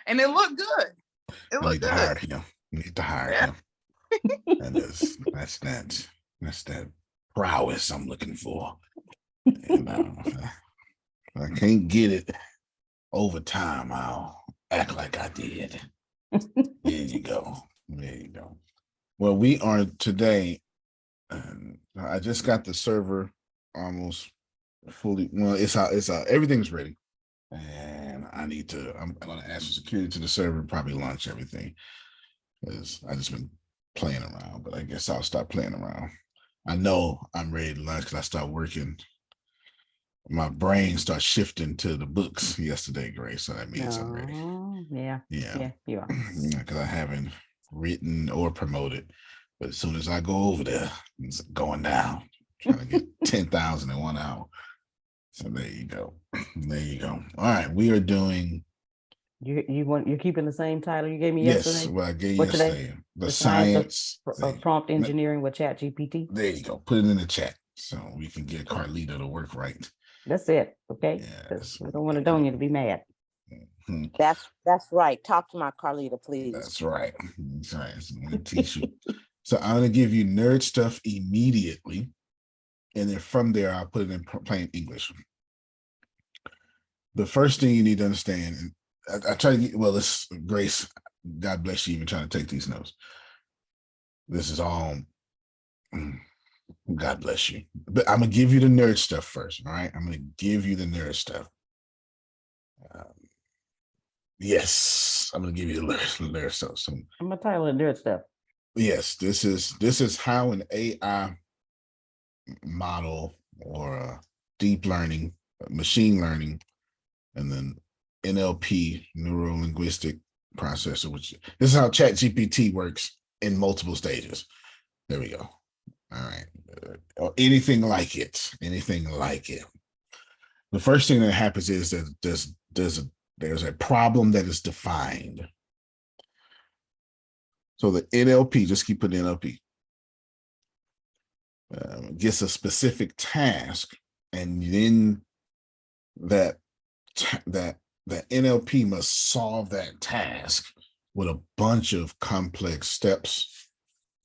And it looked good. It I looked need to good. hire him. You need to hire Yeah. him. And that's that prowess I'm looking for. And if I can't get it over time, I'll act like I did. There you go. There you go. Well, we are today. I just got the server almost fully. Well, it's everything's ready, and I'm gonna ask for security to the server and probably launch everything because I just been playing around. But I guess I'll stop playing around. I know I'm ready to launch because I start working. My brain starts shifting to the books yesterday, Grace. So that means I'm ready. Yeah. Yeah, You are. because I haven't written or promoted. But as soon as I go over there, it's going down, trying to get 10,000 in 1 hour. So there you go. There you go. All right, we are doing. You're keeping the same title you gave me Yes, yesterday? what I gave What today? yesterday. The science science of prompt engineering with ChatGPT. There you go. Put it in the chat so we can get Carlita to work right. That's it. Okay. Yes. I don't want Adonia to be mad. That's right. Talk to my Carlita, please. That's right. That's right. So I'm going to teach you. So I'm going to give you nerd stuff immediately. And then from there, I'll put it in plain English. The first thing you need to understand, and I try to get, well, this Grace, God bless you, even trying to take these notes. This is all, God bless you. But I'm going to give you the nerd stuff first, all right? I'm going to give you the nerd stuff. Yes, I'm going to give you the nerd stuff. So I'm going to title it nerd stuff. Yes, this is how an AI model or a deep learning, machine learning, and then NLP, neuro linguistic processor, which this is how ChatGPT works in multiple stages. There we go. All right. Or anything like it. Anything like it. The first thing that happens is that there's a problem that is defined. So the NLP, just keep putting NLP, gets a specific task, and then that NLP must solve that task with a bunch of complex steps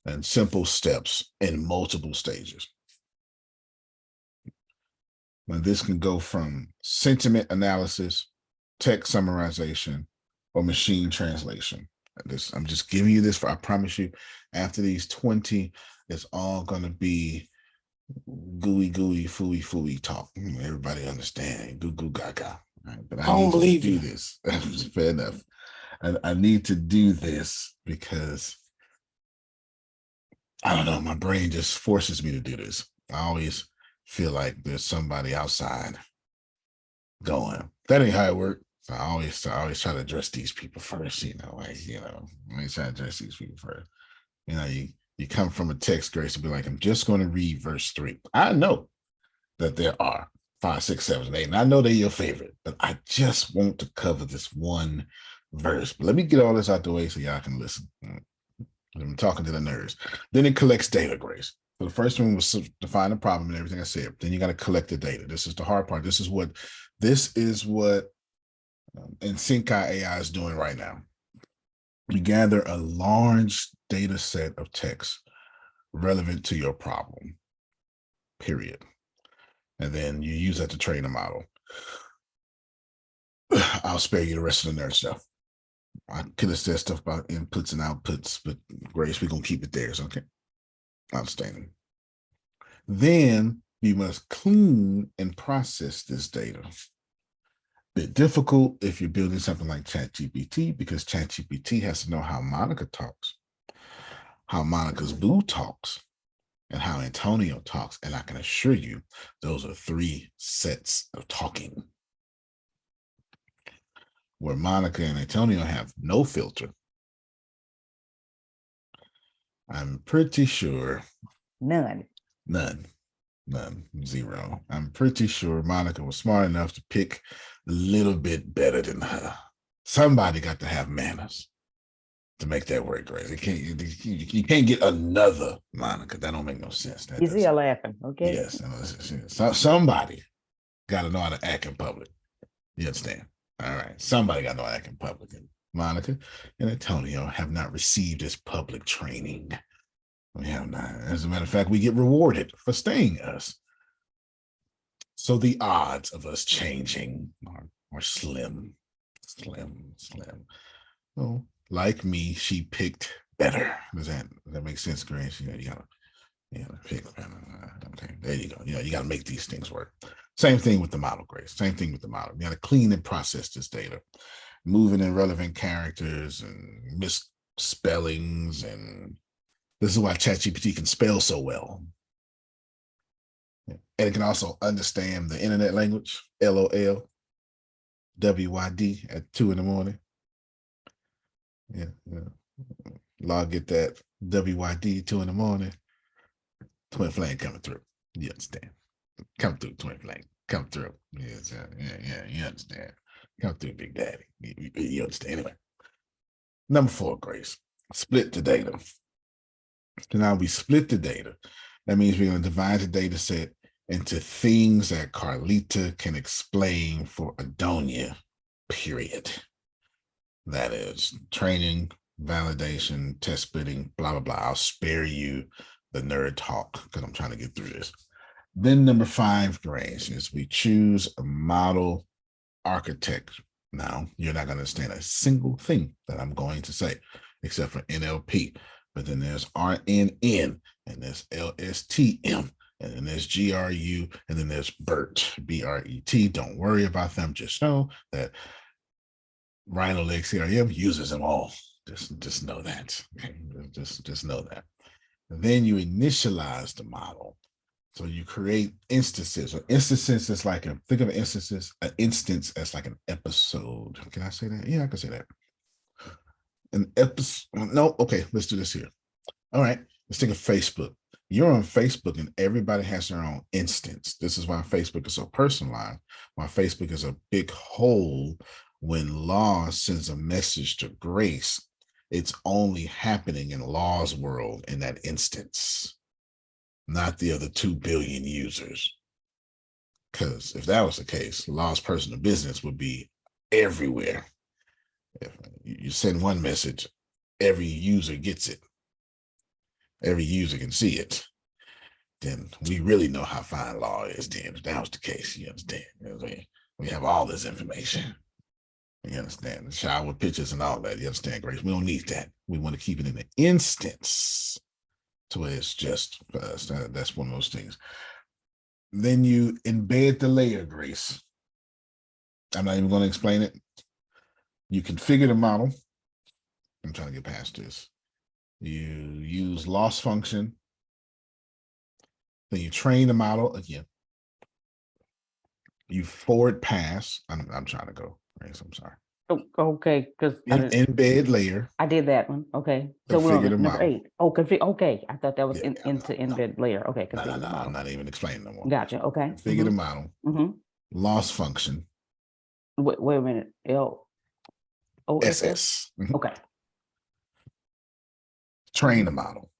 and simple steps in multiple stages. Now, this can go from sentiment analysis, text summarization, or machine translation. I'm just giving you this I promise you, after these 20, it's all going to be gooey, fooey talk. Everybody understand, goo goo gaga. Right? But I don't believe you. This. Fair enough. And I need to do this because I don't know, my brain just forces me to do this. I always feel like there's somebody outside going, that ain't how it works. So I always try to address these people first, I always try to address these people first. You come from a text, Grace, to be like, I'm just going to read verse 3. I know that there are 5, 6, 7, 8, and I know they're your favorite, but I just want to cover this one verse. But let me get all this out the way so y'all can listen. I'm talking to the nerds. Then it collects data, Grace. So the first one was define the problem and everything I said. Then you got to collect the data. This is the hard part. This is what Sync AI is doing right now. You gather a large data set of text relevant to your problem, period. And then you use that to train a model. I'll spare you the rest of the nerd stuff. I could have said stuff about inputs and outputs, but Grace, we're going to keep it there. Okay. Outstanding. Then you must clean and process this data. Bit difficult if you're building something like ChatGPT, because ChatGPT has to know how Monica talks, how Monica's boo talks, and how Antonio talks. And I can assure you, those are 3 sets of talking. Where Monica and Antonio have no filter. I'm pretty sure. None. 0. I'm pretty sure Monica was smart enough to pick a little bit better than her. Somebody got to have manners to make that work, right? You can't get another Monica. That don't make no sense. You see her laughing, okay? Yes. So somebody got to know how to act in public. You understand? All right. Somebody got to know act in public. And Monica and Antonio have not received this public training. We have not. As a matter of fact, we get rewarded for staying us. So the odds of us changing are slim. Well, like me, she picked better. Does that make sense, Grace? You gotta pick better. Okay, there you go. You gotta make these things work. Same thing with the model, Grace. Same thing with the model. You gotta clean and process this data, moving irrelevant characters and misspellings, and this is why ChatGPT can spell so well. And it can also understand the internet language, LOL, WYD at 2 a.m. Yeah. Log get that WYD 2 a.m. Twin flame coming through. You understand? Come through, twin flame. Come through. Yeah, you understand. Come through, Big Daddy. You understand? Anyway. Number 4, Grace. Split the data. So now we split the data. That means we're going to divide the data set into things that Carlita can explain for Adonia, period. That is training, validation, test splitting, blah, blah, blah. I'll spare you the nerd talk because I'm trying to get through this. Then number 5, Grace, is we choose a model architect. Now, you're not going to understand a single thing that I'm going to say, except for NLP. But then there's RNN, and there's LSTM, and then there's GRU, and then there's BERT, BRET. Don't worry about them. Just know that Rhino Leg CRM uses them all. Just know that. Okay? Just know that. And then you initialize the model. So you create instances. Or instances is like think of an instance as like an episode. Can I say that? Yeah, I can say that. An episode. No, okay, let's do this here. All right, let's think of Facebook. You're on Facebook and everybody has their own instance. This is why Facebook is so personalized, why Facebook is a big hole. When Law sends a message to Grace, it's only happening in Law's world in that instance, not the other 2 billion users. Because if that was the case, Law's personal business would be everywhere. If you send one message, every user gets it. Every user can see it. Then we really know how fine Law is. Then if that was the case, you understand? We have all this information. You understand? The shower pictures and all that. You understand, Grace? We don't need that. We want to keep it in an instance to where it's just us. That's one of those things. Then you embed the layer, Grace. I'm not even going to explain it. You configure the model. I'm trying to get past this. You use loss function. Then you train the model again. You forward pass. I'm trying to go. Grace, I'm sorry. Oh, okay, because Embed layer. I did that one. Okay, so we're Configure the on number model. 8. Oh, okay, I thought that was Yeah, into embed layer. Okay, No, configure the I'm model. not even explaining no more. Gotcha. Okay. Configure the model. Mm-hmm. Loss function. Wait a minute. LOSS. SS. Mhm. Okay. Train the model.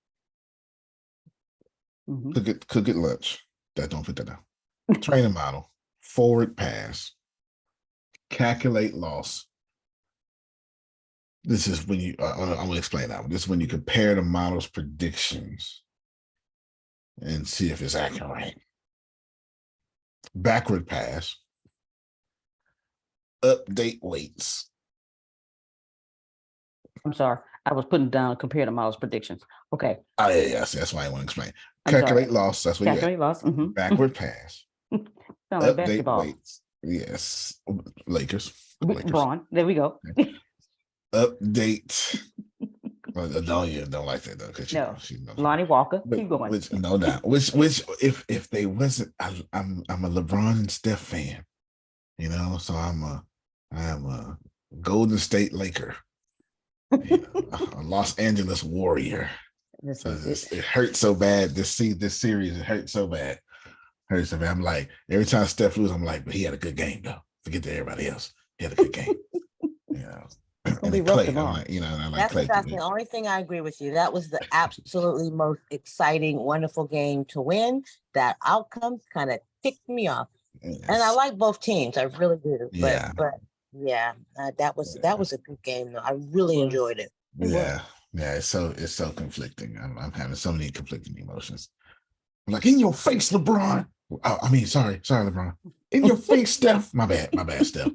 Mm-hmm. Cook it lunch. Don't put that down. Train the model. Forward pass. Calculate loss. This is when you, I'm going to explain that one. This is when you compare the model's predictions and see if it's accurate. Backward pass. Update weights. I'm sorry. I was putting down compare the model's predictions. Okay. Oh, yeah. That's why I want to explain. I'm Calculate sorry. loss. That's what you Calculate loss. Mm-hmm. Backward pass. Sound like Update basketball. weights. Yes. Lakers. Braun. There we go. Update. No, you don't like that though, because No. she knows. Lonnie Walker. Keep going. Which no doubt. Which if they wasn't, I'm a LeBron and Steph fan, so I'm a Golden State Laker, a Los Angeles Warrior. So it hurts so bad. This series, it hurts so bad. I'm like, every time Steph loses, I'm like, but he had a good game though. Forget to everybody else. He had a good game. And then Clay, I'm like, and I like Clay. That's the only thing I agree with you. That was the absolutely most exciting, wonderful game to win. That outcome kind of ticked me off. Yes. And I like both teams. I really do. But Yeah, that was a good game though. I really was. enjoyed it. It was. Yeah. It's so conflicting. I'm having so many conflicting emotions. I'm like, in your face, LeBron. Oh, I mean, sorry, LeBron. In your face, Steph. My bad, Steph.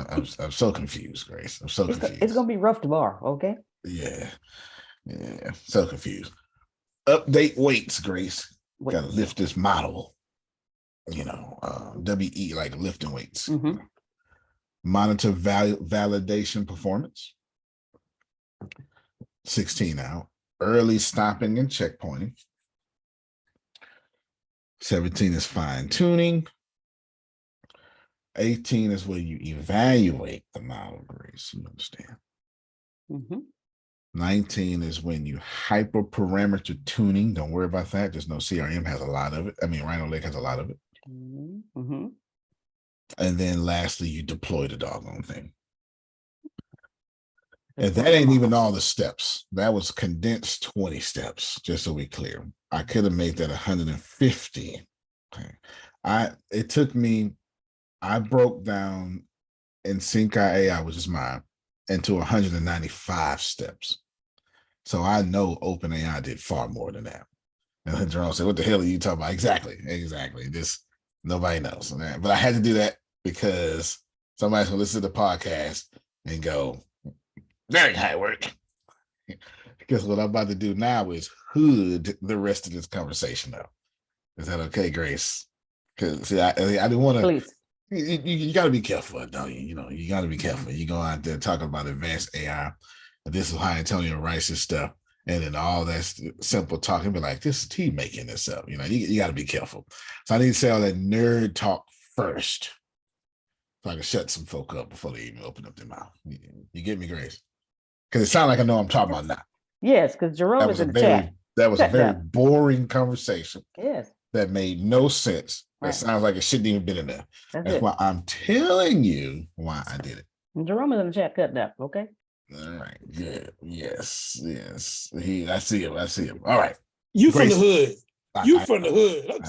I'm so confused, Grace. I'm so confused. It's gonna be rough tomorrow. Okay. Yeah. So confused. Update weights, Grace. Got to lift this model. WE, like lifting weights. Monitor validation performance. 16 out. Early stopping and checkpointing. 17 is fine tuning. 18 is where you evaluate the model, Grace. You understand? 19 is when you hyperparameter tuning. Don't worry about that. Just know CRM has a lot of it. I mean, Rhino Lake has a lot of it. And then lastly, you deploy the doggone thing. And that ain't even all the steps. That was condensed 20 steps, just so we're clear. I could have made that 150. Okay. It took me, I broke down in Sync AI, which is mine, into 195 steps. So I know OpenAI did far more than that. And then Jerome said, what the hell are you talking about? Exactly. This, nobody knows. But I had to do that because somebody's gonna listen to the podcast and go, that ain't how it works. Because what I'm about to do now is hood the rest of this conversation up. Is that okay, Grace? Because see, I didn't want to. Please. You got to be careful, don't you? You got to be careful. You go out there talking about advanced AI. And this is how Antonio writes his stuff. And then all that simple talk and be like, this is he making this up. You got to be careful. So I need to say all that nerd talk first. So I can shut some folk up before they even open up their mouth. You get me, Grace? Because it sounds like I know what I'm talking about now. Yes, because Jerome is in the chat. That was a very boring conversation. Yes. That made no sense. That Right. sounds like it shouldn't even been in there. That's it. why I'm telling you why I did it. And Jerome is in the chat cutting up, okay? All right, good. Yes. I see him. All right. You Grace, from the hood. From the hood.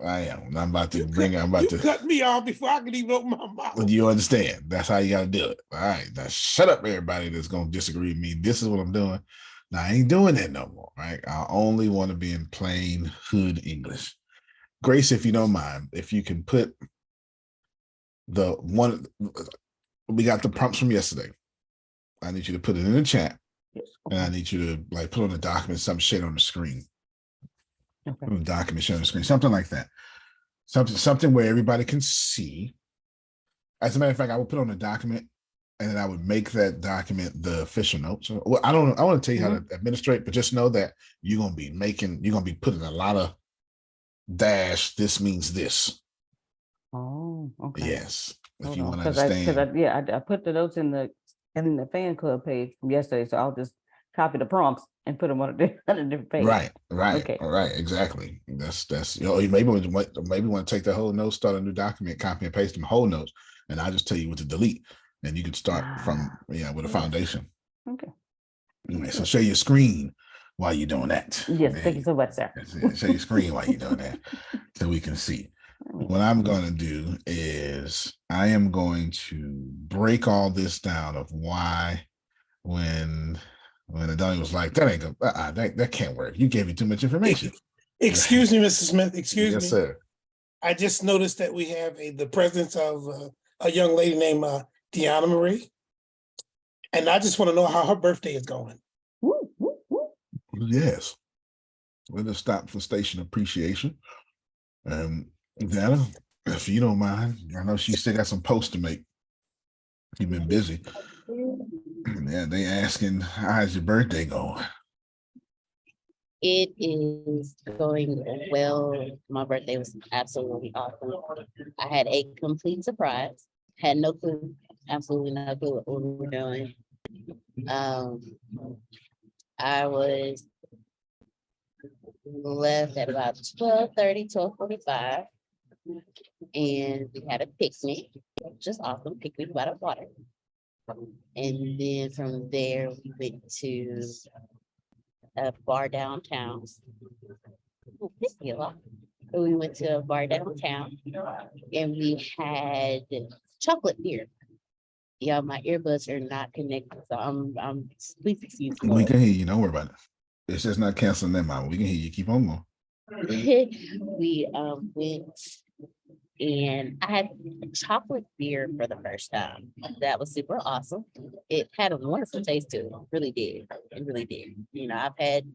I am. I'm about to cut me off before I can even open my mouth. You understand? That's how you got to do it. All right. Now shut up, everybody that's going to disagree with me. This is what I'm doing. Now I ain't doing that no more. Right. I only want to be in plain hood English. Grace, if you don't mind, if you can put we got the prompts from yesterday. I need you to put it in the chat. Yes. And I need you to put on the document some shit on the screen. Okay. Document shit on the screen, something like that. Something where everybody can see. As a matter of fact, I would put on the document and then I would make that document the official notes. Well, I want to tell you how to administrate, but just know that you're gonna be putting a lot of dash. This means this. Oh, okay. Yes. If you want to understand. I put the notes in the fan club page from yesterday, so I'll just copy the prompts and put them on a different page. Right. Okay. All right. Exactly. That's you maybe want to take the whole note, start a new document, copy and paste them whole notes, and I'll just tell you what to delete, and you can start from with a foundation. Okay. Anyway, so share your screen while you're doing that. Yes, thank you so much, sir. Share your screen while you're doing that, so we can see. What I'm going to do is I am going to break all this down of why when Adonia was like, that ain't gonna, that can't work. You gave me too much information. Excuse me, Mr. Smith. Excuse me. Yes, sir. I just noticed that we have the presence of a young lady named Deanna Marie. And I just want to know how her birthday is going. Woo, woo, woo. Yes. We're going to stop for station appreciation. Deanna, if you don't mind, I know she still got some posts to make. You've been busy. Yeah, they asking, how's your birthday going? It is going well. My birthday was absolutely awesome. I had a complete surprise. Had no clue, absolutely no clue what we were doing. I was left at about 12:30, 12:45. And we had a picnic, just awesome picnic by the water. And then from there, we went to a bar downtown. We went to a bar downtown and we had chocolate beer. Yeah, my earbuds are not connected, so please excuse We me. can hear you. Don't worry about it. It's just not canceling them out. We can hear you. Keep on going. We went and I had chocolate beer for the first time. That was super awesome. It had a wonderful taste to it. Really did. It really did. You know, I've had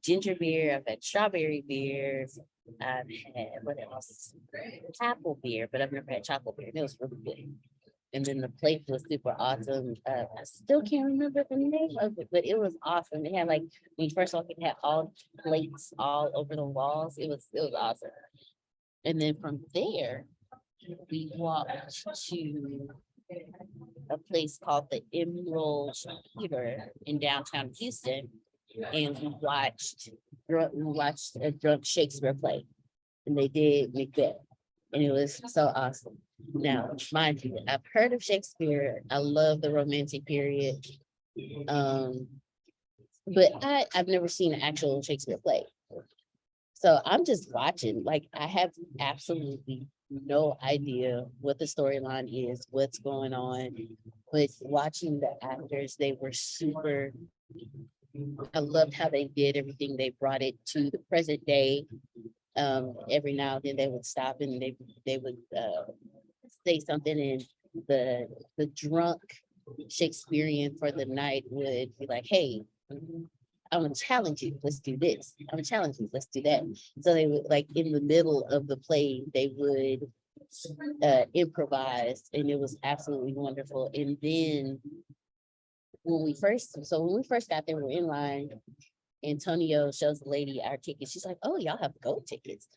ginger beer, I've had strawberry beer, I've had what else? Apple beer, but I've never had chocolate beer. And it was really good. And then the plate was super awesome. I still can't remember the name of it, but it was awesome. It had like when you first walked, it had all plates all over the walls. It was awesome. And then from there, we walked to a place called the Emerald Theater in downtown Houston, and we watched a drunk Shakespeare play, and they did Macbeth, and it was so awesome. Now, mind you, I've heard of Shakespeare. I love the Romantic period, but I've never seen an actual Shakespeare play. So I'm just watching, like I have absolutely no idea what the storyline is, what's going on. But watching the actors, they were super, I loved how they did everything. They brought it to the present day. Every now and then they would stop and they would say something, and the drunk Shakespearean for the night would be like, hey, I'm gonna challenge you. Let's do this. I'm gonna challenge you. Let's do that. So they would, like, in the middle of the play, they would improvise, and it was absolutely wonderful. And then when we first got there, we were in line. Antonio shows the lady our tickets. She's like, "Oh, y'all have gold tickets."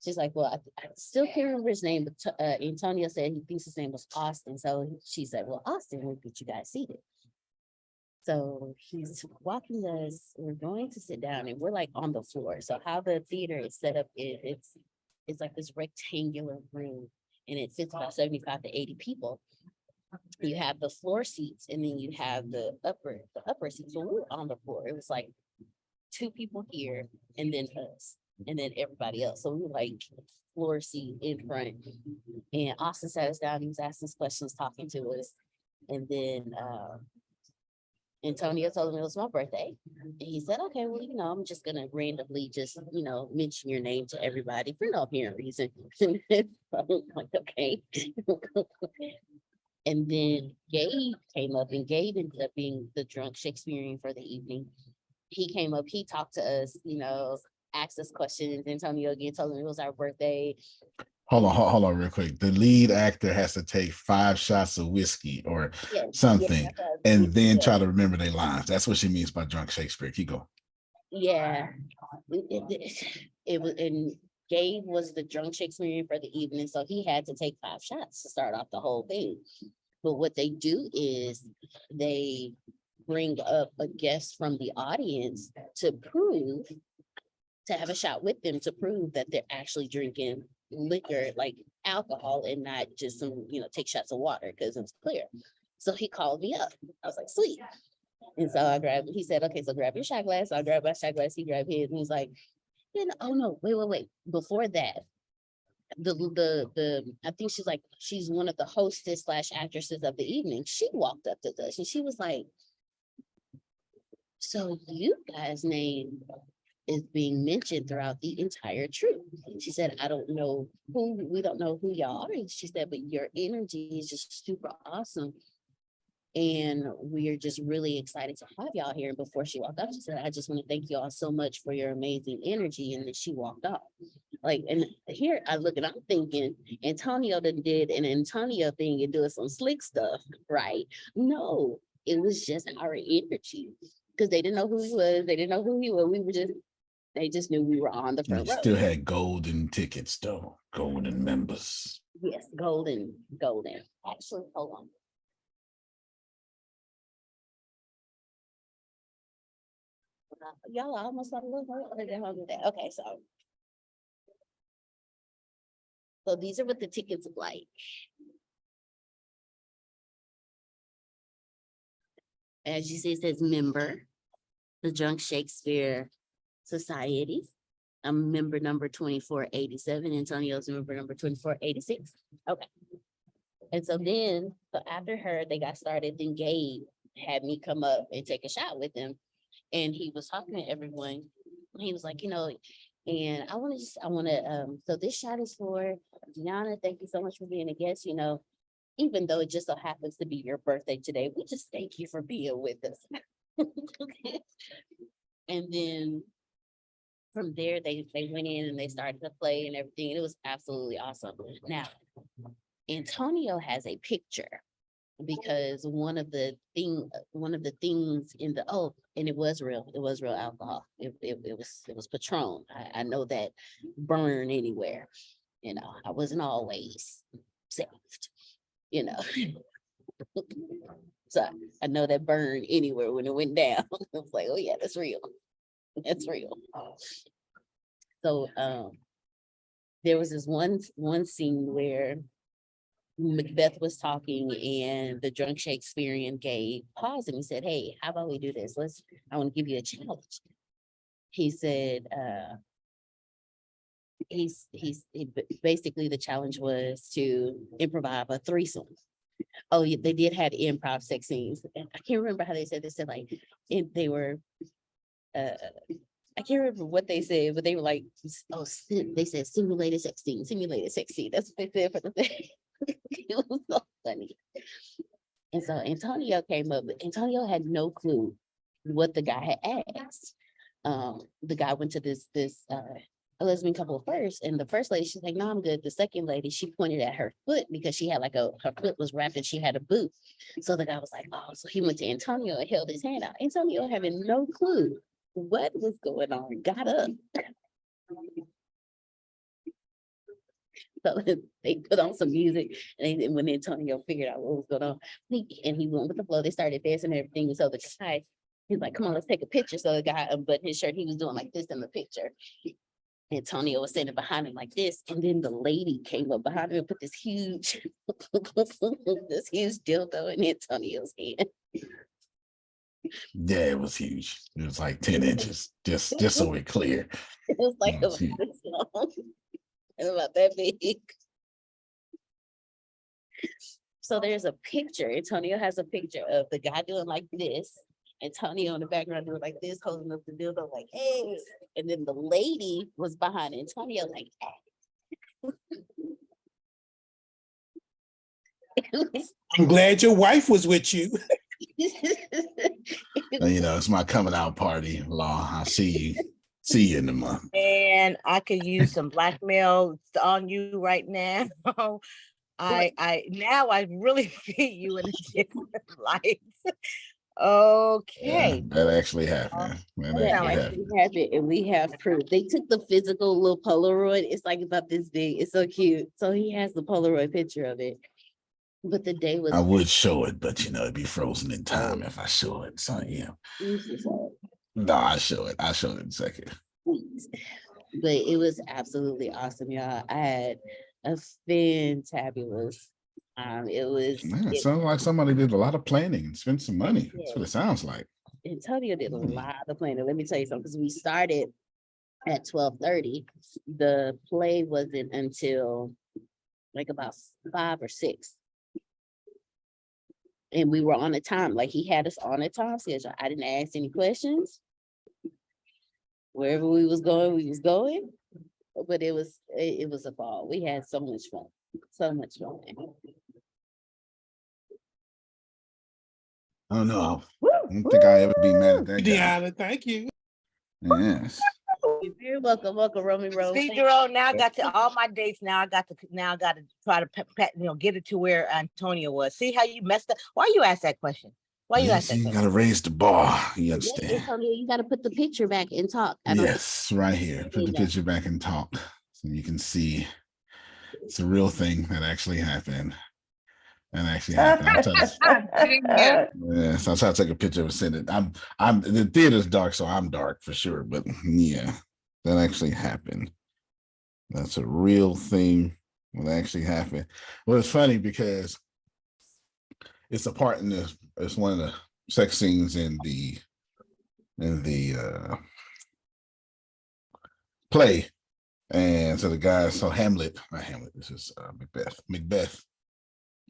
She's like, "Well, I still can't remember his name, but Antonio said he thinks his name was Austin." So she said, "Well, Austin, we'll get you guys seated." So he's walking us, we're going to sit down, and we're like on the floor. So how the theater is set up, it's like this rectangular room, and it fits about 75 to 80 people. You have the floor seats, and then you have the upper seats. So we were on the floor. It was like 2 people here, and then us, and then everybody else. So we were like floor seat in front. And Austin sat us down. He was asking us questions, talking to us, and then Antonio told him it was my birthday. And he said, okay, well, I'm just gonna randomly just, mention your name to everybody for no apparent reason. I'm like, okay. And then Gabe came up, and Gabe ended up being the drunk Shakespearean for the evening. He came up, he talked to us, asked us questions. Antonio again told him it was our birthday. Hold on real quick. The lead actor has to take 5 shots of whiskey or something, and then try to remember their lines. That's what she means by drunk Shakespeare. Keep going. Yeah. It was, and Gabe was the drunk Shakespearean for the evening, so he had to take 5 shots to start off the whole thing. But what they do is they bring up a guest from the audience to have a shot with them to prove that they're actually drinking liquor, like alcohol, and not just some, take shots of water because it's clear. So he called me up. I was like, sweet. And so he said, okay, so grab your shot glass. I'll grab my shot glass. He grabbed his, and he's like, oh no, wait. Before that, I think she's one of the hostess / actresses of the evening. She walked up to us and she was like, so you guys' name is being mentioned throughout the entire troupe. She said, we don't know who y'all are. She said, but your energy is just super awesome. And we're just really excited to have y'all here. And before she walked off, she said, I just want to thank you all so much for your amazing energy. And then she walked off. Like, and here I look and I'm thinking, Antonio did an Antonio thing and doing some slick stuff, right? No, it was just our energy. Because they didn't know who he was. They didn't know who he was. They just knew we were on the front row. Still had golden tickets though, golden members. Yes, golden. Actually, hold on. Y'all almost got a little bit. Okay, so these are what the tickets look like. As you see, it says member, the Drunk Shakespeare Society. I'm member number 2487. Antonio's member number 2486. Okay. And so then, so after her, they got started, then Gabe had me come up and take a shot with him. And he was talking to everyone. He was like, and so this shot is for Deanna. Thank you so much for being a guest. Even though it just so happens to be your birthday today, we just thank you for being with us. And then from there, they went in and they started to play and everything. And it was absolutely awesome. Now, Antonio has a picture because one of the things in the, and it was real alcohol. It was Patron. I know that burn anywhere. I wasn't always saved. So I know that burn anywhere when it went down. I was like, oh yeah, that's real. That's real. So there was this one scene where Macbeth was talking and the drunk Shakespearean gave paused and he said, hey, how about we do this? I want to give you a challenge. He said, basically the challenge was to improvise a threesome. Oh, yeah, they did have improv sex scenes. I can't remember how they said this. They were, I can't remember what they said, but they were like, they said simulated sex scene. That's what they said for the thing. It was so funny. And so Antonio came up, but Antonio had no clue what the guy had asked. The guy went to this a lesbian couple first, and the first lady, she's like, no, I'm good. The second lady, she pointed at her foot because she had her foot was wrapped and she had a boot. So the guy was like, oh, so he went to Antonio and held his hand out. Antonio having no clue what was going on, got up. So they put on some music, and when Antonio figured out what was going on, he went with the flow. They started dancing and everything. And so the guy, he's like, come on, let's take a picture. So the guy unbuttoned his shirt. He was doing like this in the picture. Antonio was standing behind him like this, and then the lady came up behind him and put this huge dildo in Antonio's hand. Yeah, it was huge. It was like 10 inches, just so we're clear. It was like It was about this long and about that big. So there's a picture. Antonio has a picture of the guy doing like this. Antonio in the background doing like this, holding up the dildo like, hey. And then the lady was behind Antonio like, hey. I'm glad your wife was with you. It's my coming out party, Law. I'll see you in the month. And I could use some blackmail on you right now. I really see you in a different light. Okay. Yeah, that actually happened. And we have proof. They took the physical little Polaroid. It's like about this big. It's so cute. So he has the Polaroid picture of it. But the day was. I would show it, but it'd be frozen in time if I show it. So yeah. No, I'll show it. I'll show it in a second. But it was absolutely awesome, y'all. I had a fantabulous. It sounds like somebody did a lot of planning and spent some money. That's what it sounds like. Antonio did a lot of planning. Let me tell you something, because we started at 12:30. The play wasn't until like about 5 or 6. And we were on a time, like he had us on a time schedule. I didn't ask any questions. Wherever we was going, we was going. But it was a ball. We had so much fun. So much fun. I don't know. I don't think I ever be mad at that guy. Deanna, thank you. Yes. You're very welcome, Romy Rose. See, Jerome, now I got to all my dates. Now I got to try to get it to where Antonio was. See how you messed up? Why you ask that question? Why you ask that You question? gotta raise the bar. You understand? Yes, Antonio, you gotta put the picture back and talk. Yes, right here. Put the picture back and talk so you can see it's a real thing that actually happened. That actually happened. Yes, I'll try to take a picture and send it. I'm the theater's dark, so I'm dark for sure. But yeah, that actually happened. That's a real thing that actually happened. Well, it's funny because it's a part in this. It's one of the sex scenes in the play, and so the guy, not Hamlet. This is Macbeth.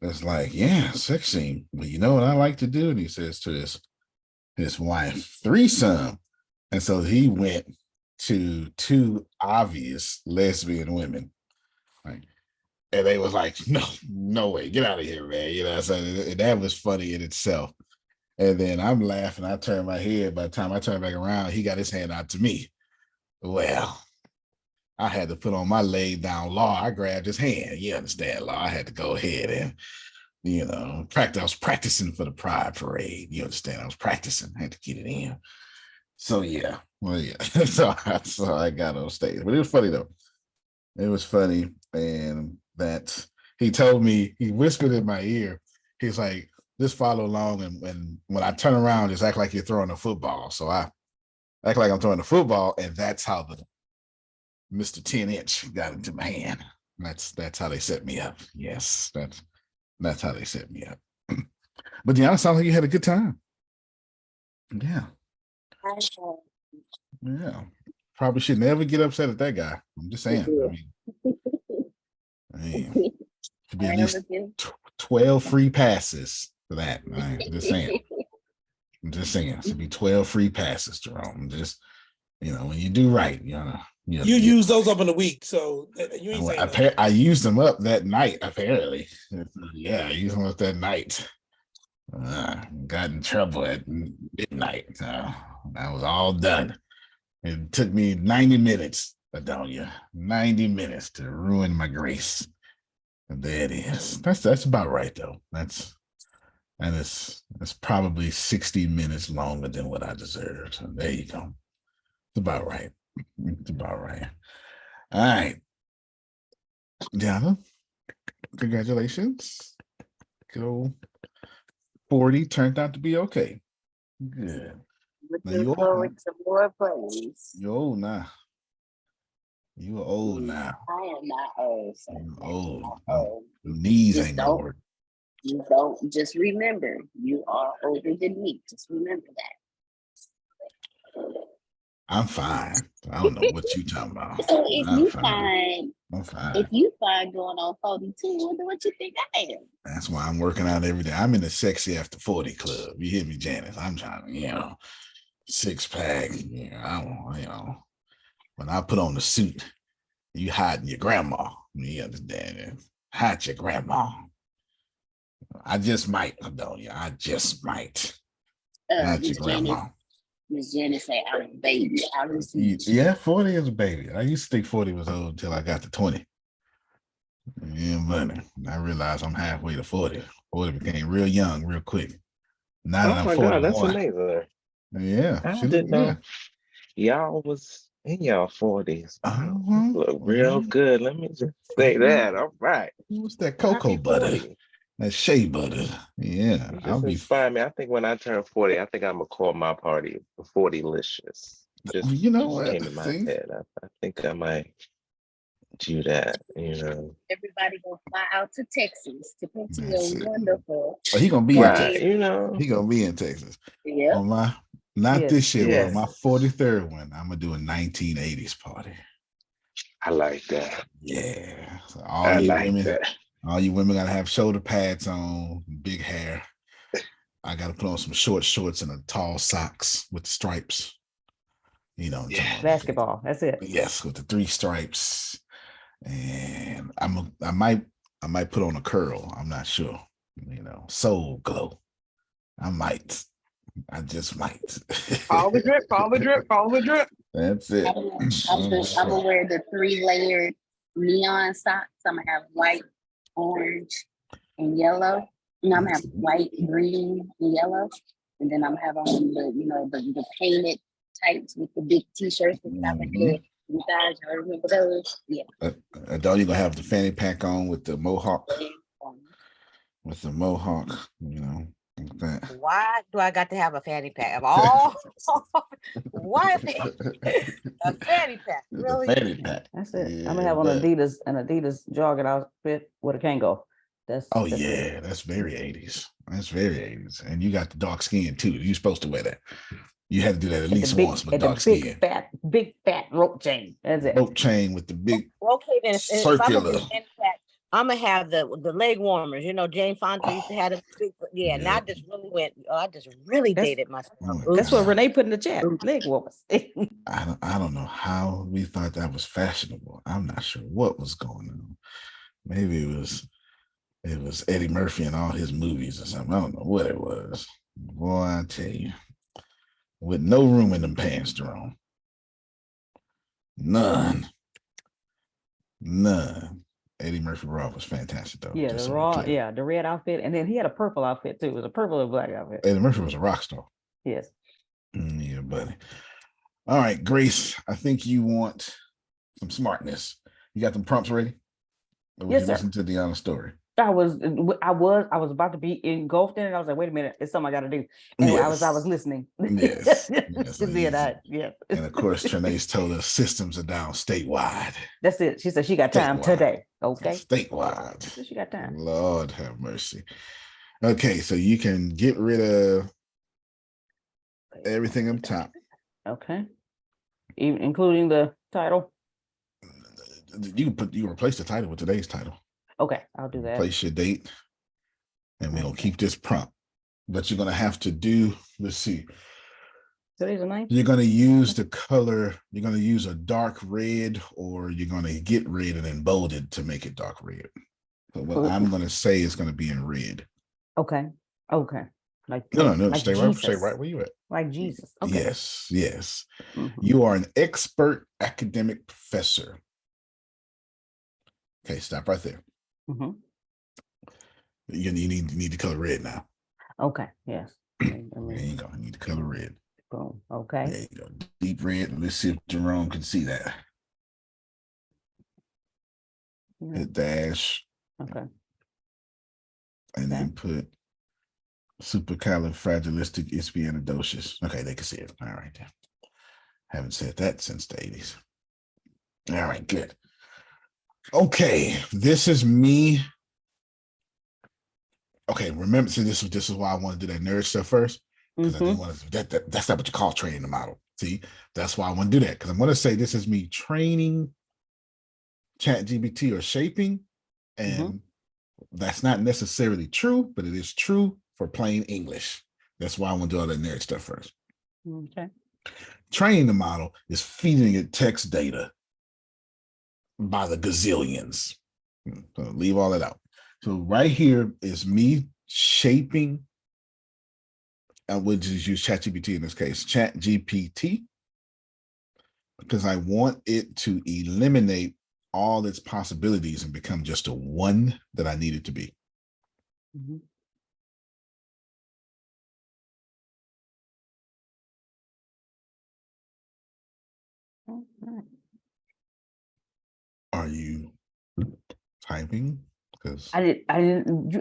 that's like, yeah, sex scene. Well, you know what I like to do? And he says to his wife, threesome. And so he went to two obvious lesbian women. Like, and they was like, no way, get out of here, man. You know, so that was funny in itself. And then I'm laughing. I turn my head. By the time I turn back around, he got his hand out to me. Well, I had to put on my laid down law. I grabbed his hand. You understand, law? I had to go ahead and, you know, practice. I was practicing for the Pride Parade. You understand? I was practicing. I had to get it in. So yeah, well, yeah. so I got on stage, but it was funny though. It was funny, and that he told me, he whispered in my ear. He's like, just follow along, and when I turn around, just act like you're throwing a football. So I act like I'm throwing a football, and that's how the Mr. 10-inch got into my hand. That's how they set me up. Yes, that's how they set me up. But Deanna, sounds like you had a good time. Yeah. Yeah. Probably should never get upset at that guy. I'm just saying. I mean, should be at least 12 free passes for that. I'm just saying. I'm just saying. It should be 12 free passes, Jerome. Just, you know, when you do right, you know. You use those up in a week, so you ain't saying nothing. I used them up that night, apparently. Yeah, I used them up that night. Got in trouble at midnight. That was all done. It took me 90 minutes, Adonia, 90 minutes to ruin my grace. And there it is. That's about right, though. That's probably 60 minutes longer than what I deserve. So there you go. It's about right. It's about right. All right. Deanna, congratulations. Go 40 turned out to be okay. Good. Looking forward to more plays. You're old now. You are old now. I am not old. So You're old. old. Knees Just ain't don't- gonna work. You don't just remember you are older than me. Just remember that. I'm fine. I don't know what you talking about. So if I'm you fine. find going on 42, what you think I am? That's why I'm working out every day. I'm in the sexy after 40 club. You hear me, Janice? I'm trying to, you know, 6-pack. You know, when I put on the suit, you hiding your grandma. You understand it? Hide your grandma. I just might, Adonia. I just might. Not your grandma. Miss Janice say I'm a baby. Yeah, 40 is a baby. I used to think 40 was old until I got to 20. Yeah, money. I realized I'm halfway to 40. 40 became real young, real quick. Now that I'm 41. God, that's amazing. Yeah. I didn't know y'all was in y'all 40s. Look real good. Let me just say that. All right. What's that cocoa butter? That shea butter. Yeah. You just inspired me. I think when I turn 40, I think I'm gonna call my party 40licious. Just, you know what? Came to my head. I think I might do that, you know. Everybody gonna fly out to Texas to come to your wonderful. Oh, he gonna be in Texas. You know. He gonna be in Texas. Yeah. On my this year, but on my 43rd one, I'm gonna do a 1980s party. I like that. Yeah. So all you women gotta have shoulder pads on, big hair. I gotta put on some short shorts and a tall socks with the stripes. You know, basketball. That's it. Yes, with the 3 stripes. And I might put on a curl. I'm not sure. You know, soul glow. I just might. Follow the drip, follow the drip, follow the drip. That's it. I'm gonna wear the 3-layered neon socks. I'm gonna have white, orange, and yellow. And I'm gonna have white, green, and yellow. And then I'm gonna have on the painted tights with the big t-shirts and stuff like that. You guys remember those? Yeah. Adele, you're gonna have the fanny pack on with the mohawk. With the mohawk, you know. Like that. Why do I got to have a fanny pack? Of all, why a fanny pack? Really? Fanny pack. That's it. Yeah, I'm gonna have on an Adidas jogging outfit with a Kango. That's that's very 80s. That's very 80s. And you got the dark skin too. You're supposed to wear that. You had to do that at least once with dark skin. Big fat rope chain. That's it. Rope chain with the big okay, then circular. I'm gonna have the leg warmers. You know, Jane Fonda used to have a big, yeah. And Yeah. I just really went. Oh, I just really That's- dated myself. Oh my That's what God. Renee put in the chat. Leg warmers. I don't know how we thought that was fashionable. I'm not sure what was going on. Maybe it was Eddie Murphy and all his movies or something. I don't know what it was. Boy, I tell you, with no room in them pants, Jerome. None. Eddie Murphy Raw was fantastic though. Yeah, just the so we're raw, clear. yeah, the red outfit, and then he had a purple outfit too. It was a purple and black outfit. Eddie Murphy was a rock star. Yes. Yeah, buddy. All right, Grace, I think you want some smartness. You got them prompts ready? Or would Yes, you sir. listen to Deanna's story? I was about to be engulfed in it. I was like, wait a minute, it's something I got to do. And I was Yes. listening. Yes. And then yeah. And of course, Trinace told us systems are down statewide. That's it. She said she got time Statewide. today. Okay. Statewide. She got time. Lord have mercy. Okay, so you can get rid of everything up top. Okay. Even including the title. You can replace the title with today's title. Okay, I'll do that. Replace your date, and we'll keep this prompt. But you're gonna have to do. Let's see. Today's the 9th. You're gonna use the color. You're gonna use a dark red, or you're gonna get red and then bold it to make it dark red. So what I'm gonna say is gonna be in red. Okay. Like No, like stay Jesus. right where you at. Like Jesus. Okay. Yes. Mhm. You are an expert academic professor. Okay, stop right there. Mhm. You need to color red now. Okay. Yes. There you go. You need to color red. Boom. Okay. There you go. Deep red. Let's see if Jerome can see that. Yeah. Hit dash. Okay. And then put supercalifragilisticexpialidocious. Okay, they can see it. All right. Haven't said that since the 80s. All right, good. Okay, this is me. Okay, remember, so this is why I want to do that nerd stuff first. Because I didn't want to, that's not what you call training the model. See, that's why I want to do that. Because I'm going to say this is me training ChatGPT or shaping. And that's not necessarily true, but it is true for plain English. That's why I want to do all that nerd stuff first. Okay. Training the model is feeding it text data by the gazillions. So leave all that out. So right here is me shaping, and we'll just use ChatGPT in this case, ChatGPT, because I want it to eliminate all its possibilities and become just a one that I need it to be. Are you typing? Because I didn't.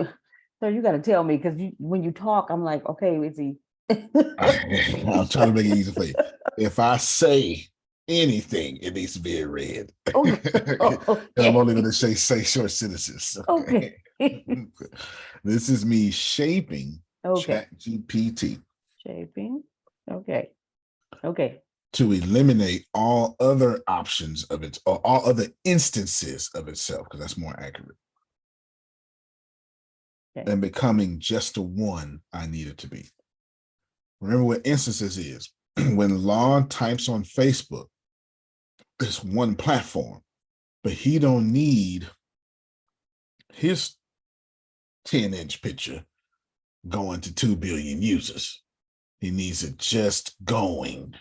So you got to tell me, because when you talk, I'm like, okay, is he? I'm trying to make it easy for you. If I say anything, it needs to be in red. Okay. And I'm only going to say short sentences. Okay. This is me shaping Okay. ChatGPT Shaping. Okay. Okay. to eliminate all other options of it, or all other instances of itself, because that's more accurate. Okay. And becoming just the one I need it to be. Remember what instances is. When Law types on Facebook, it's one platform, but he don't need his 10-inch picture going to 2 billion users. He needs it just going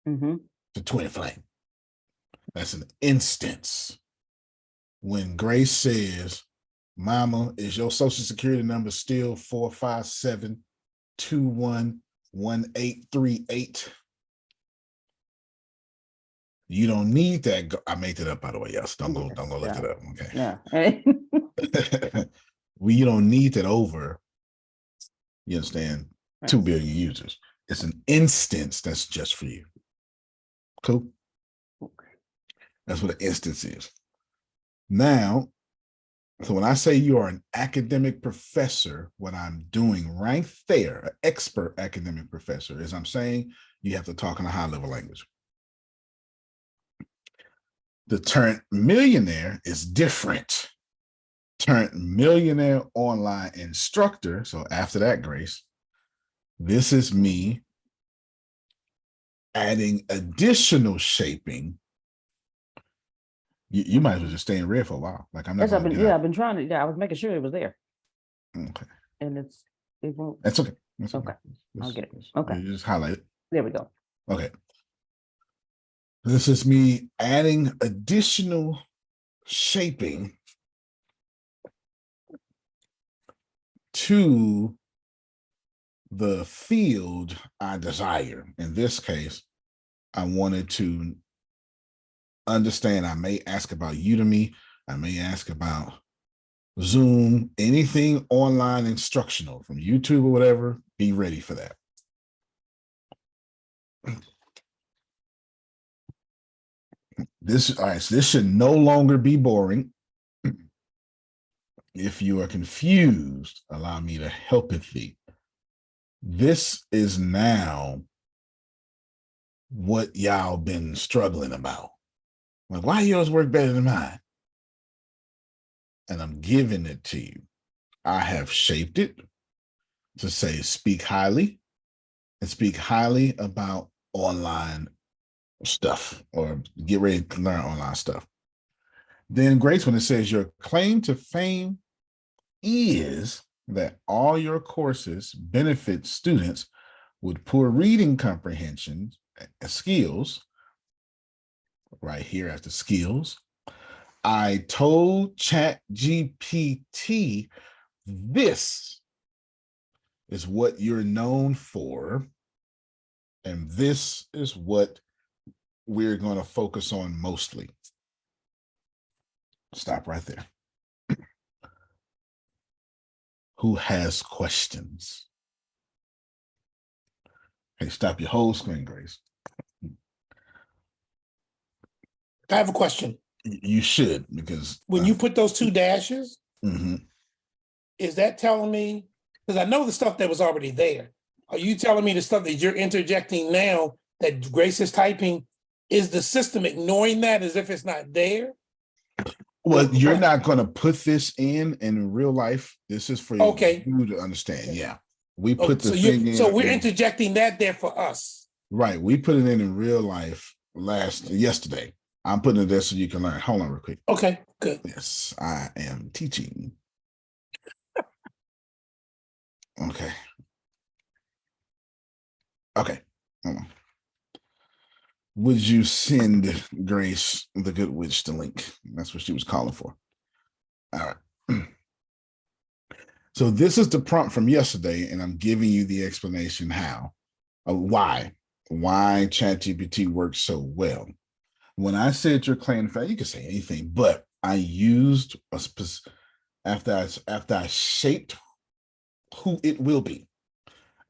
to Twin Flame. That's an instance. When Grace says, Mama, is your social security number still 457-21-1838? You don't need that. I made that up, by the way. Yes, don't go look it up. Okay. Yeah. We don't need that over. You understand? 2 billion users. It's an instance that's just for you. Cool. That's what an instance is. Now, so when I say you are an academic professor, what I'm doing right there, an expert academic professor, is I'm saying you have to talk in a high level language. The term millionaire is different. turned millionaire online instructor. So after that, Grace, this is me adding additional shaping. You might as well just stay in red for a while. Like I'm not Yes, going to I've been trying to. Yeah, I was making sure it was there, Okay, and it won't. that's okay. That's Okay, I'll get it. Okay, You just highlight it. there we go. Okay. This is me adding additional shaping to the field I desire. In this case, I wanted to understand. I may ask about Udemy. I may ask about Zoom, anything online instructional from YouTube or whatever. Be ready for that. All right, so this should no longer be boring. If you are confused, allow me to help thee. This is now what y'all been struggling about. Like, why yours work better than mine? And I'm giving it to you. I have shaped it to say speak highly and speak highly about online stuff or get ready to learn online stuff. Then Grace, when it says your claim to fame is that all your courses benefit students with poor reading comprehension skills, right here after skills. I told ChatGPT this is what you're known for, and this is what we're going to focus on mostly. Stop right there. Who has questions? Hey, stop your whole screen, Grace. I have a question. You should, because When you put those two dashes, is that telling me, because I know the stuff that was already there. Are you telling me the stuff that you're interjecting now that Grace is typing, is the system ignoring that as if it's not there? Well, you're not going to put this in real life. This is for you to understand. Yeah. We put the thing in. So we're interjecting that there for us. Right. We put it in real life yesterday. I'm putting it there so you can learn. Hold on real quick. Okay, good. Yes, I am teaching. Okay. Okay. Hold on. Would you send Grace the Good Witch the link? That's what she was calling for. All right. So this is the prompt from yesterday, and I'm giving you the explanation why ChatGPT works so well. When I said your claim, you can say anything, but I used after I shaped who it will be.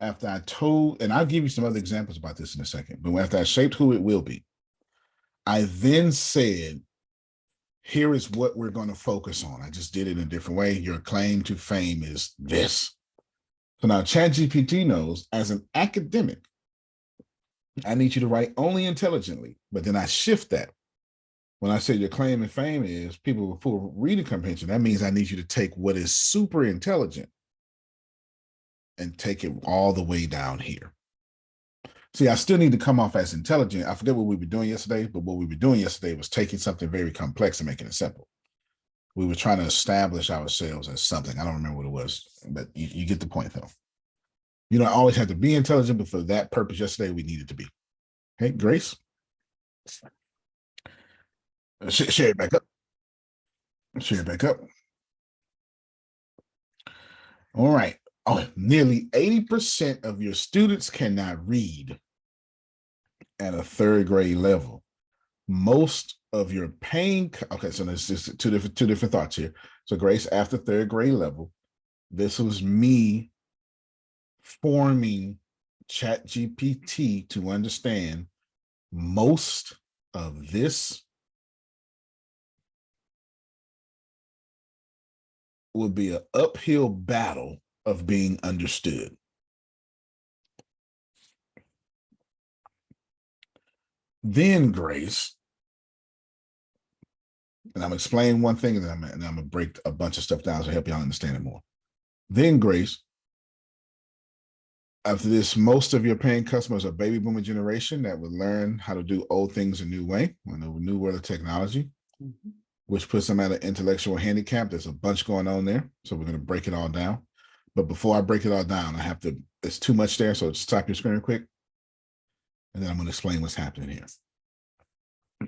After I told, and I'll give you some other examples about this in a second, but after I shaped who it will be, I then said, here is what we're going to focus on. I just did it in a different way. Your claim to fame is this. So now ChatGPT knows, as an academic, I need you to write only intelligently, but then I shift that. When I say your claim to fame is people with poor reading comprehension, that means I need you to take what is super intelligent and take it all the way down here. See, I still need to come off as intelligent. I forget what we were doing yesterday, but what we were doing yesterday was taking something very complex and making it simple. We were trying to establish ourselves as something. I don't remember what it was, but you get the point, though. You don't always have to be intelligent, but for that purpose yesterday, we needed to be. Hey, Grace? Share it back up. Share it back up. All right. Oh, nearly 80% of your students cannot read at a third grade level. Most of your paying, okay, so there's just two different thoughts here. So Grace, after third grade level, this was me forming ChatGPT to understand most of this would be an uphill battle of being understood. Then, Grace, And I'm explaining one thing, and then I'm gonna break a bunch of stuff down to help y'all understand it more. Then, Grace, after this, most of your paying customers are baby boomer generation that would learn how to do old things a new way, in a new world of technology, which puts them at an intellectual handicap. There's a bunch going on there. So we're going to break it all down. But before I break it all down, I have to, it's too much there. So stop your screen quick. And then I'm going to explain what's happening here.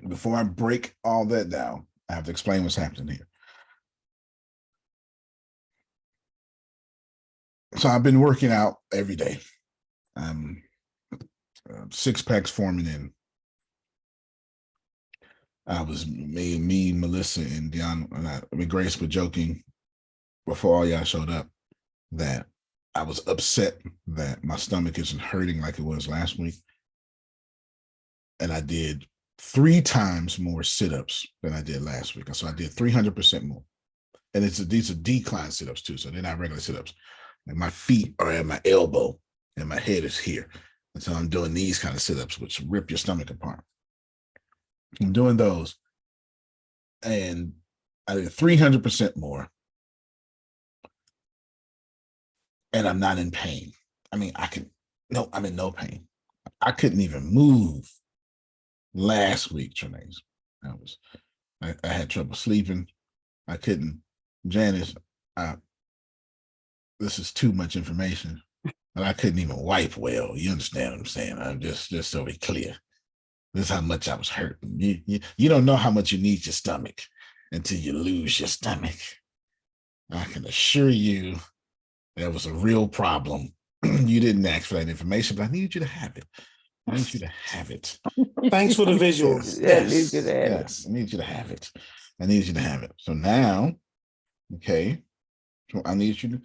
Before I break all that down, I have to explain what's happening here. So I've been working out every day. 6 packs forming in. I was me, Melissa, and Dion, Grace were joking before all y'all showed up that I was upset that my stomach isn't hurting like it was last week. And I did 3 times more sit-ups than I did last week. So I did 300% more. And these are decline sit-ups too. So they're not regular sit-ups. And my feet are at my elbow and my head is here. And so I'm doing these kind of sit-ups, which rip your stomach apart. I'm doing those. And I did 300% more. And I'm not in pain. I mean, I'm in no pain. I couldn't even move last week, Trinace. I had trouble sleeping. I couldn't. Janice, this is too much information. But I couldn't even wipe well. You understand what I'm saying? I'm just so we clear. This is how much I was hurting. You don't know how much you need your stomach until you lose your stomach. I can assure you that was a real problem. You didn't ask for that information, but I need you to have it. I need you to have it. Thanks for the visuals. Yes, yes. I need you to have it. I need you to have it. So now, okay. So I need you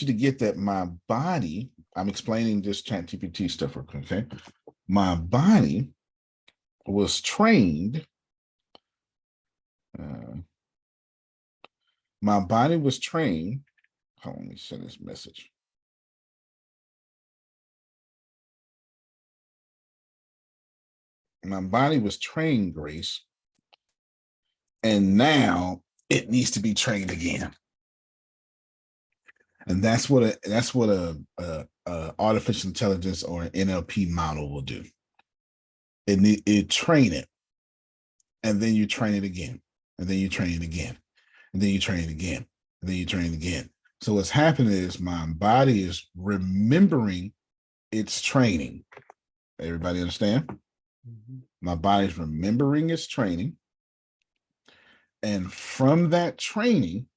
to get that my body, I'm explaining this ChatGPT stuff, okay? My body was trained. My body was trained. Hold on, let me send this message. My body was trained, Grace, and now it needs to be trained again. And that's what a artificial intelligence or an NLP model will do. It train it, and then you train it again, and then you train it again, and then you train it again, and then you train it again. So what's happening is my body is remembering its training. Everybody understand? Mm-hmm. My body's remembering its training. And from that training,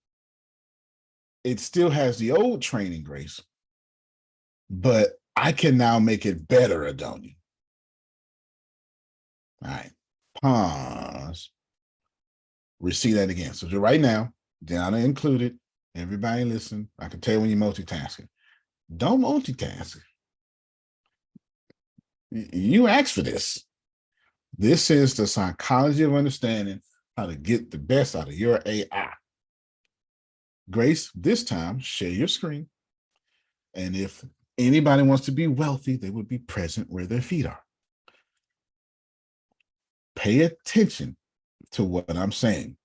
it still has the old training, Grace, but I can now make it better, Adonia. All right, pause. We see that again. So right now, Deanna included, everybody listen. I can tell when you're multitasking. Don't multitask. You asked for this. This is the psychology of understanding how to get the best out of your AI. Grace, this time, share your screen. And if anybody wants to be wealthy, they would be present where their feet are. Pay attention to what I'm saying.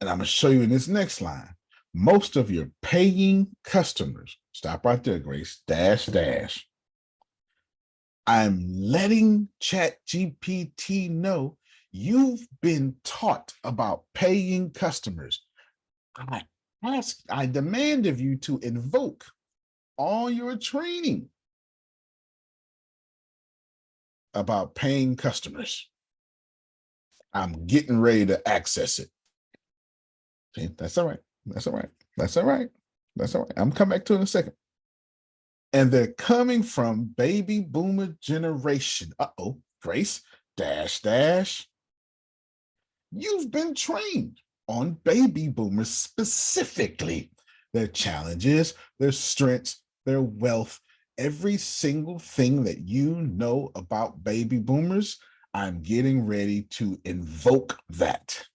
And I'm going to show you in this next line. Most of your paying customers, stop right there, Grace, -- I'm letting ChatGPT know you've been taught about paying customers. I demand of you to invoke all your training about paying customers. I'm getting ready to access it. See, that's all right. That's all right. That's all right. That's all right. I'm coming back to it in a second. And they're coming from baby boomer generation. Grace, -- you've been trained on baby boomers specifically. Their challenges, their strengths, their wealth, every single thing that you know about baby boomers, I'm getting ready to invoke that.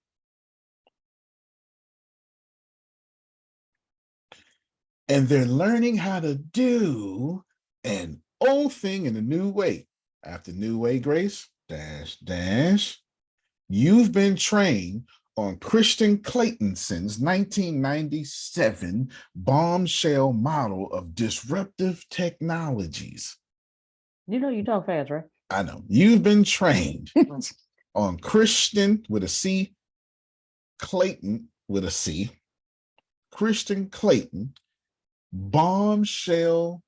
And they're learning how to do an old thing in a new way. After new way, Grace, -- You've been trained on Christian Claytonson's 1997 bombshell model of disruptive technologies. You know you talk fast, right? I know. You've been trained on Christian with a C, Clayton with a C, Christian Clayton bombshell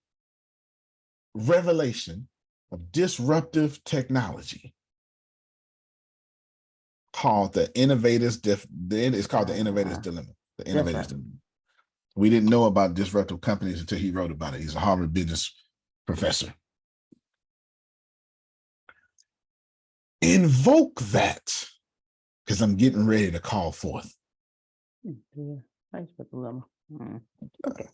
revelation of disruptive technology called the Innovator's it's called the Innovator's Dilemma. The Innovator's Dilemma. We didn't know about disruptive companies until he wrote about it. He's a Harvard business professor. Invoke that, because I'm getting ready to call forth. Yeah, Facebook dilemma. Okay.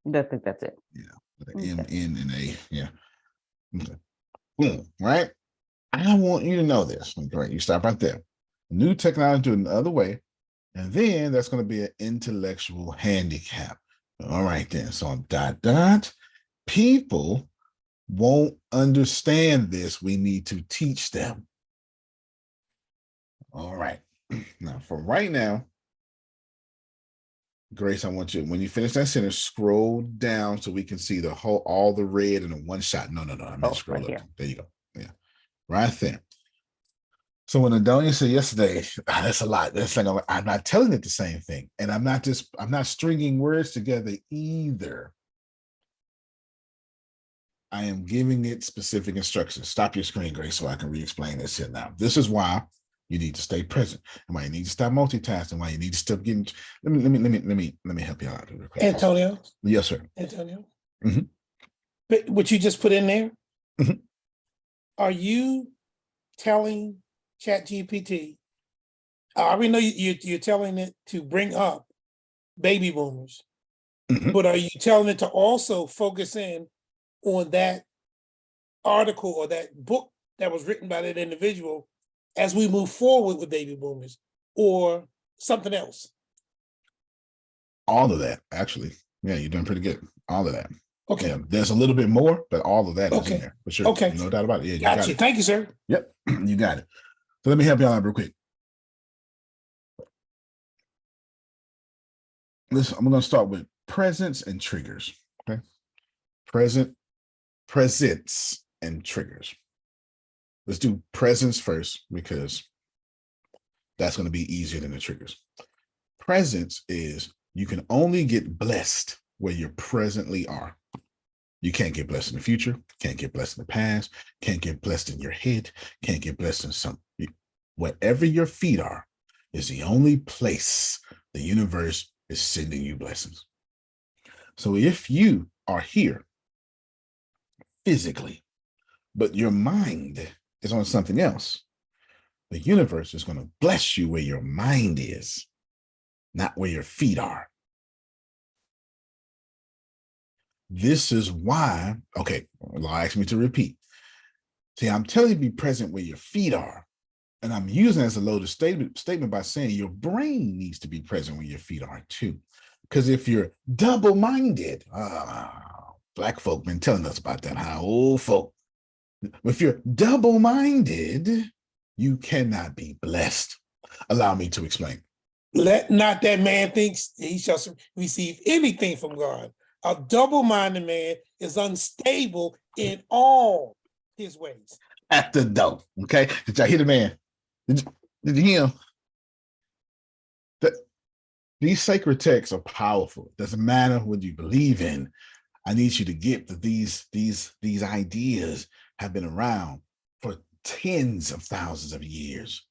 I think that's it. Yeah, with an M, N, and A. Yeah. Okay. Boom, right? I want you to know this. Great. You stop right there. New technology in the other way. And then that's going to be an intellectual handicap. All right, then. So people won't understand this. We need to teach them. All right. Now, for right now, Grace, I want you, when you finish that sentence, scroll down so we can see the whole, all the red in a one shot. No. I meant scroll right up. here. There you go. Yeah. Right there. So when Adonia said yesterday, that's a lot. That's like, I'm not telling it the same thing. And I'm not stringing words together either. I am giving it specific instructions. Stop your screen, Grace, so I can re-explain this here now. This is why you need to stay present, and why you need to stop multitasking, why you need to stop getting. Let me help you out. Antonio. Yes, sir. Antonio. Mm-hmm. But what you just put in there, mm-hmm. Are you telling ChatGPT? I already know you're telling it to bring up baby boomers, Mm-hmm. but are you telling it to also focus in on that article or that book that was written by that individual as we move forward with baby boomers, or something else? All of that, actually. Yeah, you're doing pretty good. All of that. Okay. Yeah, there's a little bit more, but all of that is in there for sure. Okay. No doubt about it. Yeah, you Got got you. it. Thank you, sir. Yep, you got it. So let me help y'all out real quick. I'm going to start with presence and triggers. Okay. Presence and triggers. Let's do presence first because that's going to be easier than the triggers. Presence is you can only get blessed where you presently are. You can't get blessed in the future, can't get blessed in the past, can't get blessed in your head, can't get blessed in some. Wherever your feet are is the only place the universe is sending you blessings. So if you are here physically, but your mind is on something else, the universe is going to bless you where your mind is, not where your feet are. This is why, okay, law asked me to repeat. See, I'm telling you to be present where your feet are. And I'm using it as a loaded statement by saying your brain needs to be present where your feet are too. Because if you're double-minded, black folk been telling us about that, how old folk. If you're double-minded, you cannot be blessed. Allow me to explain. Let not that man think he shall receive anything from God. A double-minded man is unstable in all his ways. At the door, okay? Did y'all hear the man? Did you hear him? These sacred texts are powerful. It doesn't matter what you believe in. I need you to get that these ideas have been around for tens of thousands of years.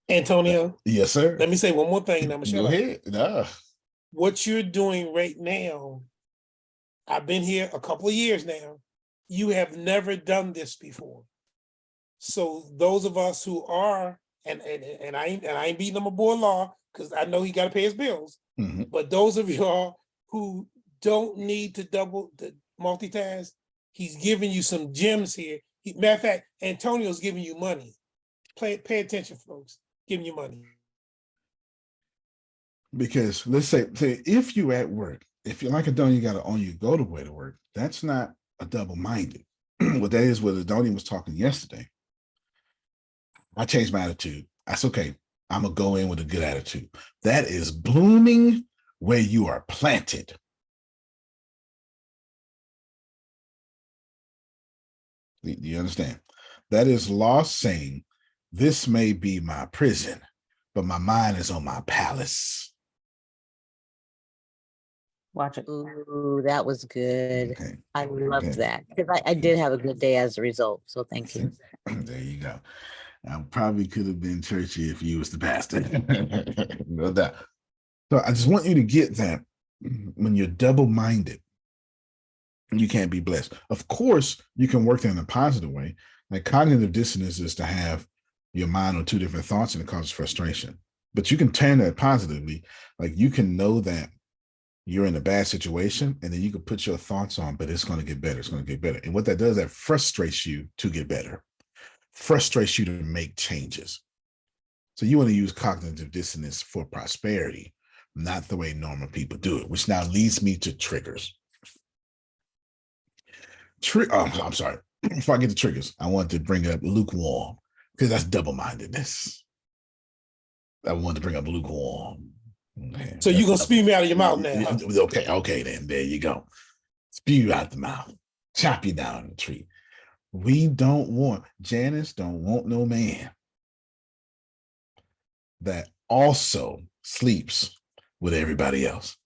Antonio. Yes, sir. Let me say one more thing. And I'm Go ahead. No. What you're doing right now, I've been here a couple of years now. You have never done this before. So those of us who are, and I ain't beating him aboard law because I know he got to pay his bills. Mm-hmm. But those of y'all who don't need to multitask, he's giving you some gems here. Matter of fact, Antonio's giving you money. Pay attention, folks. Giving you money. Because let's say if you're at work, if you're like Adonia, you got to own you go to way to work. That's not a double-minded. What that is what Adonia was talking yesterday. I changed my attitude. That's okay. I'm gonna go in with a good attitude. That is blooming where you are planted. Do you understand? That is lost saying, this may be my prison, but my mind is on my palace. Watch it. Ooh, that was good. Okay. I loved Okay. that because I did have a good day as a result. So thank you. There you go. I probably could have been churchy if you was the pastor. No doubt. So I just want you to get that when you're double-minded, you can't be blessed. Of course, you can work that in a positive way. Like cognitive dissonance is to have your mind on two different thoughts and it causes frustration. But you can turn that positively. Like you can know that you're in a bad situation and then you can put your thoughts on, but it's going to get better. It's going to get better. And what that does, that frustrates you to get better, frustrates you to make changes. So you want to use cognitive dissonance for prosperity, not the way normal people do it, which now leads me to triggers. I'm sorry. Before I get to triggers, I want to bring up lukewarm because that's double-mindedness. I wanted to bring up lukewarm. Okay. So you're gonna spew me out of your mouth now. Huh? Okay, then there you go. Spew you out the mouth, chop you down the tree. We don't want, Janice don't want no man that also sleeps with everybody else.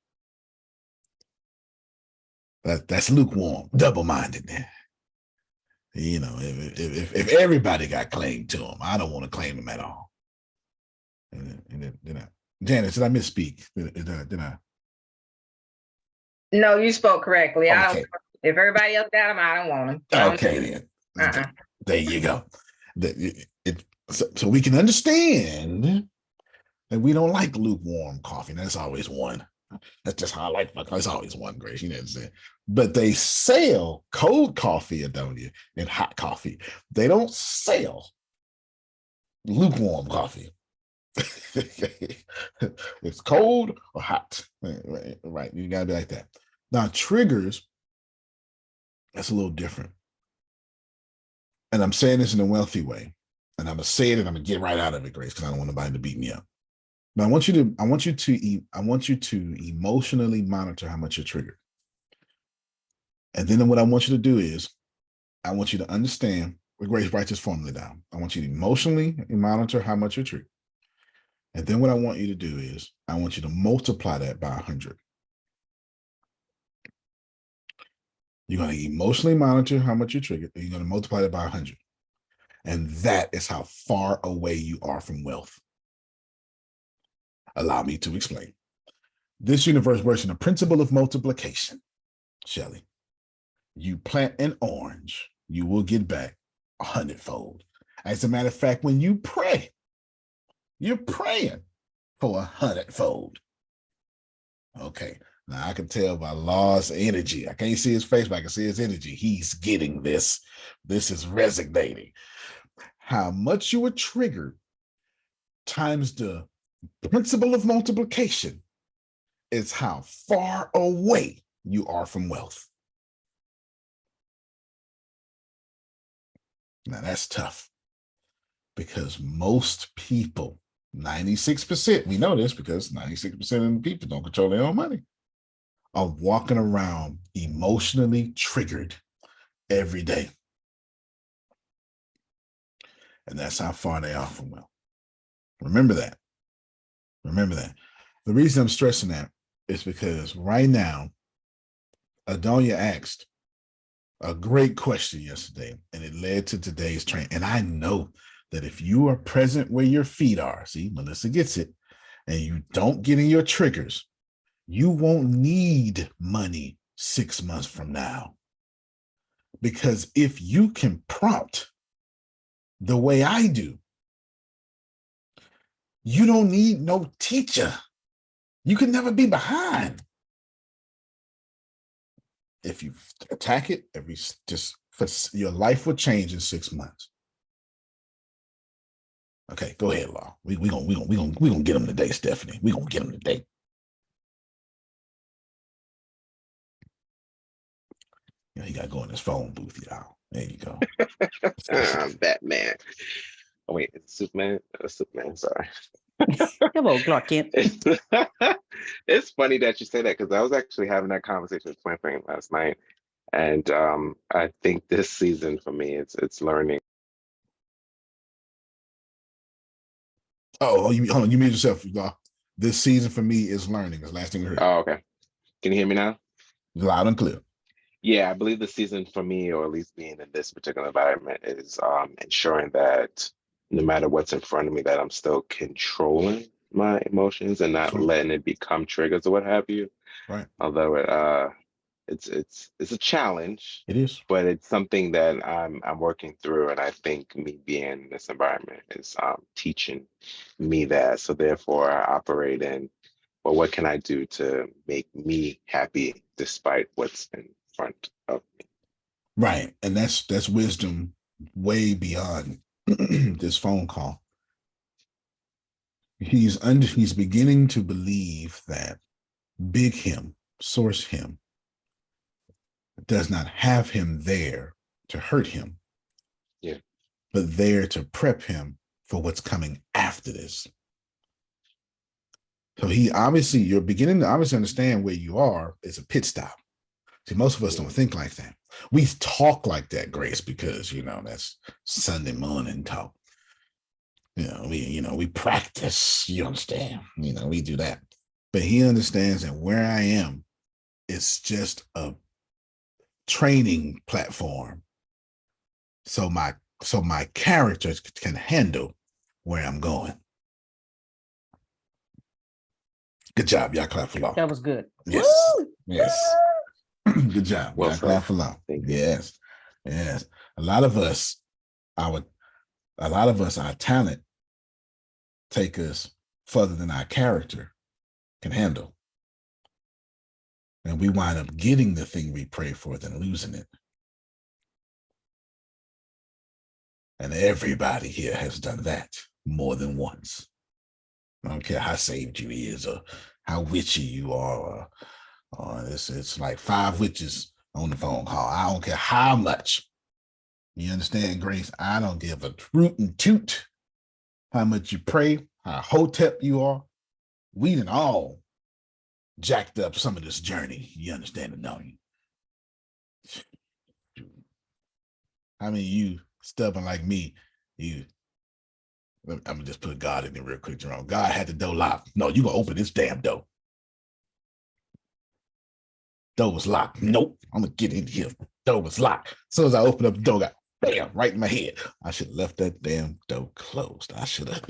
That's lukewarm, double-minded. You know, if everybody got claimed to him, I don't want to claim him at all. Janice, did I misspeak? Did I? No, you spoke correctly. I Okay. don't. If everybody else got them, I don't want them. Okay, then. There you go. So we can understand that we don't like lukewarm coffee. That's always one. That's just how I like my coffee. It's always one, Grace. You know what I'm saying? But they sell cold coffee, Adonia, and hot coffee. They don't sell lukewarm coffee. It's cold or hot. Right. You gotta be like that. Now, triggers, that's a little different. And I'm saying this in a wealthy way. And I'm gonna say it and I'm gonna get right out of it, Grace, because I don't want nobody to beat me up. But I want you to emotionally monitor how much you're triggered. And then what I want you to do is I want you to understand, Grace, write this formula down. I want you to emotionally monitor how much you're triggered. And then what I want you to do is I want you to multiply that by 100. You're going to emotionally monitor how much you're triggered, and you're going to multiply that by 100. And that is how far away you are from wealth. Allow me to explain. This universe works in the principle of multiplication, Shelley. You plant an orange, you will get back 100-fold. As a matter of fact, when you pray, you're praying for 100-fold. Okay, now I can tell by Law's energy. I can't see his face, but I can see his energy. He's getting this. This is resonating. How much you were triggered times the principle of multiplication is how far away you are from wealth. Now that's tough because most people, 96%, we know this because 96% of the people don't control their own money, are walking around emotionally triggered every day. And that's how far they are from wealth. Remember that. Remember that. The reason I'm stressing that is because right now, Adonia asked a great question yesterday, and it led to today's train. And I know that if you are present where your feet are, see, Melissa gets it, and you don't get in your triggers, you won't need money 6 months from now. Because if you can prompt the way I do, you don't need no teacher. You can never be behind. If you attack it, your life will change in 6 months. Okay, go ahead, Law. We gonna get him today, Stephanie. We gonna get him today. He got to go in his phone booth, y'all. There you go. Batman. Oh wait, it's Superman. Superman. Sorry. Hello, Clark Kent. It's funny that you say that because I was actually having that conversation with Twin last night, and I think this season for me, it's learning. Oh, hold on, you made yourself. This season for me is learning. Is the last thing we heard. Oh, okay. Can you hear me now? Loud and clear. Yeah, I believe the season for me, or at least being in this particular environment, is ensuring that no matter what's in front of me, that I'm still controlling my emotions and not Sure. letting it become triggers or what have you. Right. Although it's a challenge, It is. but it's something that I'm working through, and I think me being in this environment is teaching me that. So therefore, I operate in, well, what can I do to make me happy despite what's in front of me? Right. And that's wisdom way beyond this phone call. He's beginning to believe that big him, source him, does not have him there to hurt him. Yeah. But there to prep him for what's coming after this. So you're beginning to obviously understand where you are. It's a pit stop. See, most of us don't think like that. We talk like that, Grace, because that's Sunday morning talk. We practice, you understand. We do that. But he understands that where I am is just a training platform. So my character can handle where I'm going. Good job. Y'all clap for Law. That was good. Yes. Yes. Good job. Well Y'all clap for Law. Yes. Yes. A lot of us, our talent take us further than our character can handle. And we wind up getting the thing we pray for than losing it. And everybody here has done that more than once. I don't care how saved you is or how witchy you are, or it's like 5 witches on the phone call. I don't care how much. You understand, Grace? I don't give a root and toot how much you pray, how hotep you are. We done all jacked up some of this journey. You understand it, don't you? How many of you stubborn like me, I'm gonna just put God in there real quick, Jerome. God had the door locked. No, you gonna open this damn door. Door was locked. Nope, I'm gonna get in here. Door was locked. As soon as I opened up the door, got bam right in my head. I should have left that damn door closed. I should have.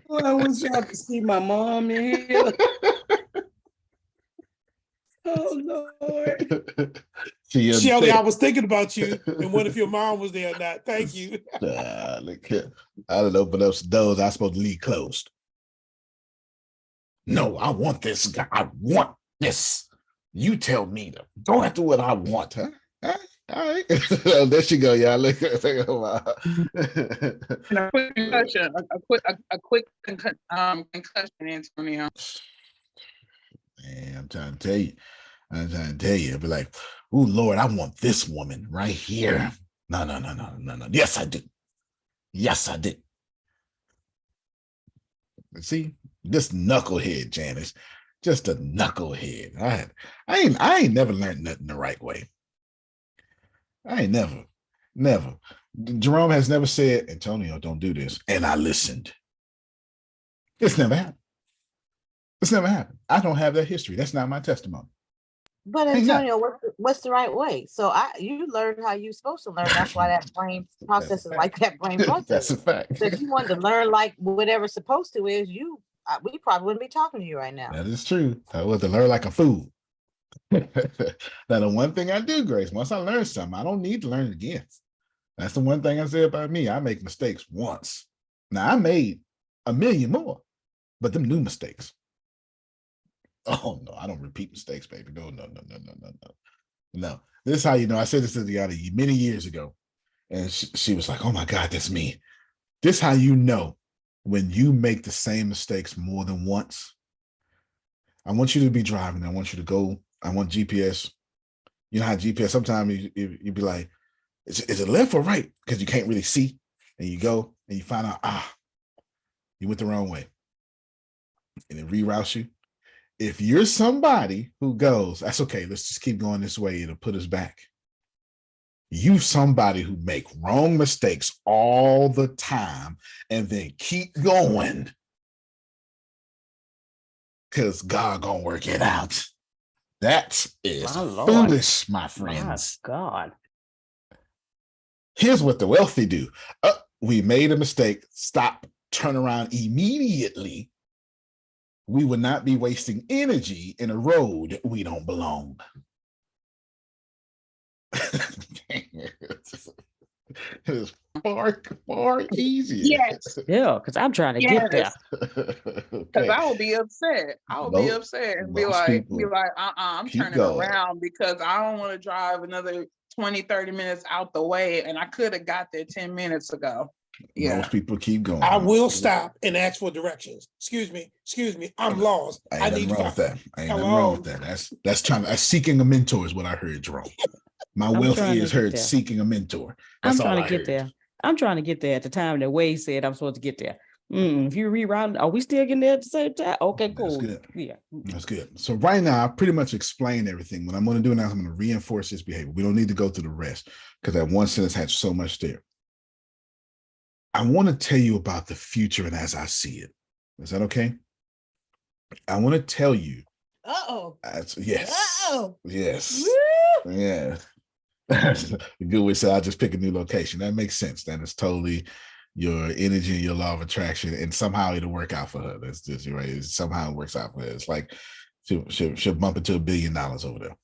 Well, I wish y'all could see my mom in here. Oh Lord. Shelly, I was thinking about you and what if your mom was there or not. Thank you. Look here. I done opened up some doors I was supposed to leave closed. No, I want this guy. I want this. You tell me to go after what I want, huh? All right. There she go, y'all. Look. And a quick concussion, a quick concussion, Antonio. Man, I'm trying to tell you. I'll be like, oh Lord, I want this woman right here. No. Yes, I do. Yes, I do. See, this knucklehead, Janice, just a knucklehead. I ain't never learned nothing the right way. I ain't never. Jerome has never said, Antonio, don't do this. And I listened. It's never happened. It's never happened. I don't have that history. That's not my testimony. But Antonio, what's the right way? So you learned how you're supposed to learn. That's why that brain process is like that brain process. That's a fact. So if you wanted to learn like whatever's supposed to is, we probably wouldn't be talking to you right now. That is true. I was to learn like a fool. Now, the one thing I do, Grace, once I learn something, I don't need to learn it again. That's the one thing I say about me. I make mistakes once. Now, I made 1 million more, but them new mistakes. Oh, no, I don't repeat mistakes, baby. No. No, this is how you know. I said this to Diana many years ago, and she was like, oh, my God, that's me. This is how you know when you make the same mistakes more than once. I want you to be driving. I want you to go. I want GPS. You know how GPS, sometimes you'd be like, is it left or right? Because you can't really see. And you go and you find out, you went the wrong way, and it reroutes you. If you're somebody who goes, that's okay, let's just keep going this way, it'll put us back. You somebody who make wrong mistakes all the time and then keep going because God gonna work it out. That is My Lord. foolish, my My friends. God. Here's what the wealthy do. We made a mistake. Stop, turn around immediately. We would not be wasting energy in a road we don't belong. It's far easier. Yes, Yeah, because I'm trying to get there. yes. Because Okay. I will be upset. I will be Most- upset and be most like, people I'm keep turning going. around because I don't want to drive another 20, 30 minutes out the way. And I could have got there 10 minutes ago. Yeah. Most people keep going. I will stop and ask for directions. Excuse me, I'm lost. I Ain't need nothing to wrong with find. that. Ain't nothing wrong with Hello. that. That's seeking a mentor is what I heard, Jerome. My I'm wealth trying to ears get heard there. seeking a mentor. I'm That's all trying I to get heard. there. I'm trying to get there at the time that Wade said I'm supposed to get there. If you reroute, are we still getting there at the same time? Okay, That's cool. good. Yeah. That's good. So right now, I pretty much explained everything. What I'm going to do now is I'm going to reinforce this behavior. We don't need to go through the rest because that one sentence had so much there. I want to tell you about the future and as I see it. Is that okay? I want to tell you. Uh-oh. Yes. Uh-oh. Yes. Woo! Yeah. Good way to say I'll just pick a new location. That makes sense. That is totally your energy and your law of attraction, and somehow it'll work out for her. That's just right. Somehow it works out for her. It's like she'll bump into $1 billion over there.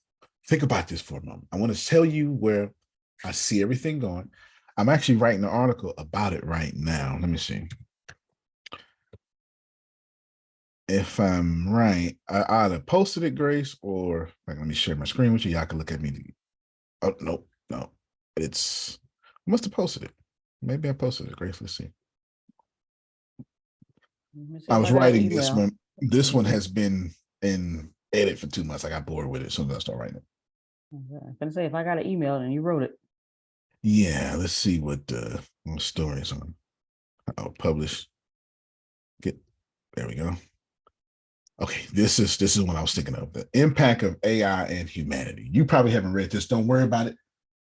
Think about this for a moment. I want to tell you where I see everything going. I'm actually writing an article about it right now. Let me see. If I'm right, I either posted it, Grace, or like, let me share my screen with you. Y'all can look at me. Oh, no. I must have posted it. Maybe I posted it, Grace. Let's see. I was writing this one. This one has been in edit for 2 months. I got bored with it as soon as I start writing it. I'm gonna say if I got an email and you wrote it. Yeah, let's see what stories on. I'll publish. There we go. Okay, this is what I was thinking of. The impact of AI and humanity. You probably haven't read this. Don't worry about it.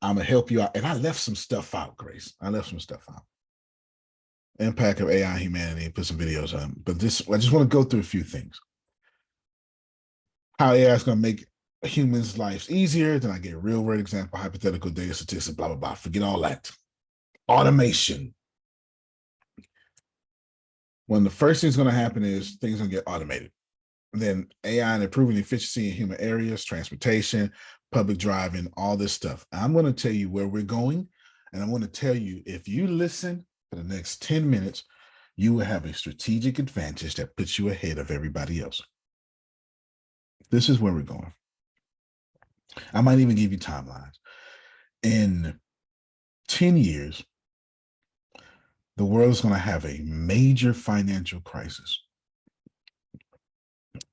I'm gonna help you out. And I left some stuff out, Grace. I left some stuff out. Impact of AI and humanity. Put some videos on. But I just want to go through a few things. How AI is gonna make humans' lives easier. Then I get a real world example, hypothetical data statistics, blah, blah, blah. Forget all that. Automation. One of the first things going to happen is things going to get automated. And then AI and improving efficiency in human areas, transportation, public driving, all this stuff. I'm going to tell you where we're going. And I'm going to tell you, if you listen for the next 10 minutes, you will have a strategic advantage that puts you ahead of everybody else. This is where we're going. I might even give you timelines. In 10 years, the world is going to have a major financial crisis,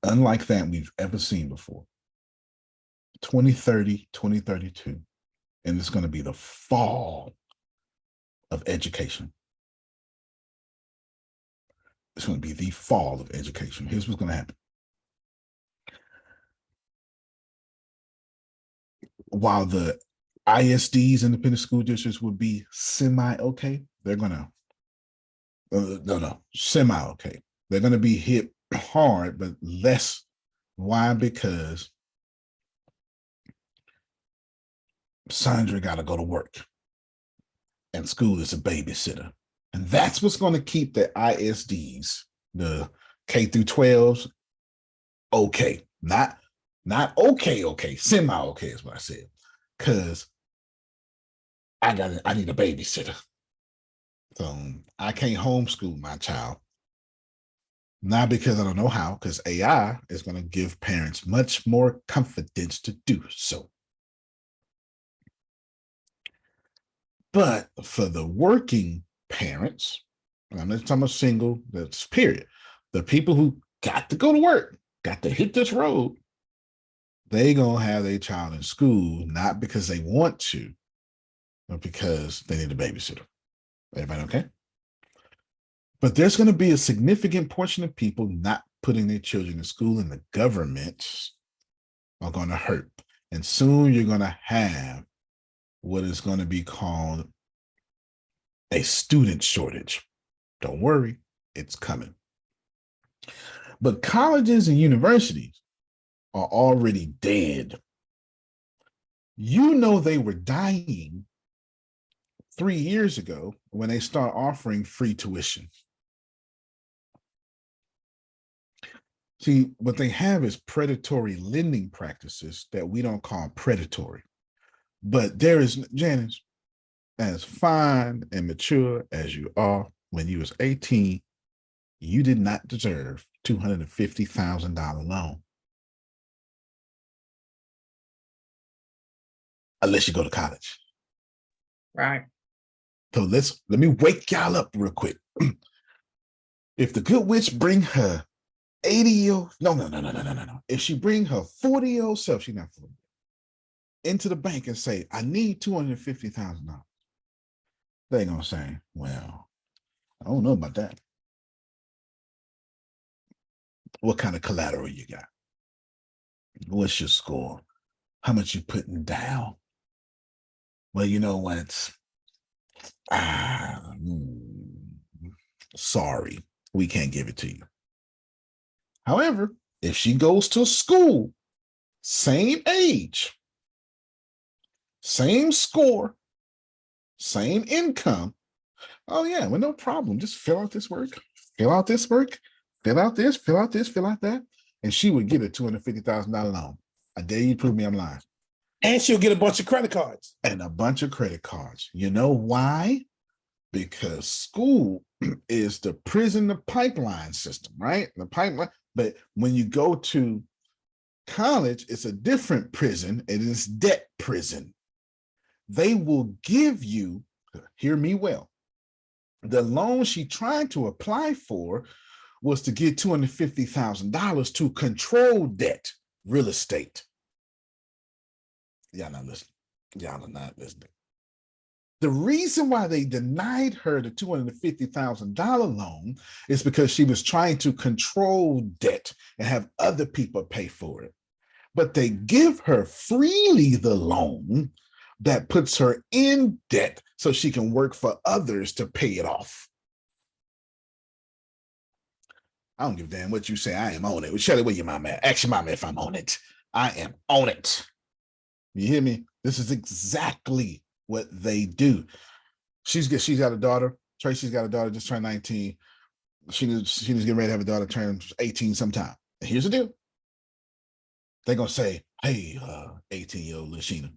unlike that we've ever seen before. 2030, 2032, and it's going to be the fall of education. It's going to be the fall of education. Here's what's going to happen. While the ISDs, independent school districts, would be semi-okay, they're going to semi-okay. They're going to be hit hard, but less. Why? Because Sandra got to go to work and school is a babysitter. And that's what's going to keep the ISDs, the K through 12s, okay. Not okay, semi-okay is what I said. Because I need a babysitter. So I can't homeschool my child. Not because I don't know how, because AI is going to give parents much more confidence to do so. But for the working parents, and I'm not talking about single, that's period. The people who got to go to work, got to hit this road, they going to have their child in school, not because they want to, but because they need a babysitter. Everybody okay? But there's going to be a significant portion of people not putting their children in school, and the government are going to hurt. And soon you're going to have what is going to be called a student shortage. Don't worry, it's coming. But colleges and universities are already dead. You know they were dying 3 years ago when they start offering free tuition. See, what they have is predatory lending practices that we don't call predatory. But there is, Janice, as fine and mature as you are, when you was 18, you did not deserve $250,000 loan. Unless you go to college. Right. So let me wake y'all up real quick. If the good witch bring her 80-year-old, no. If she bring her 40-year-old self, she's not 40, into the bank and say, I need $250,000. They gonna say, well, I don't know about that. What kind of collateral you got? What's your score? How much you putting down? Well, you know what? Sorry, we can't give it to you. However, if she goes to school, same age, same score, same income, oh yeah, well, no problem. Just fill out this work, fill out this work, fill out this, fill out this, fill out that, and she would get a $250,000 loan. I dare you to prove me I'm lying. And she'll get a bunch of credit cards. And a bunch of credit cards. You know why? Because school is the prison, the pipeline system, right? The pipeline. But when you go to college, it's a different prison. It is debt prison. They will give you, hear me well, the loan she tried to apply for was to get $250,000 to control debt, real estate. Y'all not listening. Y'all are not listening. The reason why they denied her the $250,000 loan is because she was trying to control debt and have other people pay for it. But they give her freely the loan that puts her in debt so she can work for others to pay it off. I don't give a damn what you say. I am on it. Shelly, where your mom at? Ask your mama if I'm on it. I am on it. You hear me? This is exactly what they do. She's got a daughter. Tracy's got a daughter, just turned 19. She's getting ready to have a daughter turn 18 sometime. And here's the deal. They're gonna say, hey, 18-year-old Lashina,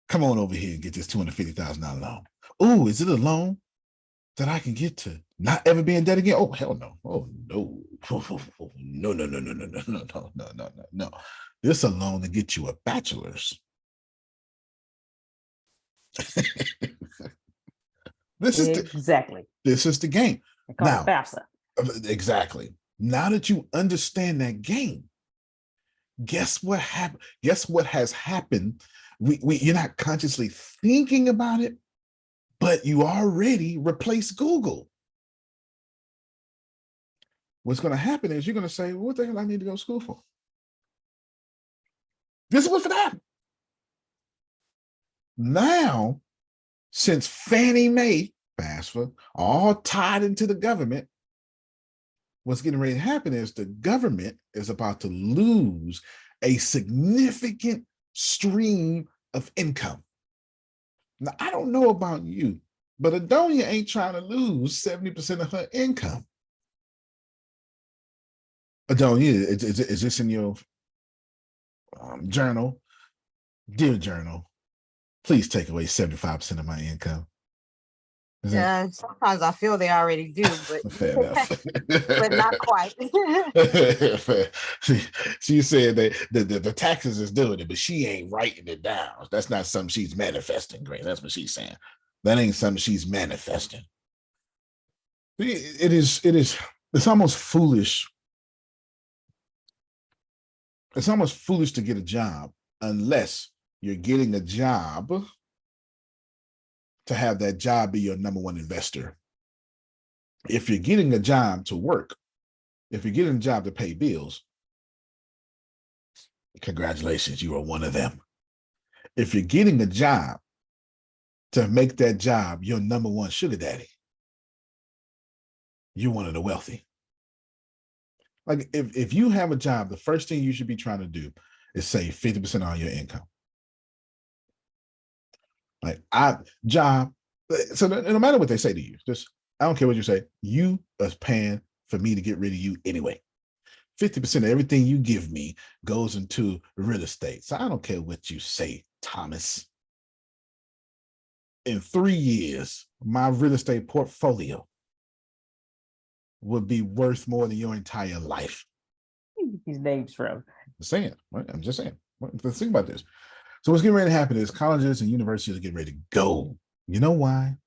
come on over here and get this $250,000 loan. Oh, is it a loan that I can get to not ever be in debt again? Oh, hell no. Oh, no. No. This is a loan to get you a bachelor's. This is the game. Now, FAFSA. Exactly. Now that you understand that game, guess what happened? Guess what has happened? You're not consciously thinking about it, but you already replaced Google. What's going to happen is you're going to say, well, what the hell I need to go to school for? This is what's going to happen. Now, since Fannie Mae, FAFSA, all tied into the government, what's getting ready to happen is the government is about to lose a significant stream of income. Now, I don't know about you, but Adonia ain't trying to lose 70% of her income. Adonia, is this in your journal? Dear journal, please take away 75% of my income. Sometimes I feel they already do, but fair enough. but not quite. She said that the taxes is doing it, but she ain't writing it down. That's not something she's manifesting, Grace. That's what she's saying. That ain't something she's manifesting. It's almost foolish. It's almost foolish to get a job unless you're getting a job to have that job be your number one investor. If you're getting a job to work, if you're getting a job to pay bills, congratulations, you are one of them. If you're getting a job to make that job your number one sugar daddy, you're one of the wealthy. Like if you have a job, the first thing you should be trying to do is save 50% on your income. Like job. So no matter what they say to you, just I don't care what you say, you are paying for me to get rid of you anyway. 50% of everything you give me goes into real estate. So I don't care what you say, Thomas. In 3 years, my real estate portfolio would be worth more than your entire life. These names from. I'm saying, right? I'm just saying. Let's think about this. So what's getting ready to happen is colleges and universities are getting ready to go. You know why?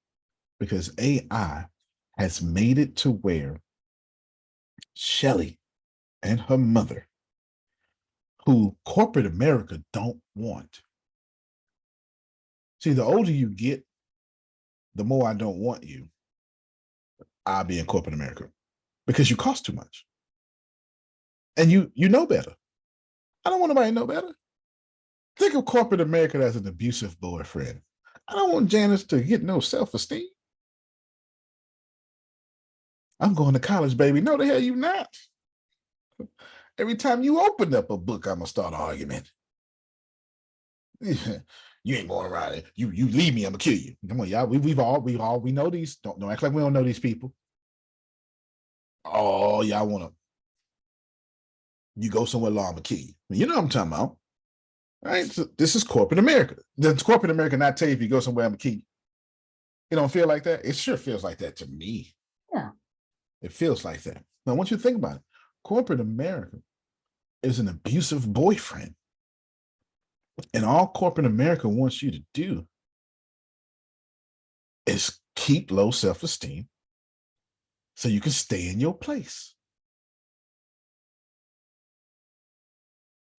Because AI has made it to where Shelly and her mother, who corporate America don't want. See, the older you get, the more I don't want you. I'll be in corporate America because you cost too much. And you know better. I don't want nobody to know better. Think of corporate America as an abusive boyfriend. I don't want Janice to get no self-esteem. I'm going to college, baby. No, the hell you not. Every time you open up a book, I'm gonna start an argument. You ain't going around it. You leave me, I'm gonna kill you. Come on, y'all. We know these. Don't act like we don't know these people. Oh, y'all wanna you go somewhere long, I'm gonna kill you. You know what I'm talking about. All right. So this is corporate America. Does corporate America not tell you if you go somewhere, I'm gonna kill you? It don't feel like that. It sure feels like that to me. Yeah. It feels like that. Now, I want you to think about it. Corporate America is an abusive boyfriend. And all corporate America wants you to do is keep low self-esteem so you can stay in your place.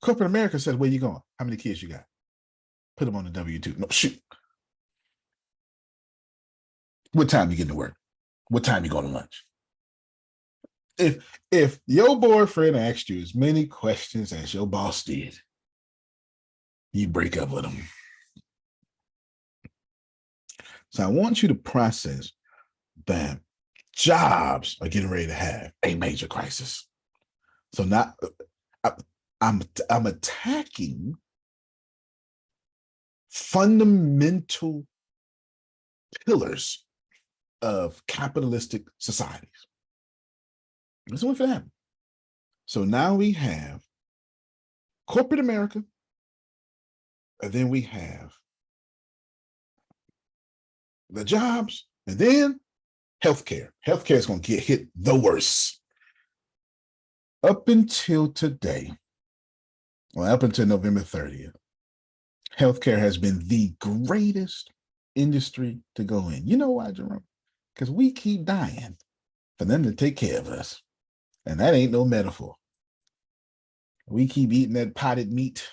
Corporate America says, where you going? How many kids you got? Put them on the W-2. No, shoot. What time you getting to work? What time you going to lunch? If your boyfriend asked you as many questions as your boss did, you break up with him. So I want you to process that jobs are getting ready to have a major crisis. So not I'm attacking fundamental pillars of capitalistic societies. That's what's going to happen. So now we have corporate America, and then we have the jobs, and then healthcare. Healthcare is going to get hit the worst. Up until today, well, up until November 30th, healthcare has been the greatest industry to go in. You know why, Jerome? Because we keep dying for them to take care of us. And that ain't no metaphor. We keep eating that potted meat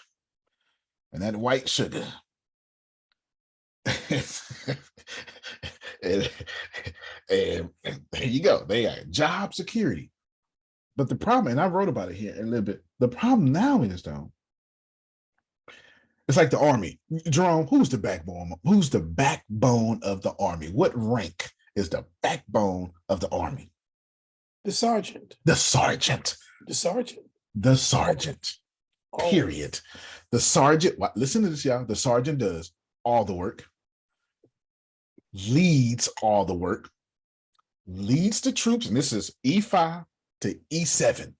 and that white sugar. and there you go. They got job security. But the problem, and I wrote about it here a little bit, the problem now is, though, it's like the Army. Jerome, who's the backbone? Who's the backbone of the Army? What rank is the backbone of the Army? The sergeant. The sergeant. The sergeant. The sergeant. Period. The sergeant, listen to this, y'all. The sergeant does all the work, leads all the work, leads the troops, and this is E5 to E7.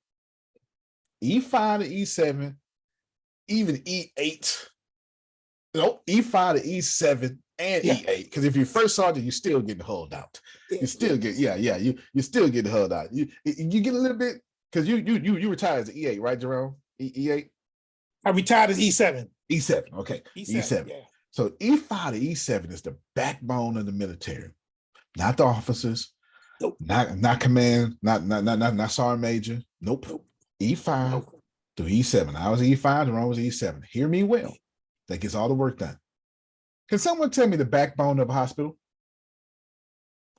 E5 to E7, even E8. Nope, E5 to E7 and E8. Because if you're first sergeant, you're still getting hauled out. You still get, you still getting hauled out. You get a little bit, because you retired as an E8, right, Jerome? E8? I retired as E7. E7, okay. E7. Yeah. So E5 to E7 is the backbone of the military, not the officers, nope. not command, not sergeant major. Nope. E5 to E7. I was E5, Jerome was E7. Hear me well. That gets all the work done. Can someone tell me the backbone of a hospital?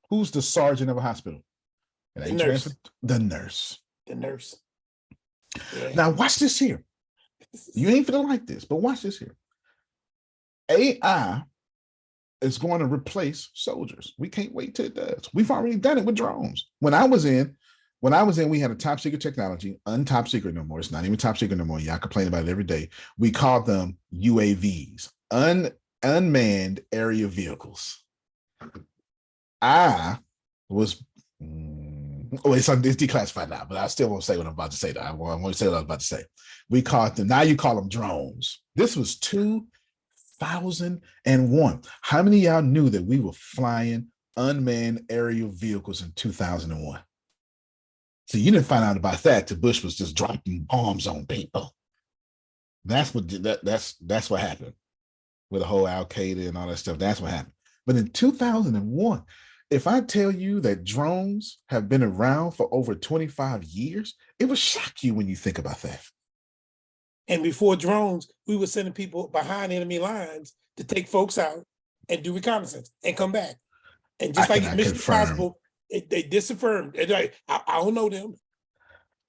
Who's the sergeant of a hospital? And The they nurse. transferred the nurse. The nurse. Yeah. Now watch this here. You ain't gonna like this, but watch this here. AI is going to replace soldiers. We can't wait till it does. We've already done it with drones. When I was in, we had a top secret technology, untop secret no more. It's not even top secret no more. Y'all complain about it every day. We called them UAVs, unmanned area vehicles. I was, it's declassified now, but I still won't say what I'm about to say. Though. I won't say what I was about to say. We called them, now you call them drones. This was 2001. How many of y'all knew that we were flying unmanned aerial vehicles in 2001? So you didn't find out about that till Bush was just dropping bombs on people. That's what happened with the whole Al Qaeda and all that stuff. That's what happened. But in 2001, if I tell you that drones have been around for over 25 years, it will shock you when you think about that. And before drones, we were sending people behind enemy lines to take folks out and do reconnaissance and come back. And just like Mission Impossible, they disaffirmed. Like, I don't know them.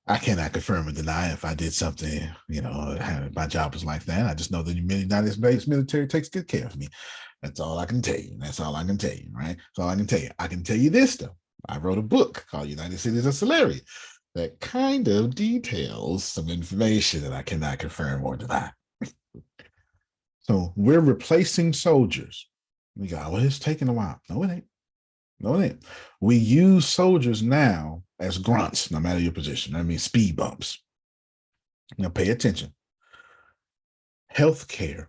I cannot confirm or deny if I did something, my job was like that. I just know that the United States military takes good care of me. That's all I can tell you. That's all I can tell you, right? That's all I can tell you. I can tell you this, though. I wrote a book called United Cities of Celery that kind of details some information that I cannot confirm or deny. So we're replacing soldiers. We go, well, it's taking a while. No, it ain't. No, it ain't. We use soldiers now as grunts, no matter your position. I mean, speed bumps. Now, pay attention. Healthcare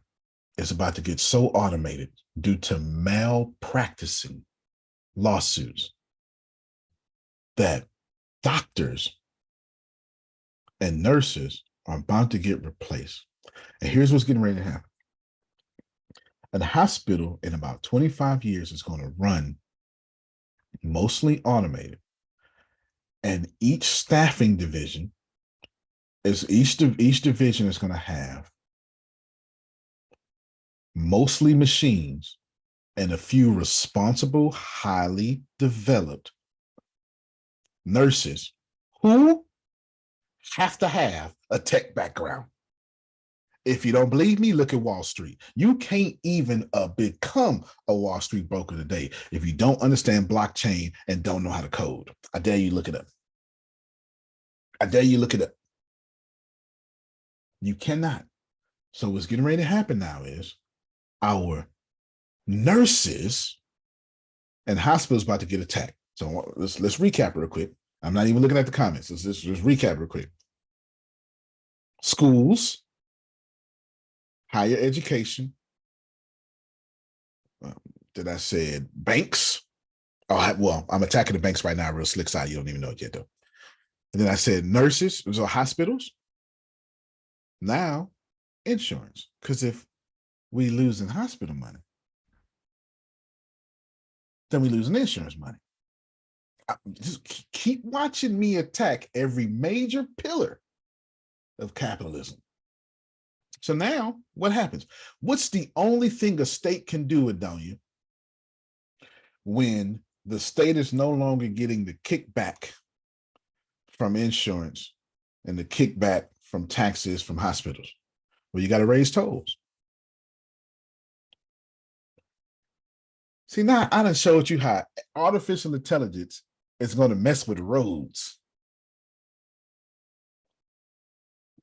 is about to get so automated due to malpracticing lawsuits that doctors and nurses are about to get replaced. And here's what's getting ready to happen. A hospital in about 25 years is going to run mostly automated. And each staffing division each division is going to have mostly machines and a few responsible, highly developed nurses who have to have a tech background. If you don't believe me, look at Wall Street. You can't even become a Wall Street broker today if you don't understand blockchain and don't know how to code. I dare you look it up. I dare you look it up. You cannot. So what's getting ready to happen now is our nurses and hospitals about to get attacked. So let's recap real quick. I'm not even looking at the comments. Let's just recap real quick. Schools, higher education. Did I say banks? Oh, well, I'm attacking the banks right now, real slick side. You don't even know it yet, though. And then I said nurses, so hospitals. Now, insurance. Because if we losing hospital money, then we losing insurance money. Just keep watching me attack every major pillar of capitalism. So now, what happens? What's the only thing a state can do, Adonia, when the state is no longer getting the kickback from insurance and the kickback from taxes from hospitals? Well, you got to raise tolls. See, now I done showed you how artificial intelligence is going to mess with roads.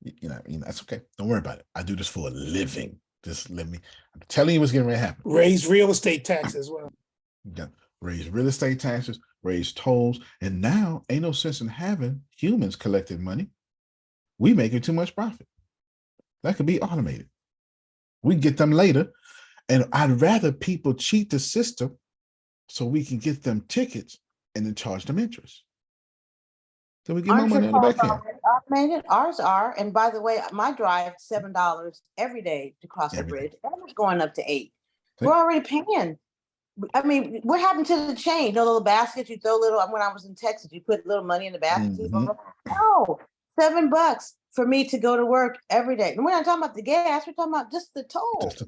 You know, that's okay. Don't worry about it. I do this for a living. Just let me, I'm telling you what's getting ready to happen. Raise real estate tax as well. Yeah. Raise real estate taxes, raise tolls, and now ain't no sense in having humans collecting money. We making too much profit. That could be automated. We get them later. And I'd rather people cheat the system so we can get them tickets and then charge them interest. So we get more money in the back end. Automated? Ours are. And by the way, my drive $7 every day to cross the bridge. And it's going up to $8. We're already paying. I mean, what happened to the change? You know, little baskets you throw little. When I was in Texas, you put little money in the basket. No, $7 for me to go to work every day. And we're not talking about the gas. We're talking about just the toll. Just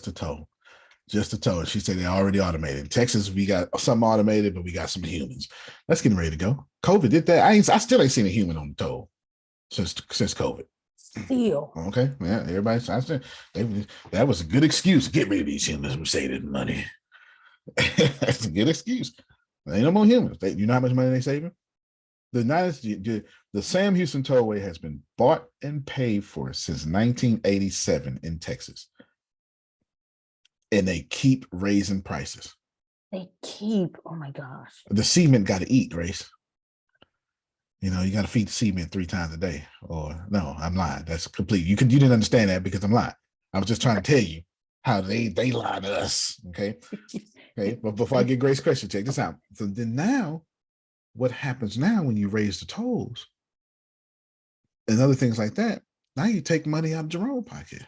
the toll. Just a toll. She said they already automated. In Texas, we got some automated, but we got some humans. That's getting ready to go. COVID did that. I still ain't seen a human on the toll since COVID. Still. Okay, yeah, everybody. I said that was a good excuse. Get rid of these humans. We saving money. That's a good excuse. There ain't no more humans. You know how much money they saving? The Sam Houston Tollway has been bought and paid for since 1987 in Texas, and they keep raising prices. They keep. Oh my gosh. The cement got to eat, Grace. You know, you got to feed the cement 3 times a day. Or no, I'm lying. That's complete. You didn't understand that because I'm lying. I was just trying to tell you how they lie to us. Okay. Okay. But before I get Grace's question, check this out. So then now, what happens now when you raise the tolls and other things like that? Now you take money out of Jerome's pocket.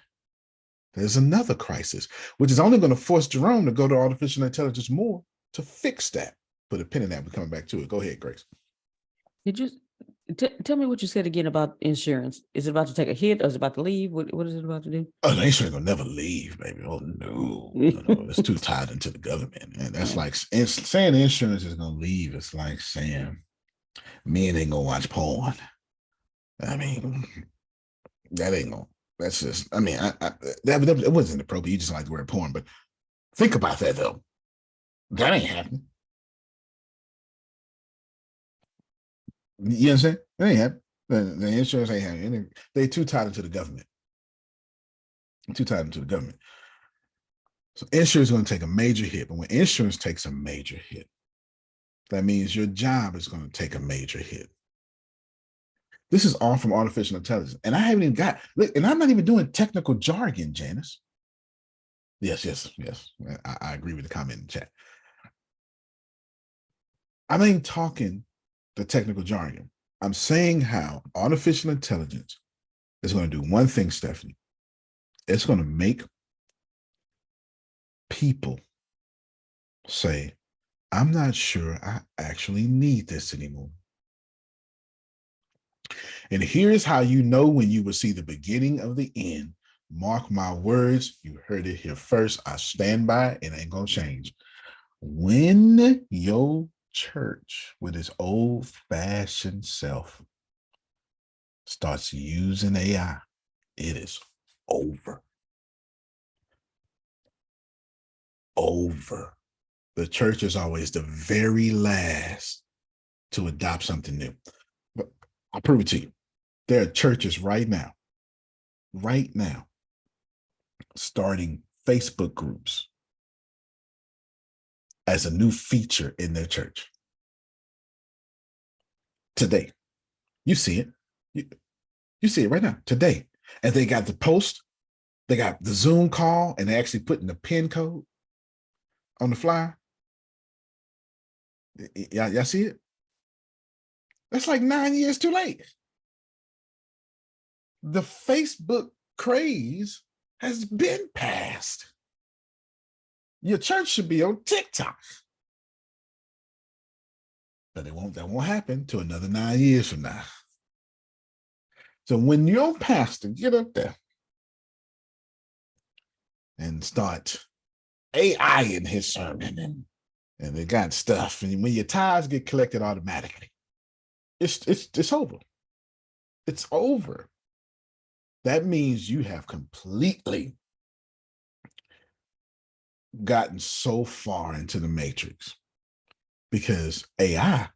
There's another crisis, which is only going to force Jerome to go to artificial intelligence more to fix that. Put a pin in that. We're coming back to it. Go ahead, Grace. Did you tell me what you said again about insurance? Is it about to take a hit or is it about to leave? What is it about to do? Oh, the insurance will never leave, baby. Oh no, it's too tied into the government, and that's like saying insurance is gonna leave. It's like saying men ain't gonna watch porn. I mean, that ain't gonna. That's just. I mean, that it wasn't appropriate. You just like the word porn, but think about that though. That ain't happening. You understand? That ain't happening. The insurance ain't happening. They too tied into the government. Too tied into the government. So insurance is going to take a major hit. But when insurance takes a major hit, that means your job is going to take a major hit. This is all from artificial intelligence. And I haven't even got, look, and I'm not even doing technical jargon, Janice. Yes. I agree with the comment in the chat. I ain't talking the technical jargon. I'm saying how artificial intelligence is going to do one thing, Stephanie. It's going to make people say, I'm not sure I actually need this anymore. And here's how you know when you will see the beginning of the end. Mark my words. You heard it here first. I stand by it. It ain't going to change. When your church with its old-fashioned self starts using AI, it is over. Over. The church is always the very last to adopt something new. But I'll prove it to you. There are churches right now, starting Facebook groups as a new feature in their church. Today, you see it. You see it right now, today. And they got the post, they got the Zoom call, and they actually putting the PIN code on the flyer. Y'all see it? That's like 9 years too late. The Facebook craze has been passed. Your church should be on TikTok. But that won't happen till another 9 years from now. So when your pastor get up there and start AI in his sermon and they got stuff, and when your tithes get collected automatically, it's over. It's over. That means you have completely gotten so far into the matrix, because AI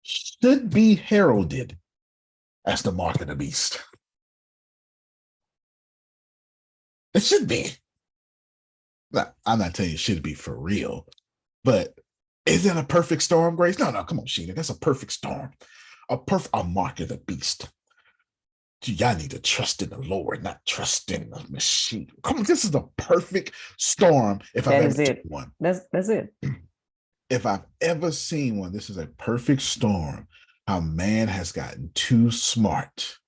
should be heralded as the mark of the beast. It should be. Now, I'm not telling you it should be for real, but is it a perfect storm, Grace? No, come on, Sheena. That's a perfect storm. A mark of the beast. Y'all need to trust in the Lord, not trust in the machine. Come on, this is a perfect storm. If I've ever seen one. That's it. If I've ever seen one, this is a perfect storm. How man has gotten too smart.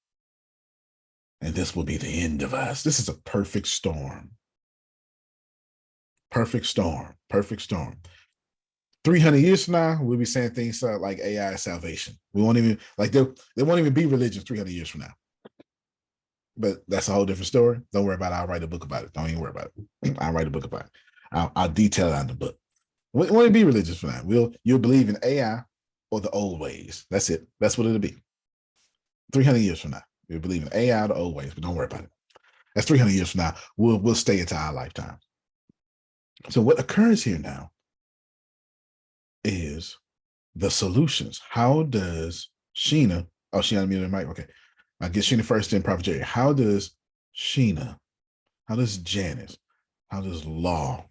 And this will be the end of us. This is a perfect storm. Perfect storm. Perfect storm. 300 years from now, we'll be saying things like AI salvation. We won't even, like, there won't even be religion 300 years from now. But that's a whole different story. Don't worry about it. I'll write a book about it. Don't even worry about it. I'll write a book about it. I'll detail it out in the book. When it be religious for that, you'll believe in AI or the old ways. That's it. That's what it'll be. 300 years from now, you'll believe in AI or the old ways, but don't worry about it. That's 300 years from now. We'll stay into our lifetime. So what occurs here now is the solutions. How does Sheena? Oh, she unmuted her mic. Okay, I get Sheena first, then Prophet Jerry. How does Sheena? How does Janice? How does Law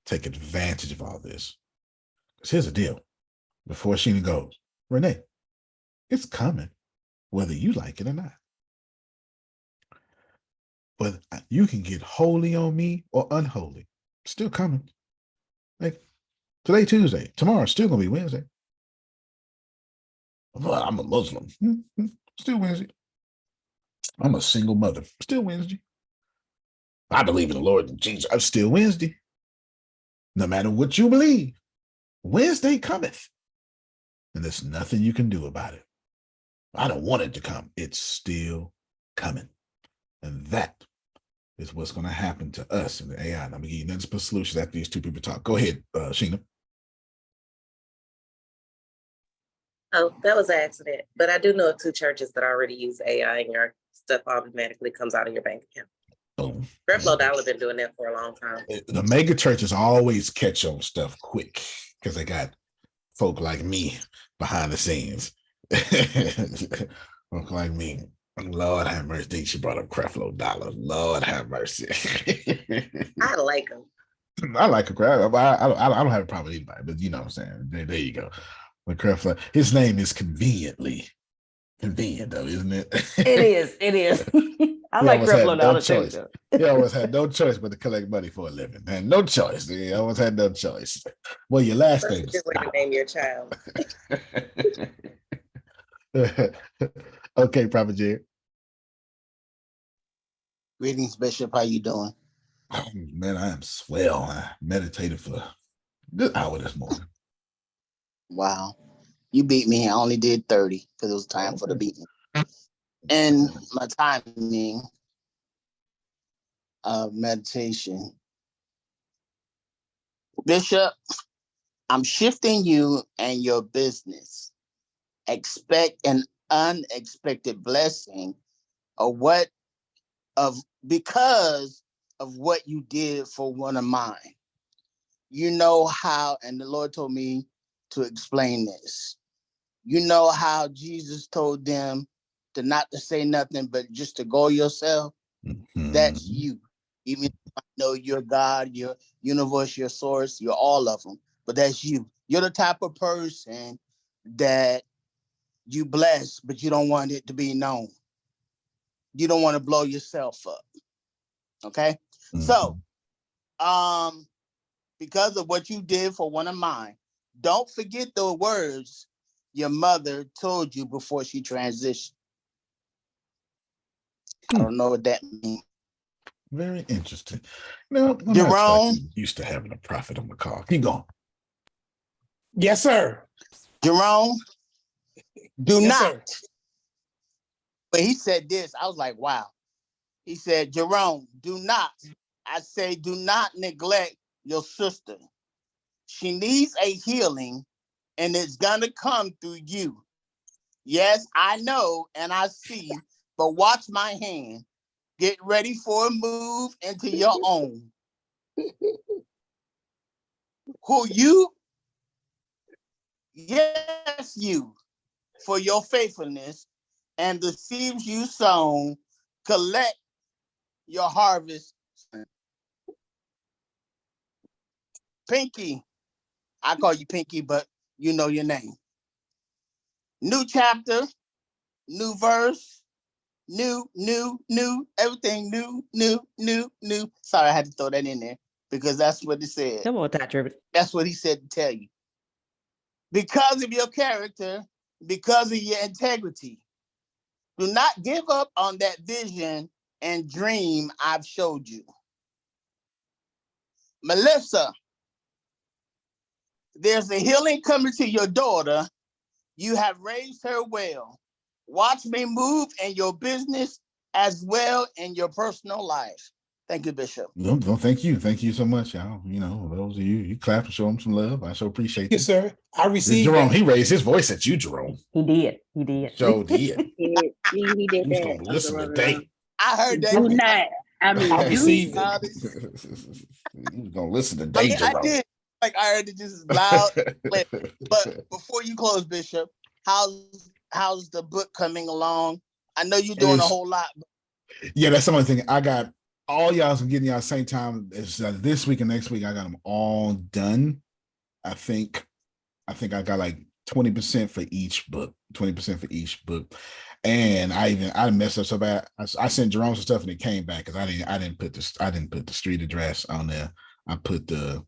take advantage of all this? Because here's the deal. Before Sheena goes, Renee, it's coming, whether you like it or not. But you can get holy on me or unholy. Still coming. Like today, Tuesday. Tomorrow, still gonna be Wednesday. Well, I'm a Muslim. Still Wednesday. I'm a single mother. Still Wednesday. I believe in the Lord and Jesus. I'm still Wednesday. No matter what you believe, Wednesday cometh. And there's nothing you can do about it. I don't want it to come. It's still coming. And that is what's going to happen to us in the AI. And I'm going to give you nothing but solutions after these two people talk. Go ahead, Sheena. Oh, that was an accident. But I do know of 2 churches that already use AI and your stuff automatically comes out of your bank account. Boom. Creflo Dollar been doing that for a long time. The mega churches always catch on stuff quick because they got folk like me behind the scenes. Folk like me. Lord have mercy. She brought up Creflo Dollar. Lord have mercy. I like them. I like a crap. I don't have a problem with anybody, but you know what I'm saying. There you go. But Creflo, his name is convenient though, isn't it? It is. I like Creflo Dollar too. He always had no choice but to collect money for a living. And no choice. He always had no choice. Well, your last name is way to name your child. Okay, Prophet Jerry. Greetings, Bishop. How you doing? Oh, man, I am swell. I meditated for a good hour this morning. Wow. You beat me. I only did 30 because it was time for the beating. And my timing of meditation. Bishop, I'm shifting you and your business. Expect an unexpected blessing because of what you did for one of mine. You know how, and the Lord told me to explain this. You know how Jesus told them to not to say nothing, but just to go yourself? Mm-hmm. That's you. Even if I know you're God, your universe, your source, you're all of them, but that's you. You're the type of person that you bless, but you don't want it to be known. You don't want to blow yourself up. Okay? Mm-hmm. So, because of what you did for one of mine, don't forget the words your mother told you before she transitioned. I don't know what that means. Very interesting. No, I'm Jerome, not used to having a prophet on the call. Keep going. Yes, sir. Jerome, do yes, not. Sir. But he said this. I was like, wow. He said, Jerome, do not. I say, do not neglect your sister. She needs a healing, and it's going to come through you. Yes, I know, and I see, but watch my hand. Get ready for a move into your own. Who you? Yes, you, for your faithfulness and the seeds you sown, collect your harvest. Pinky, I call you Pinky, but you know your name. New chapter, new verse, new, everything new. Sorry, I had to throw that in there because that's what it said. Come on, Patrick. That's what he said to tell you. Because of your character, because of your integrity, do not give up on that vision and dream I've showed you. Melissa, there's a healing coming to your daughter. You have raised her well. Watch me move in your business as well in your personal life. Thank you, Bishop. No, thank you. Thank you so much, y'all. You know, those of you clap and show them some love. I so appreciate Yes, you. sir. I received Jerome, that. he raised his voice at you, Jerome. He did. He did. So did. He did He's that. gonna listen today. I heard that. Do not. I mean, I do received not. it. He's gonna listen I today, mean, I Jerome. did. Like I heard it just loud. But before you close, Bishop, how's the book coming along? I know you're doing a whole lot. Yeah, that's the only thing. I got all y'all's getting y'all same time. It's this week and next week. I got them all done. I think I got like 20% for each book. 20% for each book. And I messed up so bad. I sent Jerome some stuff and it came back because I didn't put the street address on there. I put the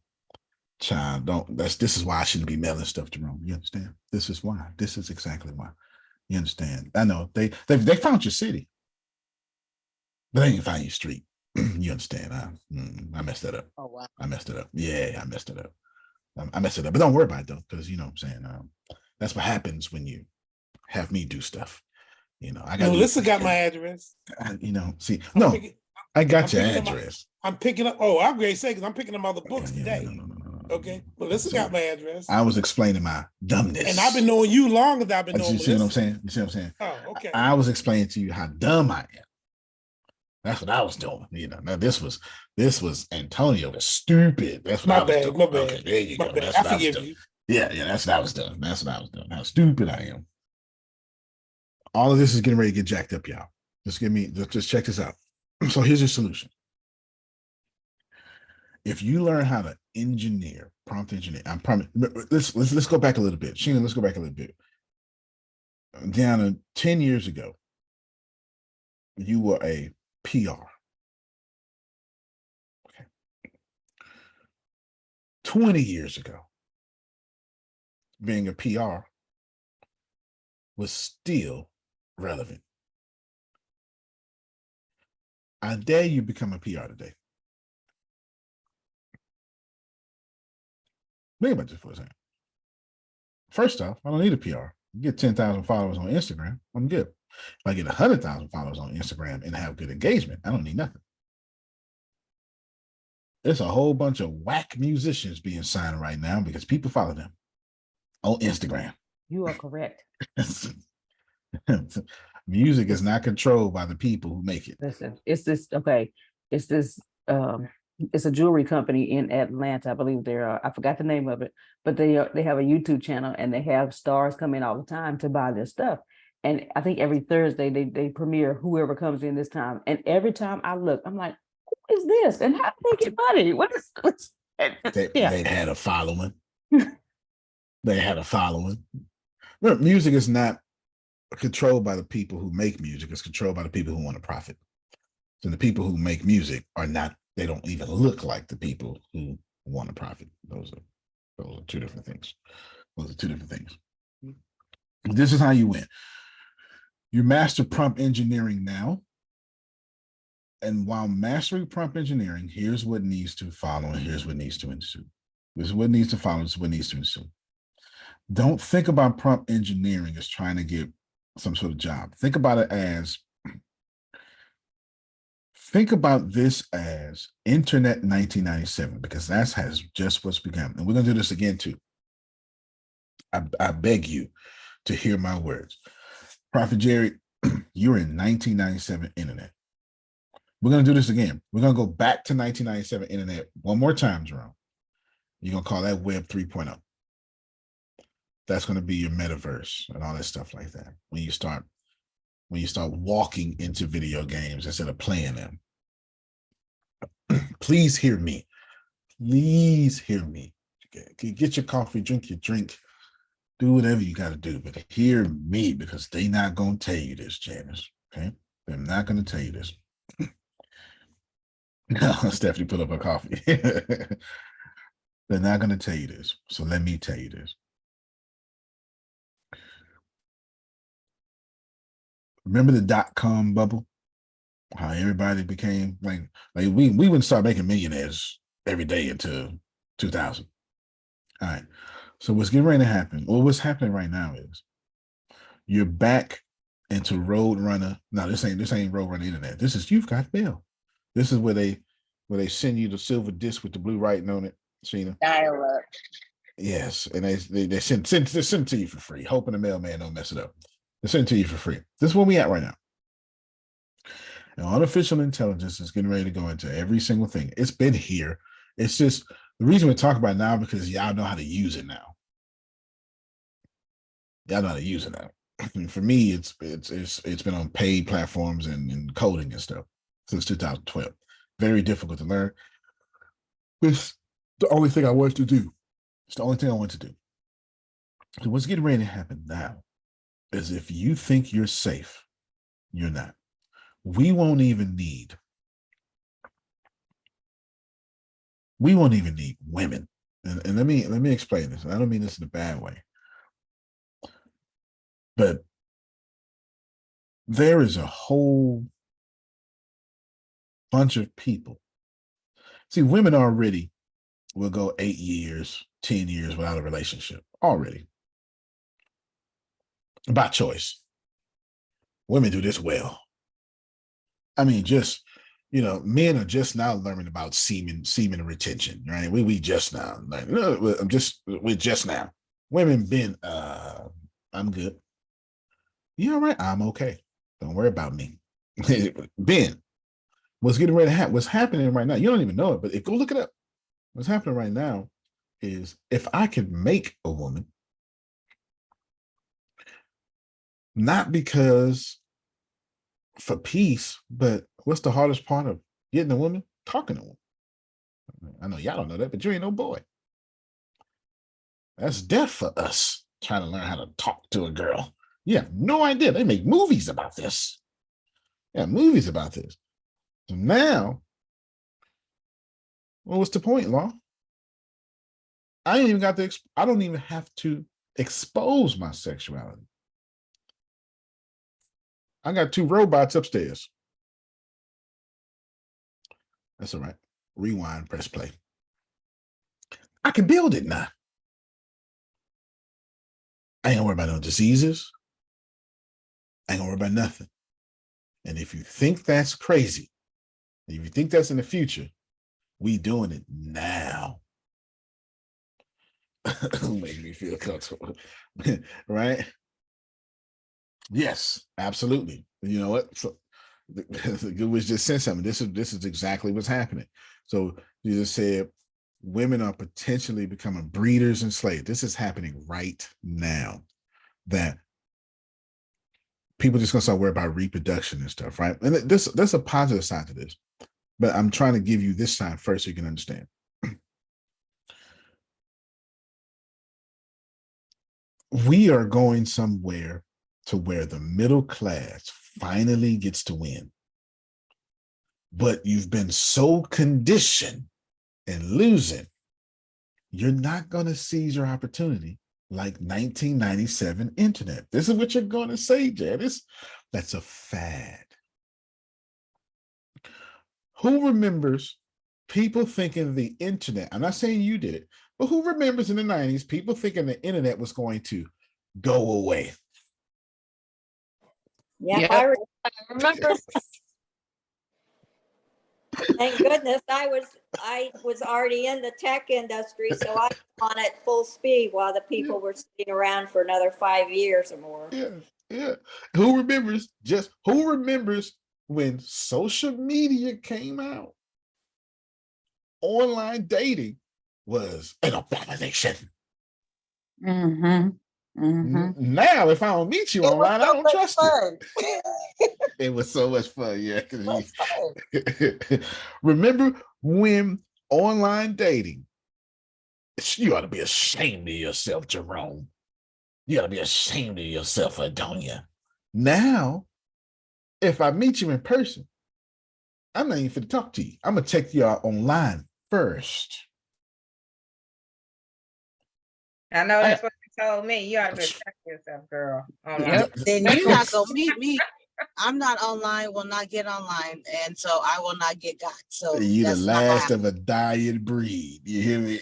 child. This is why I shouldn't be mailing stuff to Jerome. You understand? This is why. This is exactly why. You understand? I know they found your city, but they didn't find your street. You understand? I messed that up. Oh wow. I messed it up. Yeah, I messed it up. I messed it up. But don't worry about it though, because you know what I'm saying. That's what happens when you have me do stuff. You know, I got Melissa got my address. You know, see, no, I got your address. I'm picking up. Oh, I'm great because I'm picking up other books today. No. Okay, Melissa got my address. I was explaining my dumbness, and I've been knowing you longer than I've been knowing you Melissa. See what I'm saying? You see what I'm saying? Oh, okay. I was explaining to you how dumb I am. That's what I was doing. You know, now this was Antonio was stupid. That's what I was doing. My bad. Okay, there you go. That's I what forgive was doing. you. Yeah, that's what I was doing. That's what I was doing. How stupid I am. All of this is getting ready to get jacked up, y'all. Just check this out. So here's your solution. If you learn how to prompt engineer, I promise. Let's go back a little bit. Sheena, let's go back a little bit. Down to 10 years ago, you were a PR. Okay. 20 years ago, being a PR was still relevant. I dare you become a PR today. Think about this for a second. First off, I don't need a PR. You get 10,000 followers on Instagram, I'm good. If I get 100,000 followers on Instagram and have good engagement, I don't need nothing. There's a whole bunch of whack musicians being signed right now because people follow them on Instagram. You are correct. Music is not controlled by the people who make it. Listen, it's a jewelry company in Atlanta. I believe I forgot the name of it, but they have a YouTube channel and they have stars come in all the time to buy their stuff. And I think every Thursday they premiere whoever comes in this time. And every time I look, I'm like, who is this? And how do they get money? They had a following. They had a following. Remember, music is not controlled by the people who make music. It's controlled by the people who want to profit. So the people who make music they don't even look like the people who want to profit. Those are two different things. This is how you win. You master prompt engineering now. And while mastering prompt engineering, here's what needs to follow and here's what needs to ensue. This is what needs to follow, this is what needs to ensue. Don't think about prompt engineering as trying to get some sort of job. Think about this as Internet 1997, because has just what's begun. And we're going to do this again too. I beg you to hear my words. Prophet Jerry, you're in 1997 Internet. We're going to do this again. We're going to go back to 1997 Internet one more time, Jerome. You're going to call that Web 3.0. That's going to be your metaverse and all that stuff like that. When you start walking into video games instead of playing them. Please hear me. Please hear me. Get your coffee, drink your drink, do whatever you got to do, but hear me because they're not going to tell you this, Janice. Okay? They're not going to tell you this. No, Stephanie put up her coffee. They're not going to tell you this. So let me tell you this. Remember the dot-com bubble? How everybody became like we wouldn't start making millionaires every day until 2000. All right. So what's getting ready to happen, or what's happening right now is you're back into Roadrunner. No, this ain't Roadrunner Internet. This is You've Got Mail. This is where they where they send you the silver disc with the blue writing on it, Sheena? Dial up. Yes, and they send it to you for free, hoping the mailman don't mess it up. They send it to you for free. This is where we at right now. And artificial intelligence is getting ready to go into every single thing. It's been here. It's just the reason we talk about it now because y'all know how to use it now. Y'all know how to use it now. And for me, it's been on paid platforms and coding and stuff since 2012. Very difficult to learn. It's the only thing I wanted to do. It's the only thing I want to do. So what's getting ready to happen now is if you think you're safe, you're not. We won't even need women. And let me explain this. I don't mean this in a bad way. But there is a whole bunch of people. See, women already will go 8 years, 10 years without a relationship already. By choice. Women do this well. I mean, just, men are just now learning about semen retention, right? We just now learning. We're just now. Women been, I'm good. You all right? I'm okay. Don't worry about me. Ben, what's getting ready to happen? What's happening right now? You don't even know it, but go look it up. What's happening right now is if I could make a woman, not because for peace, but what's the hardest part of getting a woman? Talking to a woman. I know y'all don't know that, but you ain't no boy. That's death for us trying to learn how to talk to a girl. You have no idea. They make movies about this. Yeah, movies about this. So now, well, what's the point, Law? I don't even have to expose my sexuality. I got 2 robots upstairs. That's all right. Rewind, press play. I can build it now. I ain't gonna worry about no diseases. I ain't gonna worry about nothing. And if you think that's crazy, if you think that's in the future, we doing it now. Make me feel comfortable. Right? Yes, absolutely. You know what? So it was just said something. This is exactly what's happening. So you just said women are potentially becoming breeders and slaves. This is happening right now. That people just gonna start worrying about reproduction and stuff, right? And there's a positive side to this, but I'm trying to give you this side first so you can understand. We are going somewhere to where the middle class finally gets to win. But you've been so conditioned and losing, you're not going to seize your opportunity like 1997 internet. This is what you're going to say, Janice. That's a fad. Who remembers people thinking the internet? I'm not saying you did it, but who remembers in the 90s people thinking the internet was going to go away? Yeah, Yep. I remember. Thank goodness I was already in the tech industry, so I was on at full speed while the people were sitting around for another 5 years or more. Yeah. Who remembers when social media came out? Online dating was an abomination. Mm-hmm. Mm-hmm. Now, if I don't meet you online, I don't trust fun. it. It was so much fun, yeah. Remember when online dating? You ought to be ashamed of yourself, Jerome. You ought to be ashamed of yourself, Adonia. Now, if I meet you in person, I'm not even going to talk to you. I'm going to check you out online first. I know that's what you told me. You ought to protect yourself, girl. Yep. Then you're not gonna meet me. I'm not online, will not get online, and so I will not get got. So you the that's not gonna last happen. of a dying breed. You hear me?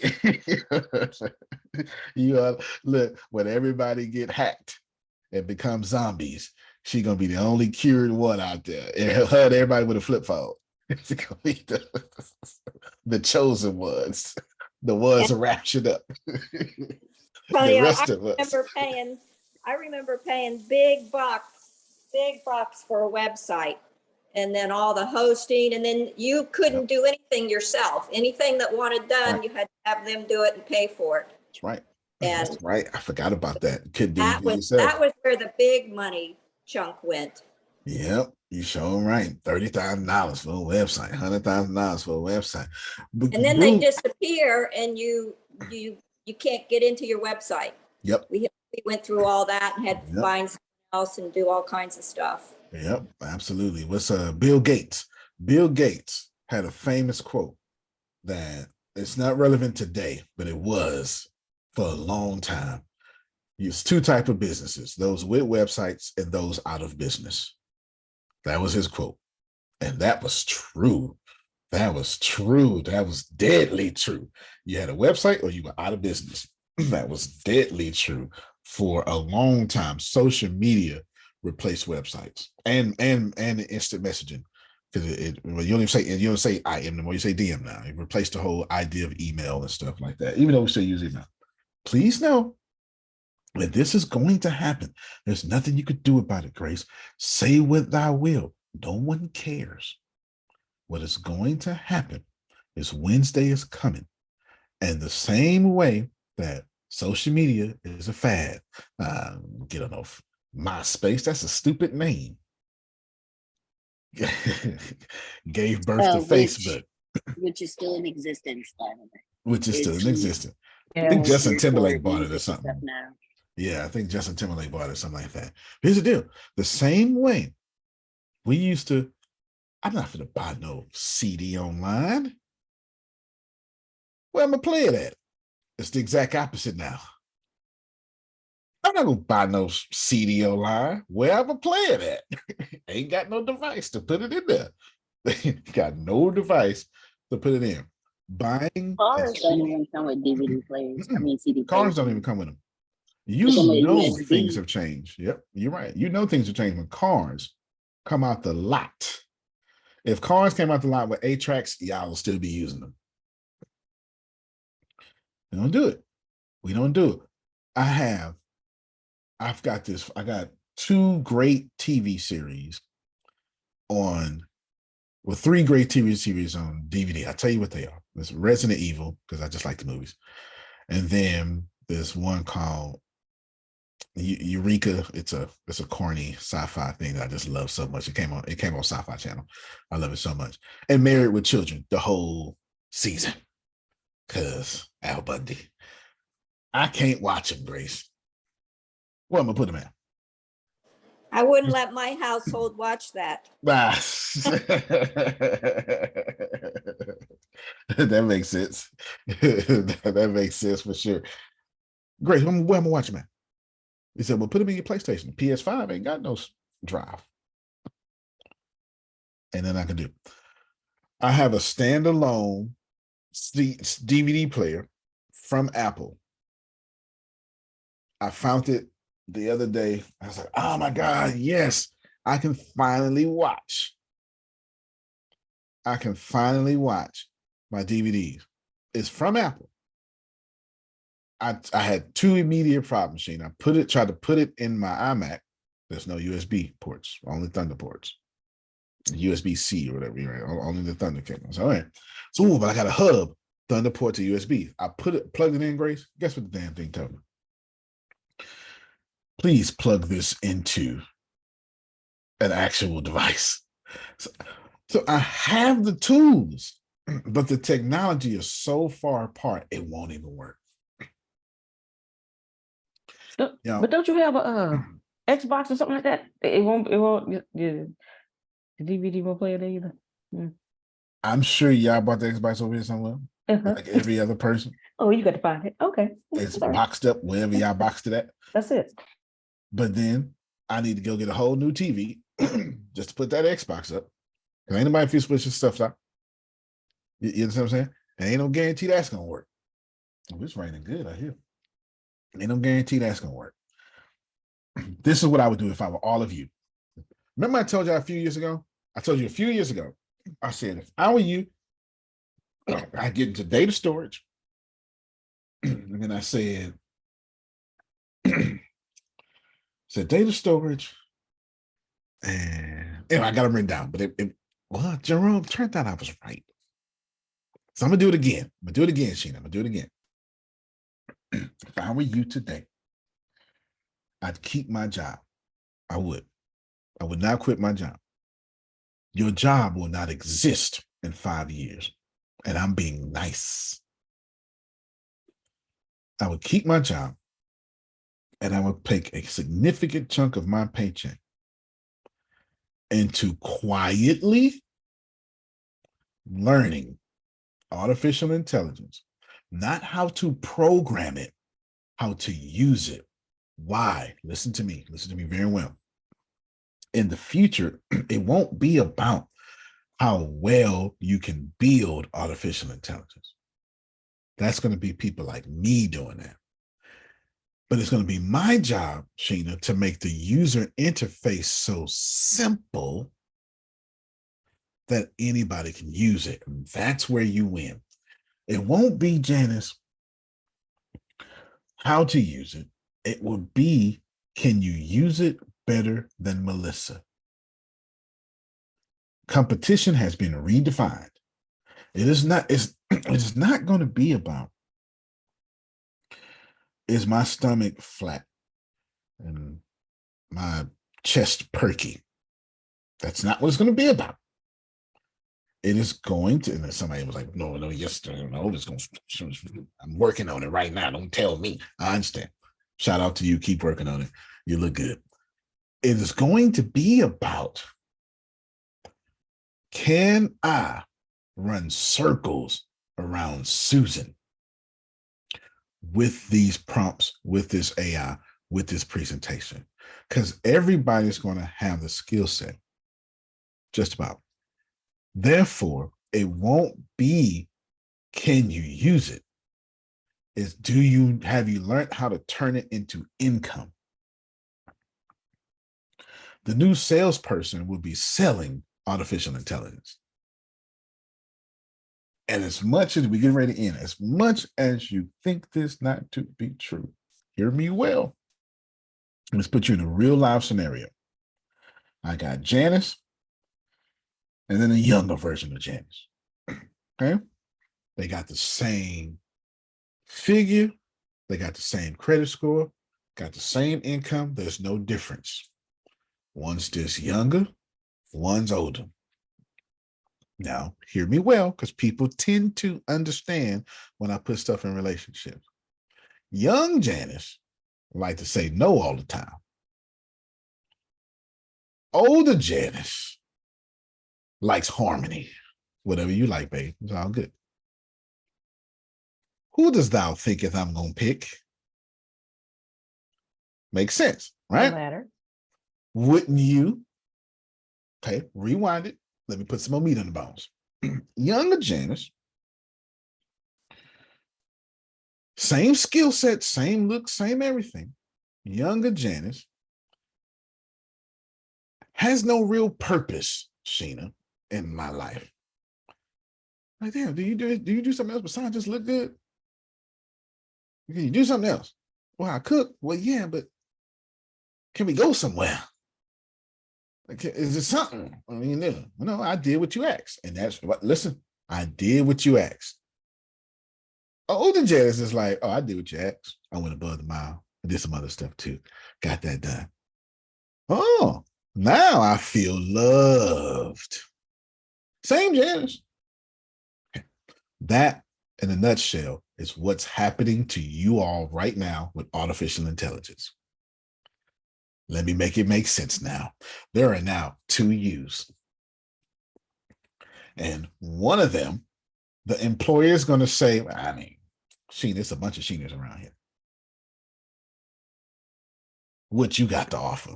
You are, look, when everybody get hacked and become zombies, she gonna be the only cured one out there. And her and everybody with a flip phone. It's gonna be the chosen ones, the ones raptured up. Tell The you, rest of us. I remember paying big bucks for a website. And then all the hosting, and then you couldn't do anything yourself. Anything that wanted done, Right. you had to have them do it and pay for it. That's right. And That's right. I forgot about that. Couldn't do that it was yourself. where the big money chunk went. Yep, you sure right. $30,000 for a website, $100,000 for a website. But And then they disappear, and you can't get into your website. Yep. We went through all that and had to Yep. find something else and do all kinds of stuff. Yep, absolutely. What's Bill Gates? Bill Gates had a famous quote that it's not relevant today, but it was for a long time. It's two types of businesses: those with websites and those out of business. That was his quote. And that was true. That was true. That was deadly true. You had a website or you were out of business. That was deadly true for a long time. Social media replaced websites and instant messaging. Because you don't even say IM anymore, you say DM now. It replaced the whole idea of email and stuff like that, even though we still use email. Please know that this is going to happen. There's nothing you could do about it, Grace. Say what thou will. No one cares. What is going to happen is Wednesday is coming. And the same way that social media is a fad, get enough MySpace, that's a stupid name. Gave birth to Facebook. Which is still in existence, by the way. Which is still in existence. Yeah. I think Justin Timberlake bought it or Stuff something. now. Yeah, I think Justin Timberlake bought it, something like that. Here's the deal. The same way we used to, I'm not going to buy no CD online. Where am I playing at? It's the exact opposite now. I'm not going to buy no CD online. Where am I playing at? Ain't got no device to put it in there. Got no device to put it in. Buying Cars don't even come with DVD players. I mean, CD players. Cars don't even come with them. You They come with know USB. things have changed. Yep, you're right. You know things have changed when cars come out the lot. If cars came out the lot with 8 tracks, y'all will still be using them. We don't do it. We don't do it. I got 2 great TV series on, well, 3 great TV series on DVD. I'll tell you what they are. There's Resident Evil, because I just like the movies. And then there's one called Eureka. It's a corny sci-fi thing that I just love so much. It came on Sci-Fi Channel. I love it so much. And Married with Children, the whole season. Cause Al Bundy. I can't watch him, Grace. Where am I put him at? I wouldn't let my household watch that. That makes sense. That makes sense for sure. Grace, where am I watching at? He said, well, put him in your PlayStation. PS5 ain't got no drive. And then I can do. I have a standalone DVD player from Apple. I found it the other day. I was like, oh my God, yes, I can finally watch. I can finally watch my DVDs. It's from Apple. I had 2 immediate problems, Shane. I tried to put it in my iMac. There's no USB ports, only Thunder ports. USB-C or whatever, right? Only the Thunder cables. All right. So, but I got a hub, Thunder port to USB. I plugged it in, Grace. Guess what the damn thing told me? Please plug this into an actual device. So I have the tools, but the technology is so far apart, it won't even work. But don't you have a Xbox or something like that? It won't. The DVD won't play it either. I'm sure y'all bought the Xbox over here somewhere, like every other person. Oh, you got to find it. Okay, it's boxed up wherever y'all boxed it at. That's it. But then I need to go get a whole new TV just to put that Xbox up. Because ain't nobody feel switching stuff out. You understand what I'm saying? And ain't no guarantee that's gonna work. Oh, it's raining good out here. Ain't no guarantee that's gonna work. This is what I would do if I were all of you. Remember I told you a few years ago? I told you a few years ago I said, if I were you, I get into data storage. And then I said, data storage. And I got them written down, but well, Jerome, turned out I was right. So I'm gonna do it again. I'm gonna do it again, Sheena. I'm gonna do it again. If I were you today, I'd keep my job. I would not quit my job. Your job will not exist in 5 years. And I'm being nice. I would keep my job and I would take a significant chunk of my paycheck into quietly learning artificial intelligence, not how to program it, how to use it. Why? Listen to me very well. In the future, it won't be about how well you can build artificial intelligence. That's going to be people like me doing that. But it's going to be my job, Sheena, to make the user interface so simple that anybody can use it. And that's where you win. It won't be, Janice, how to use it. It will be, can you use it better than Melissa? Competition has been redefined. It is not going to be about, is my stomach flat and my chest perky? That's not what it's going to be about. It is going to, and somebody was like, no, yes, no, it's going to, I'm working on it right now. Don't tell me. I understand. Shout out to you. Keep working on it. You look good. It is going to be about, can I run circles around Susan with these prompts, with this AI, with this presentation? Because everybody's going to have the skill set, just about. Therefore, it won't be, can you use it? It's, have you learned how to turn it into income? The new salesperson will be selling artificial intelligence. And as much as we get ready to end, as much as you think this not to be true, hear me well. Let's put you in a real life scenario. I got Janice and then a younger version of Janice. Okay. They got the same figure. They got the same credit score, got the same income. There's no difference. One's just younger, one's older. Now, hear me well, because people tend to understand when I put stuff in relationships. Young Janice like to say no all the time. Older Janice likes harmony. Whatever you like, babe, it's all good. Who does thou thinketh I'm going to pick? Makes sense, right? The latter. Wouldn't you? Okay, rewind it. Let me put some more meat on the bones. Younger Janice, same skill set, same look, same everything. Younger Janice has no real purpose, Sheena, in my life. Like, damn, do you do something else besides just look good? Can you do something else? Well, I cook. Well, yeah, but can we go somewhere? Like, is it something? I mean, no, I did what you asked. And that's what, listen, I did what you asked. Older Janice is like, oh, I did what you asked. I went above the mile. I did some other stuff too. Got that done. Oh, now I feel loved. Same Janice. That, in a nutshell, is what's happening to you all right now with artificial intelligence. Let me make it make sense now. There are now 2 yous. And one of them, the employer is going to say, I mean, there's a bunch of Sheenas around here. What you got to offer?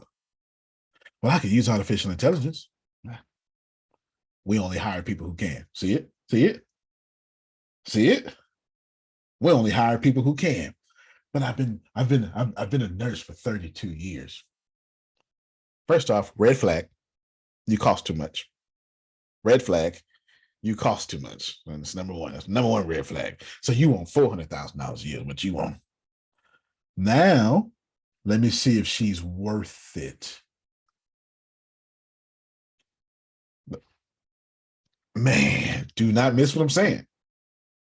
Well, I could use artificial intelligence. We only hire people who can. See it? See it? See it? We only hire people who can. But I've been a nurse for 32 years. First off, red flag. You cost too much. red flag. You cost too much. And it's number one. That's number one red flag. So you want $400,000 a year, what you want. Now, let me see if she's worth it. Man, do not miss what I'm saying.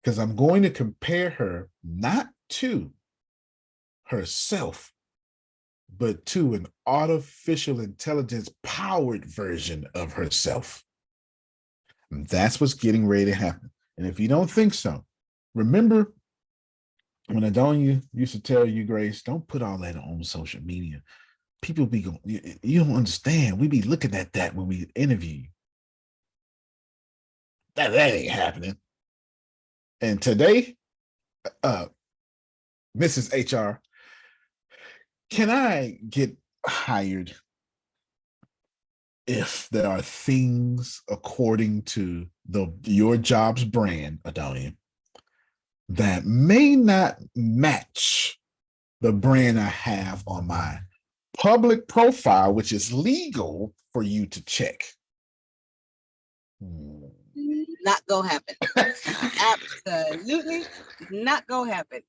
Because I'm going to compare her not to herself, but to an artificial intelligence powered version of herself. And that's what's getting ready to happen. And if you don't think so, remember when Adonia used to tell you, Grace, don't put all that on social media. People be going, you don't understand. We be looking at that when we interview you. That ain't happening. And today, Mrs. HR, can I get hired if there are things according to your job's brand, Adonia, that may not match the brand I have on my public profile, which is legal for you to check? Not gonna happen. Absolutely not gonna happen.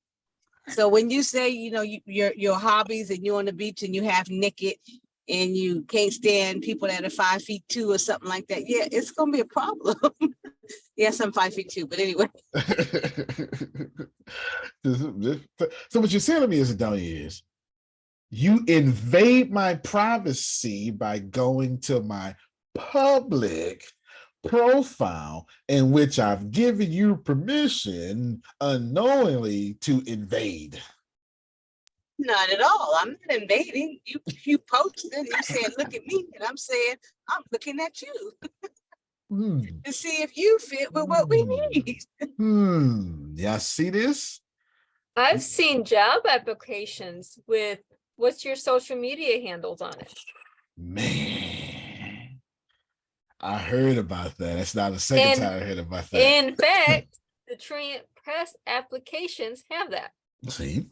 So when you say, you know, your hobbies and you're on the beach and you half naked and you can't stand people that are 5'2" or something like that, yeah, it's gonna be a problem. Yes, I'm 5'2", but anyway. So what you're saying to me is, Adonia, is you invade my privacy by going to my public profile in which I've given you permission unknowingly to invade. Not at all. I'm not invading. You posted, you said, look at me, and I'm saying, I'm looking at you to see if you fit with what we need. Y'all see this? I've seen job applications with what's your social media handles on it. Man, I heard about that. That's not the second time I heard about that. In fact, the press applications have that. See,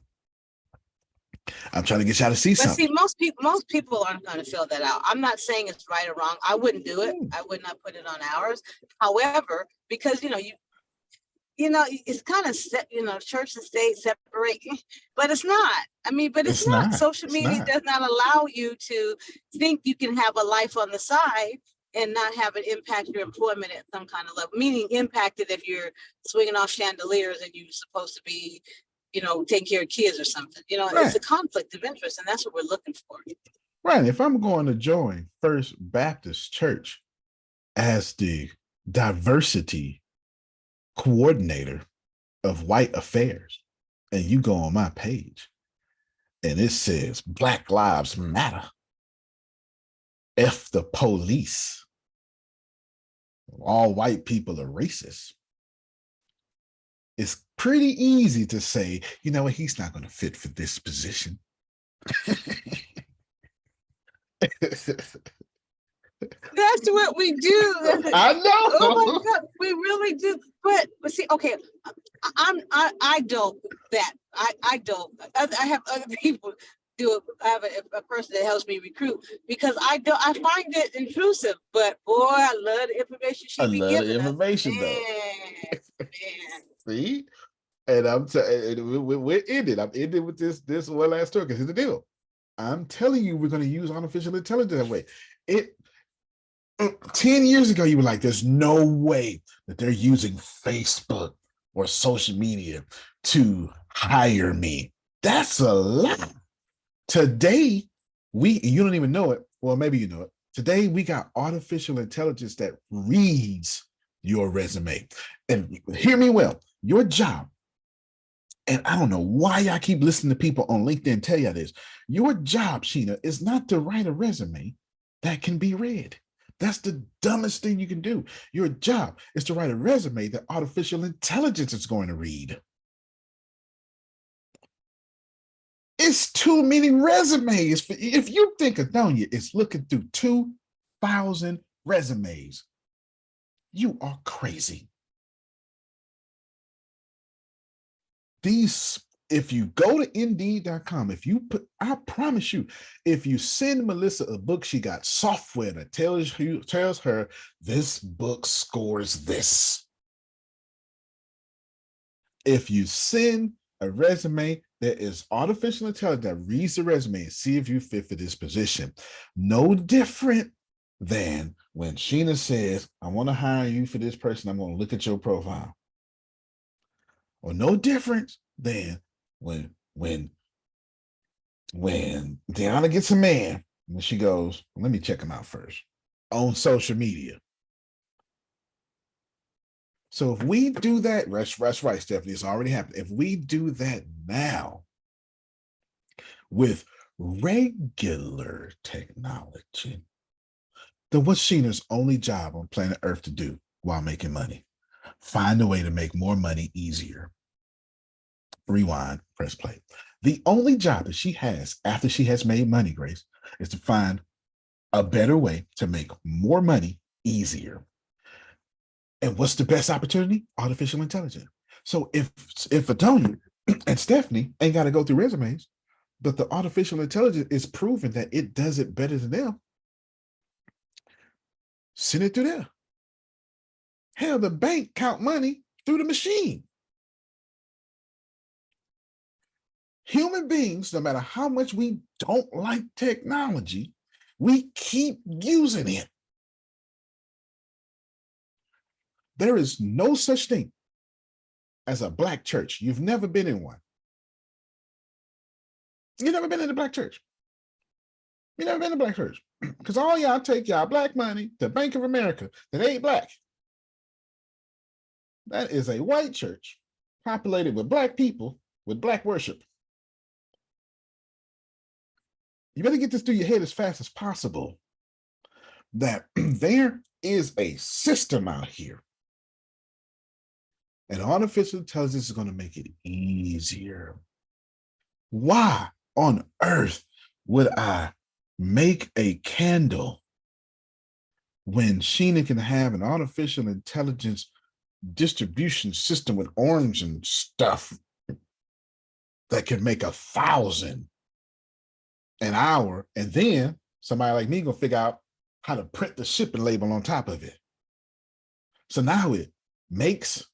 I'm trying to get y'all to see something. But see, most people aren't going to fill that out. I'm not saying it's right or wrong. I wouldn't do it. I would not put it on ours. However, because you know, it's kind of set, you know, church and state separate, but it's not. I mean, but it's not. Social media does not allow you to think you can have a life on the side and not have it impact your employment at some kind of level, meaning impacted if you're swinging off chandeliers and you're supposed to be, you know, taking care of kids or something. You know, It's a conflict of interest, and that's what we're looking for. Right. If I'm going to join First Baptist Church as the diversity coordinator of white affairs, and you go on my page and it says Black Lives Matter, F the police, all white people are racist, it's pretty easy to say, you know what, he's not going to fit for this position. That's what we do. I know. Oh my God, we really do. But see, okay, I don't that. I don't. I have other people do it. I have a person that helps me recruit because I find it intrusive. But boy, I love the information she be giving us. I love the information though. See, and we're ended. I'm ending with this one last story because here's the deal. I'm telling you, we're going to use artificial intelligence that way. 10 years ago, you were like, there's no way that they're using Facebook or social media to hire me. That's a lie. Today, you don't even know it. Well, maybe you know it. Today, we got artificial intelligence that reads your resume. And hear me well, your job, and I don't know why I keep listening to people on LinkedIn tell you this, your job, Sheena, is not to write a resume that can be read. That's the dumbest thing you can do. Your job is to write a resume that artificial intelligence is going to read. It's too many resumes. If you think Adonia is looking through 2,000 resumes, you are crazy. These if you go to Indeed.com, if you put, I promise you, if you send Melissa a book, she got software that tells her this book scores this. If you send a resume, there is artificial intelligence that reads the resume and see if you fit for this position. No different than when Sheena says, I want to hire you for this person, I'm going to look at your profile. Or no different than when Deanna gets a man, when she goes, let me check him out first on social media. So if we do that, that's right, Stephanie, it's already happened. If we do that now with regular technology, then what's Sheena's only job on planet Earth to do while making money? Find a way to make more money easier. Rewind, press play. The only job that she has after she has made money, Grace, is to find a better way to make more money easier. And what's the best opportunity? Artificial intelligence. So if Atonia and Stephanie ain't got to go through resumes, but the artificial intelligence is proven that it does it better than them, send it through there. Hell, the bank count money through the machine. Human beings, no matter how much we don't like technology, we keep using it. There is no such thing as a black church. You've never been in one. You've never been in a black church. You've never been in a black church. Because all y'all take y'all black money to Bank of America that ain't black. That is a white church populated with black people with black worship. You better get this through your head as fast as possible, that there is a system out here, and artificial intelligence is going to make it easier. Why on earth would I make a candle when Sheena can have an artificial intelligence distribution system with arms and stuff that can make 1,000 an hour, and then somebody like me gonna figure out how to print the shipping label on top of it? So now it makes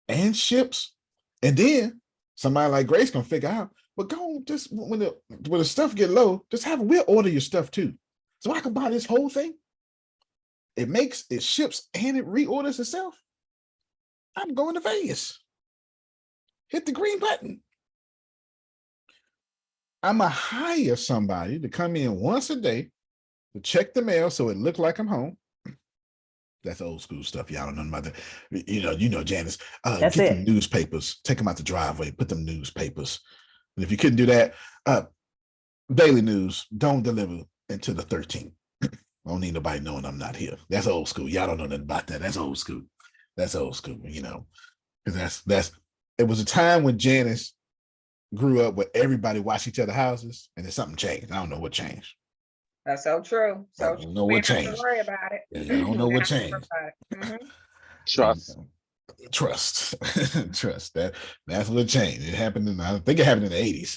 and ships, and then somebody like Grace gonna figure out, but go on, just when the stuff get low, just we'll order your stuff too, so I can buy this whole thing. It makes, it ships, and it reorders itself. I'm going to Vegas. Hit the green button. I'm gonna hire somebody to come in once a day to check the mail so it look like I'm home. That's old school stuff. Y'all don't know about that. You know, Janice. Get them newspapers, take them out the driveway, put them newspapers. And if you couldn't do that, daily news, don't deliver until the 13th. I don't need nobody knowing I'm not here. That's old school. Y'all don't know nothing about that. That's old school. That's old school, you know. Because it was a time when Janice grew up where everybody watched each other's houses, and then something changed. I don't know what changed. That's so true. So I don't know what changed. Don't worry about it. I don't know what changed. Trust. Trust. That's what changed. It happened I think it happened in the 80s.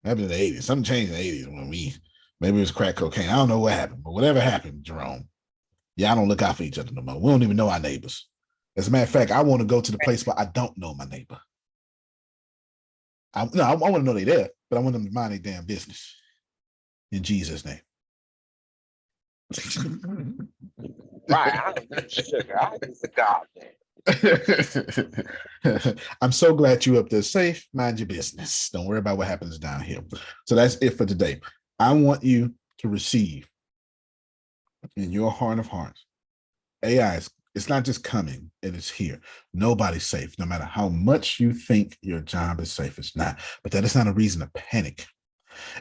It happened in the 80s. Something changed in the 80s when maybe it was crack cocaine. I don't know what happened, but whatever happened, Jerome, y'all don't look out for each other no more. We don't even know our neighbors. As a matter of fact, I want to go to the place where I don't know my neighbor. I want to know they're there, but I want them to mind their damn business. In Jesus' name. Right. I just God. I'm so glad you up there safe. Mind your business. Don't worry about what happens down here. So that's it for today. I want you to receive in your heart of hearts. AI it's not just coming, it is here. Nobody's safe. No matter how much you think your job is safe, it's not. But that is not a reason to panic.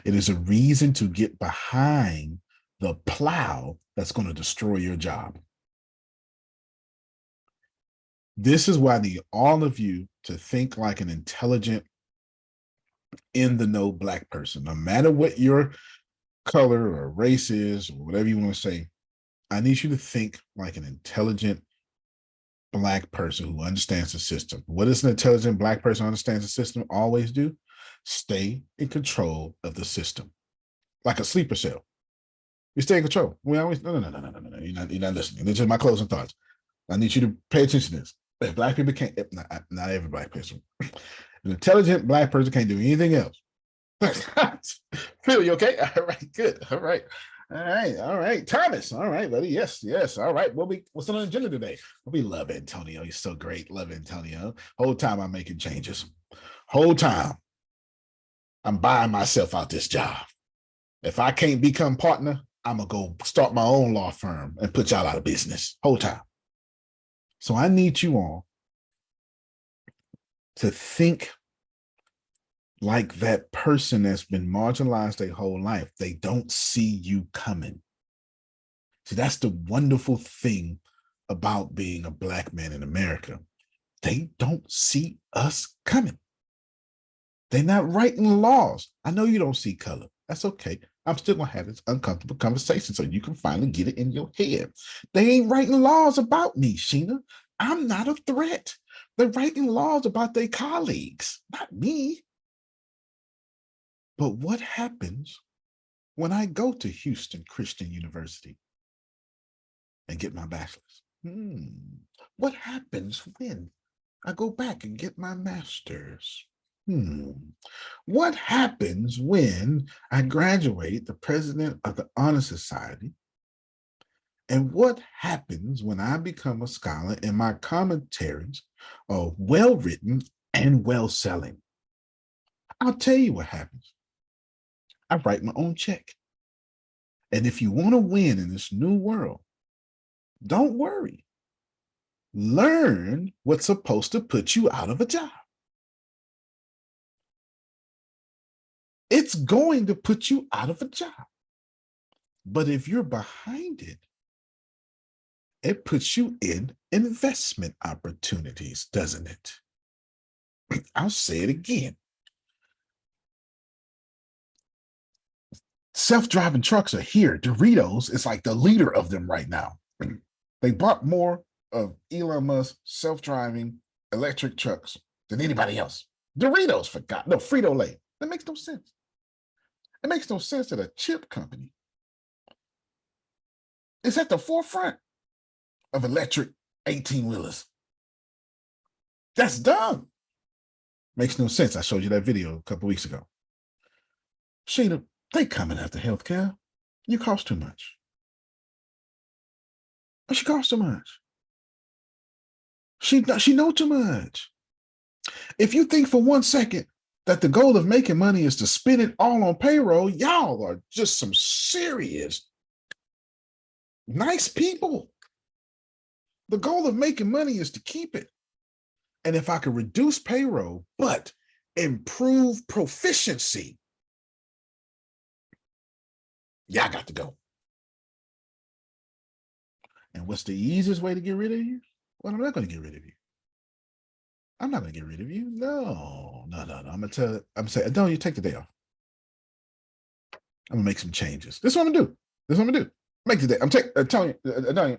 It is a reason to get behind the plow that's going to destroy your job. This is why I need all of you to think like an intelligent, in the know Black person. No matter what your color or race is, or whatever you want to say, I need you to think like an intelligent Black person who understands the system. What does an intelligent Black person who understands the system always do? Stay in control of the system, like a sleeper cell. You stay in control. We always no. You're not listening. This is my closing thoughts. I need you to pay attention to this. If Black people can't, not every Black person, an intelligent Black person can't do anything else. Phil, you okay? All right, good. All right. Thomas, all right, buddy. Yes. All right. What's on the agenda today? We love Antonio. He's so great. Love Antonio. Whole time I'm making changes. Whole time I'm buying myself out this job. If I can't become partner, I'm gonna go start my own law firm and put y'all out of business. Whole time. So I need you all to think like that person that's been marginalized their whole life. They don't see you coming. See, that's the wonderful thing about being a Black man in America. They don't see us coming. They're not writing laws. I know you don't see color. That's okay. I'm still gonna have this uncomfortable conversation so you can finally get it in your head. They ain't writing laws about me, Sheena. I'm not a threat. They're writing laws about their colleagues, not me. But what happens when I go to Houston Christian University and get my bachelor's? What happens when I go back and get my master's? What happens when I graduate the president of the Honor Society? And what happens when I become a scholar and my commentaries are well-written and well-selling? I'll tell you what happens. I write my own check. And if you want to win in this new world, don't worry. Learn what's supposed to put you out of a job. It's going to put you out of a job. But if you're behind it, it puts you in investment opportunities, doesn't it? I'll say it again. Self-driving trucks are here. Doritos is like the leader of them right now. They bought more of Elon Musk's self-driving electric trucks than anybody else. Doritos forgot. No, Frito-Lay. That makes no sense. It makes no sense that a chip company is at the forefront of electric 18-wheelers. That's dumb. Makes no sense. I showed you that video a couple weeks ago. Sheena, they coming after healthcare. You cost too much. She costs too much. She know too much. If you think for 1 second that the goal of making money is to spend it all on payroll, y'all are just some serious, nice people. The goal of making money is to keep it. And if I could reduce payroll, but improve proficiency, y'all got to go. And what's the easiest way to get rid of you? Well, I'm not going to get rid of you. I'm not going to get rid of you. No. I'm going to say, no, you take the day off. I'm going to make some changes. This is what I'm going to do. Make the day. I'm telling you,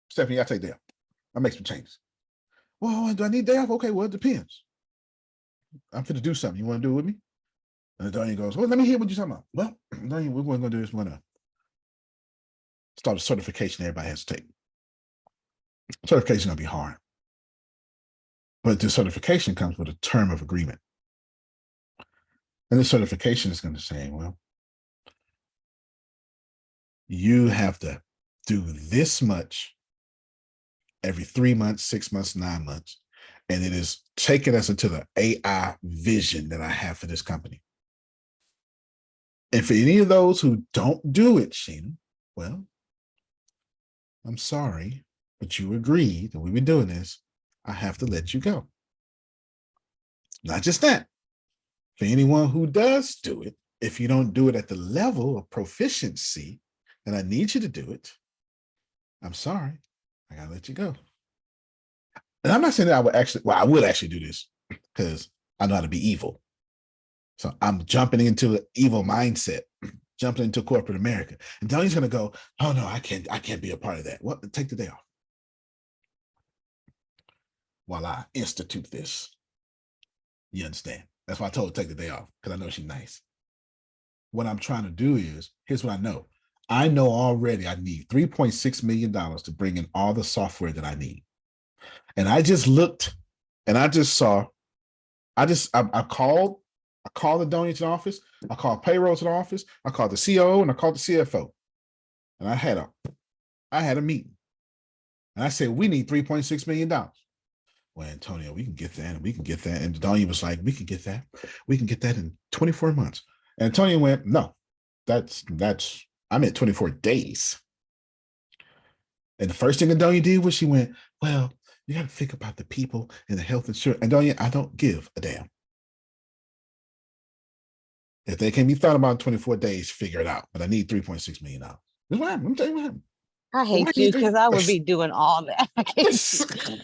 Stephanie, I take the day off. I'll make some changes. Well, do I need day off? Okay, well, it depends. I'm going to do something. You want to do it with me? And Daniel goes, well, let me hear what you're talking about. Well, Daniel, we're going to do this. We're going to start a certification everybody has to take. Certification is going to be hard. But the certification comes with a term of agreement. And the certification is going to say, well, you have to do this much every 3 months, 6 months, 9 months. And it is taking us into the AI vision that I have for this company. And for any of those who don't do it, Sheena, well, I'm sorry, but you agreed that we've been doing this. I have to let you go. Not just that. For anyone who does do it, if you don't do it at the level of proficiency that I need you to do it, I'm sorry, I gotta let you go. And I'm not saying that I would actually do this because I know how to be evil. So I'm jumping into an evil mindset, jumping into corporate America. And Donnie's gonna go, oh no, I can't be a part of that. Well, take the day off. while I institute this. You understand? That's why I told her to take the day off, because I know she's nice. What I'm trying to do is, here's what I know. I know already I need $3.6 million to bring in all the software that I need. And I just looked and I just saw, I called the donation office, I called payroll to the office, I called the COO, and I called the CFO. And I had a meeting. And I said, we need $3.6 million. Well, Antonio, we can get that, and we can get that. And Donya was like, we can get that. We can get that in 24 months. And Antonio went, no, I'm at 24 days. And the first thing Adonia did was she went, well, you got to think about the people and the health insurance. Adonia, I don't give a damn. If they can be thought about in 24 days, figure it out. But I need $3.6 million. That's what happened. I'm telling you what happened. I hate you because I would be doing all that.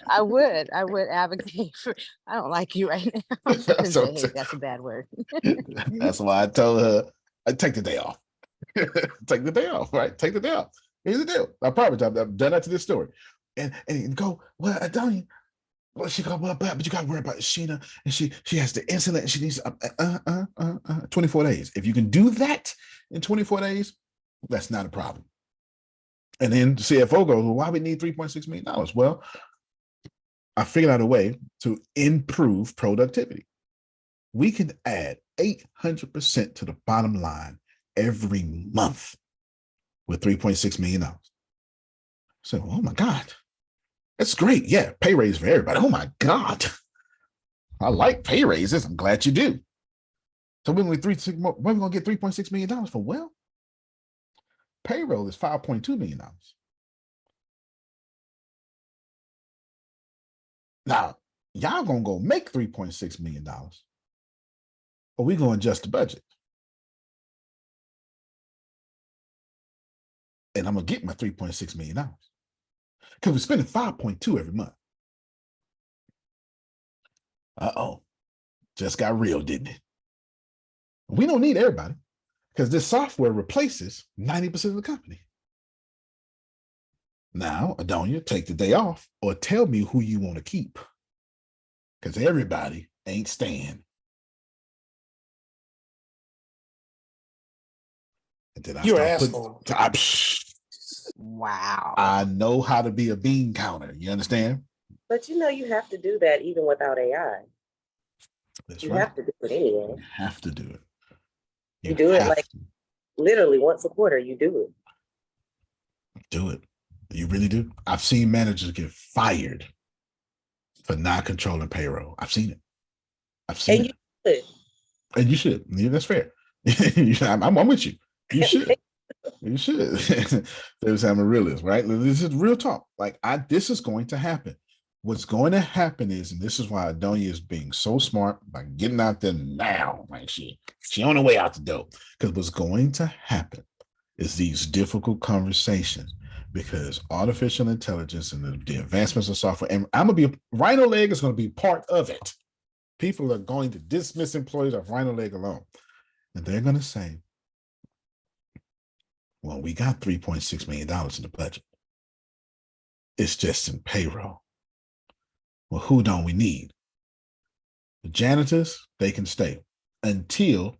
I would advocate for. I don't like you right now. I shouldn't say hate, that's a bad word. That's why I told her, I take the day off. Take the day off, right? Take the day off. Here's the deal. I promise I've done that to this story. And go, well, Adonia, well, she go, well, but you got to worry about Sheena, and she has the insulin, and she needs 24 days. If you can do that in 24 days, that's not a problem. And then the CFO goes, well, why we need $3.6 million? Well, I figured out a way to improve productivity. We can add 800% to the bottom line every month with $3.6 million. So, oh my God, that's great. Yeah, pay raise for everybody. Oh my God, I like pay raises. I'm glad you do. So we're going to get $3.6 million for? Well, payroll is $5.2 million. Now, y'all going to go make $3.6 million, or we going to adjust the budget. And I'm going to get my $3.6 million because we're spending 5.2 every month. Uh-oh, just got real, didn't it? We don't need everybody because this software replaces 90% of the company. Now, Adonia, take the day off or tell me who you want to keep, because everybody ain't staying. And then You're an asshole. Wow. I know how to be a bean counter. You understand? But you know you have to do that even without AI. That's you right. have to do it anyway. You have to do it. You do it like literally once a quarter. You do it. Do it. You really do. I've seen managers get fired for not controlling payroll. I've seen it. I've seen it. You should. And you should. Yeah, that's fair. I'm with you. You should. You should. There's Amaryllis, right? This is real talk. Like this is going to happen. What's going to happen is, and this is why Adonia is being so smart by getting out there now. Like she on her way out the door. Because what's going to happen is these difficult conversations, because artificial intelligence and the advancements of software, and Rhino Leg is going to be part of it. People are going to dismiss employees of Rhino Leg alone. And they're going to say, well, we got $3.6 million in the budget. It's just in payroll. Well, who don't we need? The janitors, they can stay until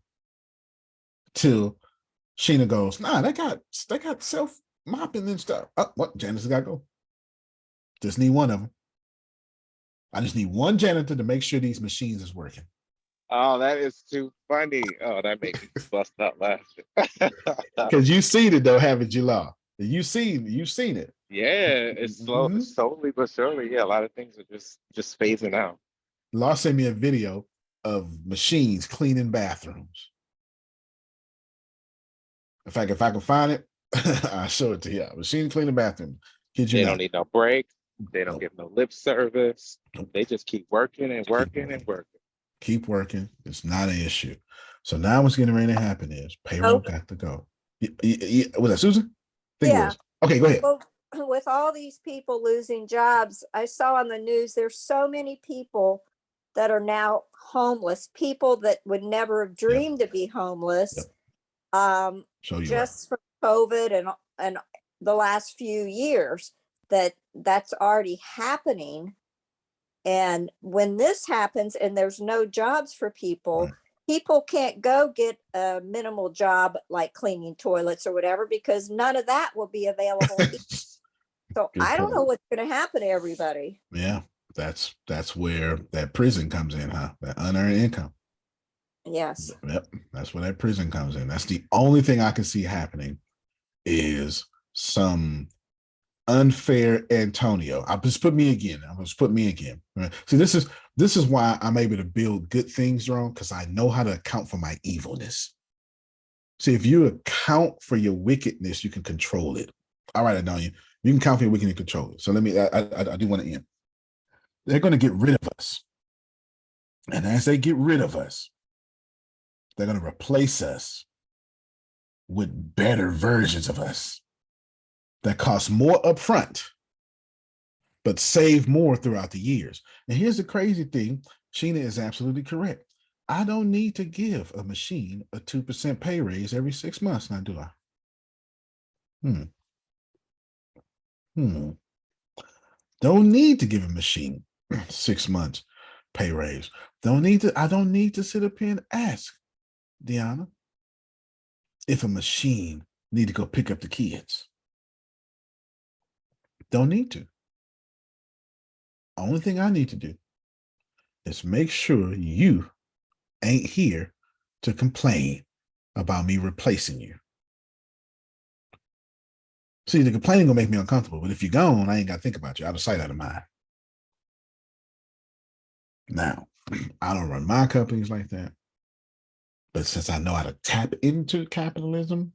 Sheena goes, nah, they got self-mopping and stuff. Oh, what? Janitors got to go. Just need one of them. I just need one janitor to make sure these machines is working. Oh, that is too funny. Oh, that makes me bust out laughing. Because you've seen it though, haven't you, Law? You've seen it. Yeah, it's slowly but surely. Yeah, a lot of things are just phasing out. Law sent me a video of machines cleaning bathrooms. In fact, if I can find it, I'll show it to you. Machine cleaning bathroom. They don't need no break. They don't give no lip service. They just keep working and working and working. Keep working. It's not an issue. So now what's getting ready to happen is payroll got to go. Was that Susan? Yeah. Okay, go ahead. Well, with all these people losing jobs, I saw on the news, there's so many people that are now homeless, people that would never have dreamed to be homeless. Just from COVID and the last few years that's already happening. And when this happens and there's no jobs for people, Right. people can't go get a minimal job like cleaning toilets or whatever, because none of that will be available. So Good I don't know point. what's going to happen to everybody. Yeah, that's where that prison comes in, huh? That unearned income. Yes. Yep, that's where that prison comes in. That's the only thing I can see happening is some unfair Antonio. I'll just put me again. I'll just put me again. Right? See, this is why I'm able to build good things, wrong, because I know how to account for my evilness. See, if you account for your wickedness, you can control it. All right, Adonia, you can count for your wickedness and control it. So let me. I do want to end. They're going to get rid of us, and as they get rid of us, they're going to replace us with better versions of us that cost more upfront, but save more throughout the years. And here's the crazy thing. Sheena is absolutely correct. I don't need to give a machine a 2% pay raise every 6 months, now do I? Don't need to give a machine 6 months pay raise. I don't need to sit up here and ask Deanna if a machine need to go pick up the kids. Don't need to. Only thing I need to do is make sure you ain't here to complain about me replacing you. See, the complaining gonna make me uncomfortable, but if you're gone, I ain't gotta think about you. Out of sight, out of mind. Now, I don't run my companies like that, but since I know how to tap into capitalism,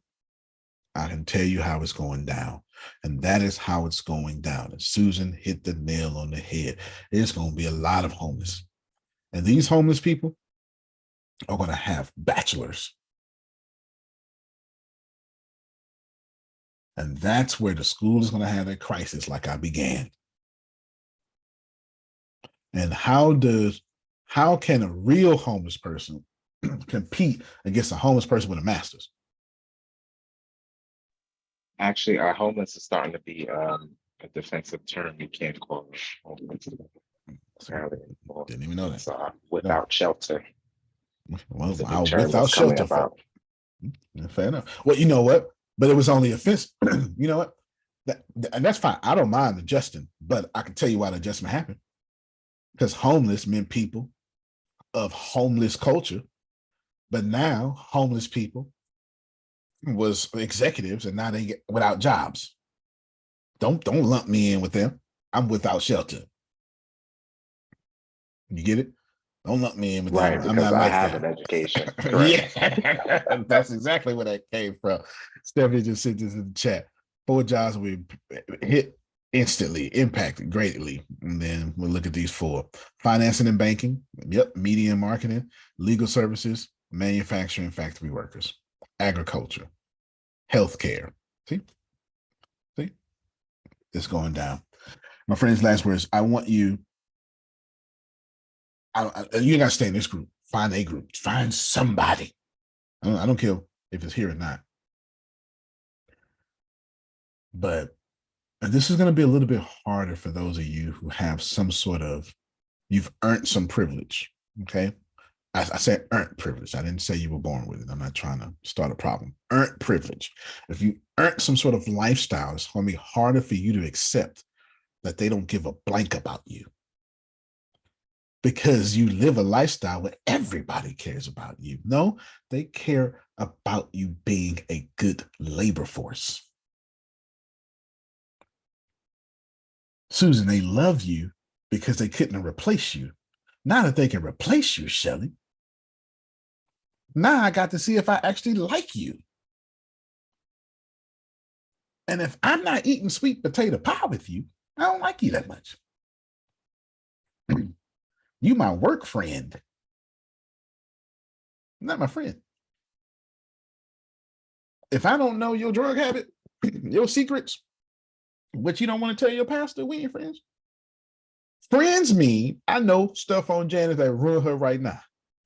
I can tell you how it's going down. And that is how it's going down. And Susan hit the nail on the head. There's going to be a lot of homeless. And these homeless people are going to have bachelors. And that's where the school is going to have a crisis like I began. And how can a real homeless person compete against a homeless person with a master's? Actually, our homeless is starting to be a defensive term. You can't call it homeless. Didn't even know that. It's without shelter. Well, It's a new term without that's coming shelter. about. Fair enough. Well, you know what? But it was only offensive. You know what? And that's fine. I don't mind adjusting, but I can tell you why the adjustment happened. Because homeless meant people of homeless culture, but now homeless people was executives, and now they get without jobs. Don't lump me in with them. I'm without shelter. You get it? Don't lump me in with Right, them. I'm because not I like have that. an education. Yeah, that's exactly where that came from. Stephanie just sent this in the chat. 4 jobs we hit instantly, impacted greatly. And then we'll look at these 4. Financing and banking. Yep. Media and marketing, legal services, manufacturing, factory workers, agriculture, healthcare. See? It's going down. My friend's last words. I want you. You got to stay in this group. Find a group. Find somebody. I don't care if it's here or not. But this is going to be a little bit harder for those of you who have some sort of, you've earned some privilege. Okay. I said earned privilege. I didn't say you were born with it. I'm not trying to start a problem. Earned privilege. If you earned some sort of lifestyle, it's going to be harder for you to accept that they don't give a blank about you. Because you live a lifestyle where everybody cares about you. No, they care about you being a good labor force. Susan, they love you because they couldn't replace you. Now that they can replace you, Shelley, now I got to see if I actually like you. And if I'm not eating sweet potato pie with you, I don't like you that much. You my work friend, not my friend. If I don't know your drug habit, your secrets, what you don't want to tell your pastor, we ain't friends. Friends mean I know stuff on Janice that ruin her right now.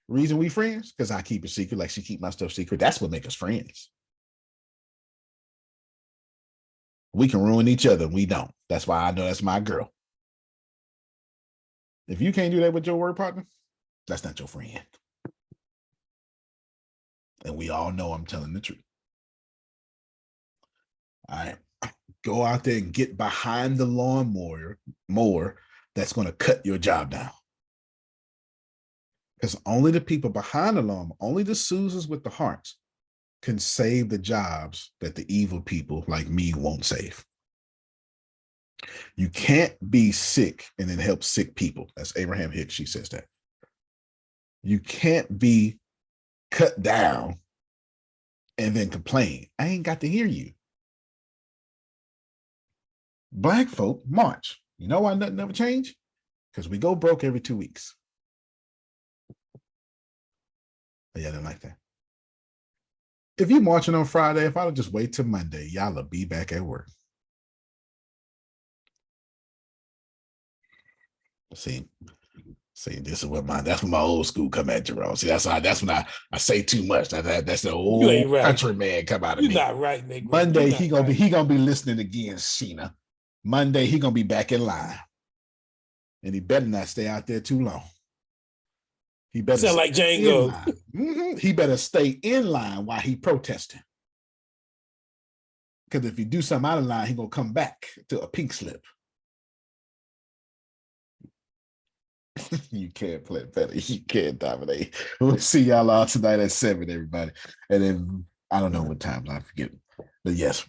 Reason we friends? Because I keep it secret like she keep my stuff secret. That's what makes us friends. We can ruin each other. We don't. That's why I know that's my girl. If you can't do that with your work partner, that's not your friend. And we all know I'm telling the truth. All right. Go out there and get behind the lawnmower that's going to cut your job down. Because only the people behind the lawnmower, only the Susans with the hearts can save the jobs that the evil people like me won't save. You can't be sick and then help sick people. That's Abraham Hicks. She says that. You can't be cut down and then complain. I ain't got to hear you. Black folk march. You know why nothing ever changed? Because we go broke every 2 weeks. But yeah, I didn't like that. If you're marching on Friday, if I'll just wait till Monday, y'all will be back at work. See, this is what that's when my old school come at, Jerome. See, that's when I say too much. That's the old country man come out of me. You're not right, Nick. Monday he gonna be listening again, Sheena. Monday he gonna be back in line, and he better not stay out there too long. He better sound like Django. He better stay in line while he protesting. Because if you do something out of line, he gonna come back to a pink slip. You can't play better. You can't dominate. We'll see y'all all tonight at 7, everybody. And then I don't know what time, I forget. But yes,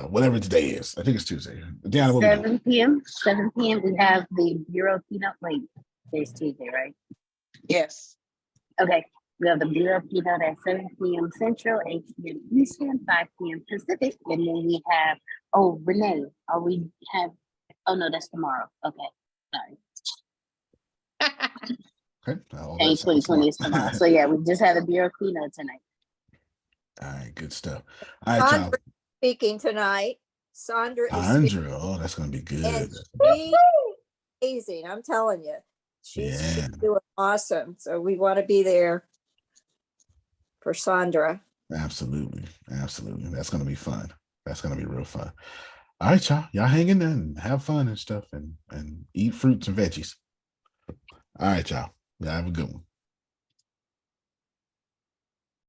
whatever today is. I think it's Tuesday. Deanna, what 7 p.m. 7 p.m. We have the Bureau keynote. Wait, today's Tuesday, right? Yes. Okay. We have the Bureau keynote at 7 p.m. Central, 8 p.m. Eastern, 5 p.m. Pacific. And then we have, Renee, that's tomorrow. Okay. Sorry. Okay. 2020 is tomorrow. So yeah, we just had a Bureau keynote tonight. All right, good stuff. All right, y'all. Speaking tonight. Sandra oh, that's gonna be good. And she's amazing, I'm telling you. She's doing awesome. So we want to be there for Sandra. Absolutely. That's gonna be fun. That's gonna be real fun. All right, y'all. Y'all hang in there and have fun and stuff and eat fruits and veggies. All right, y'all. Y'all have a good one.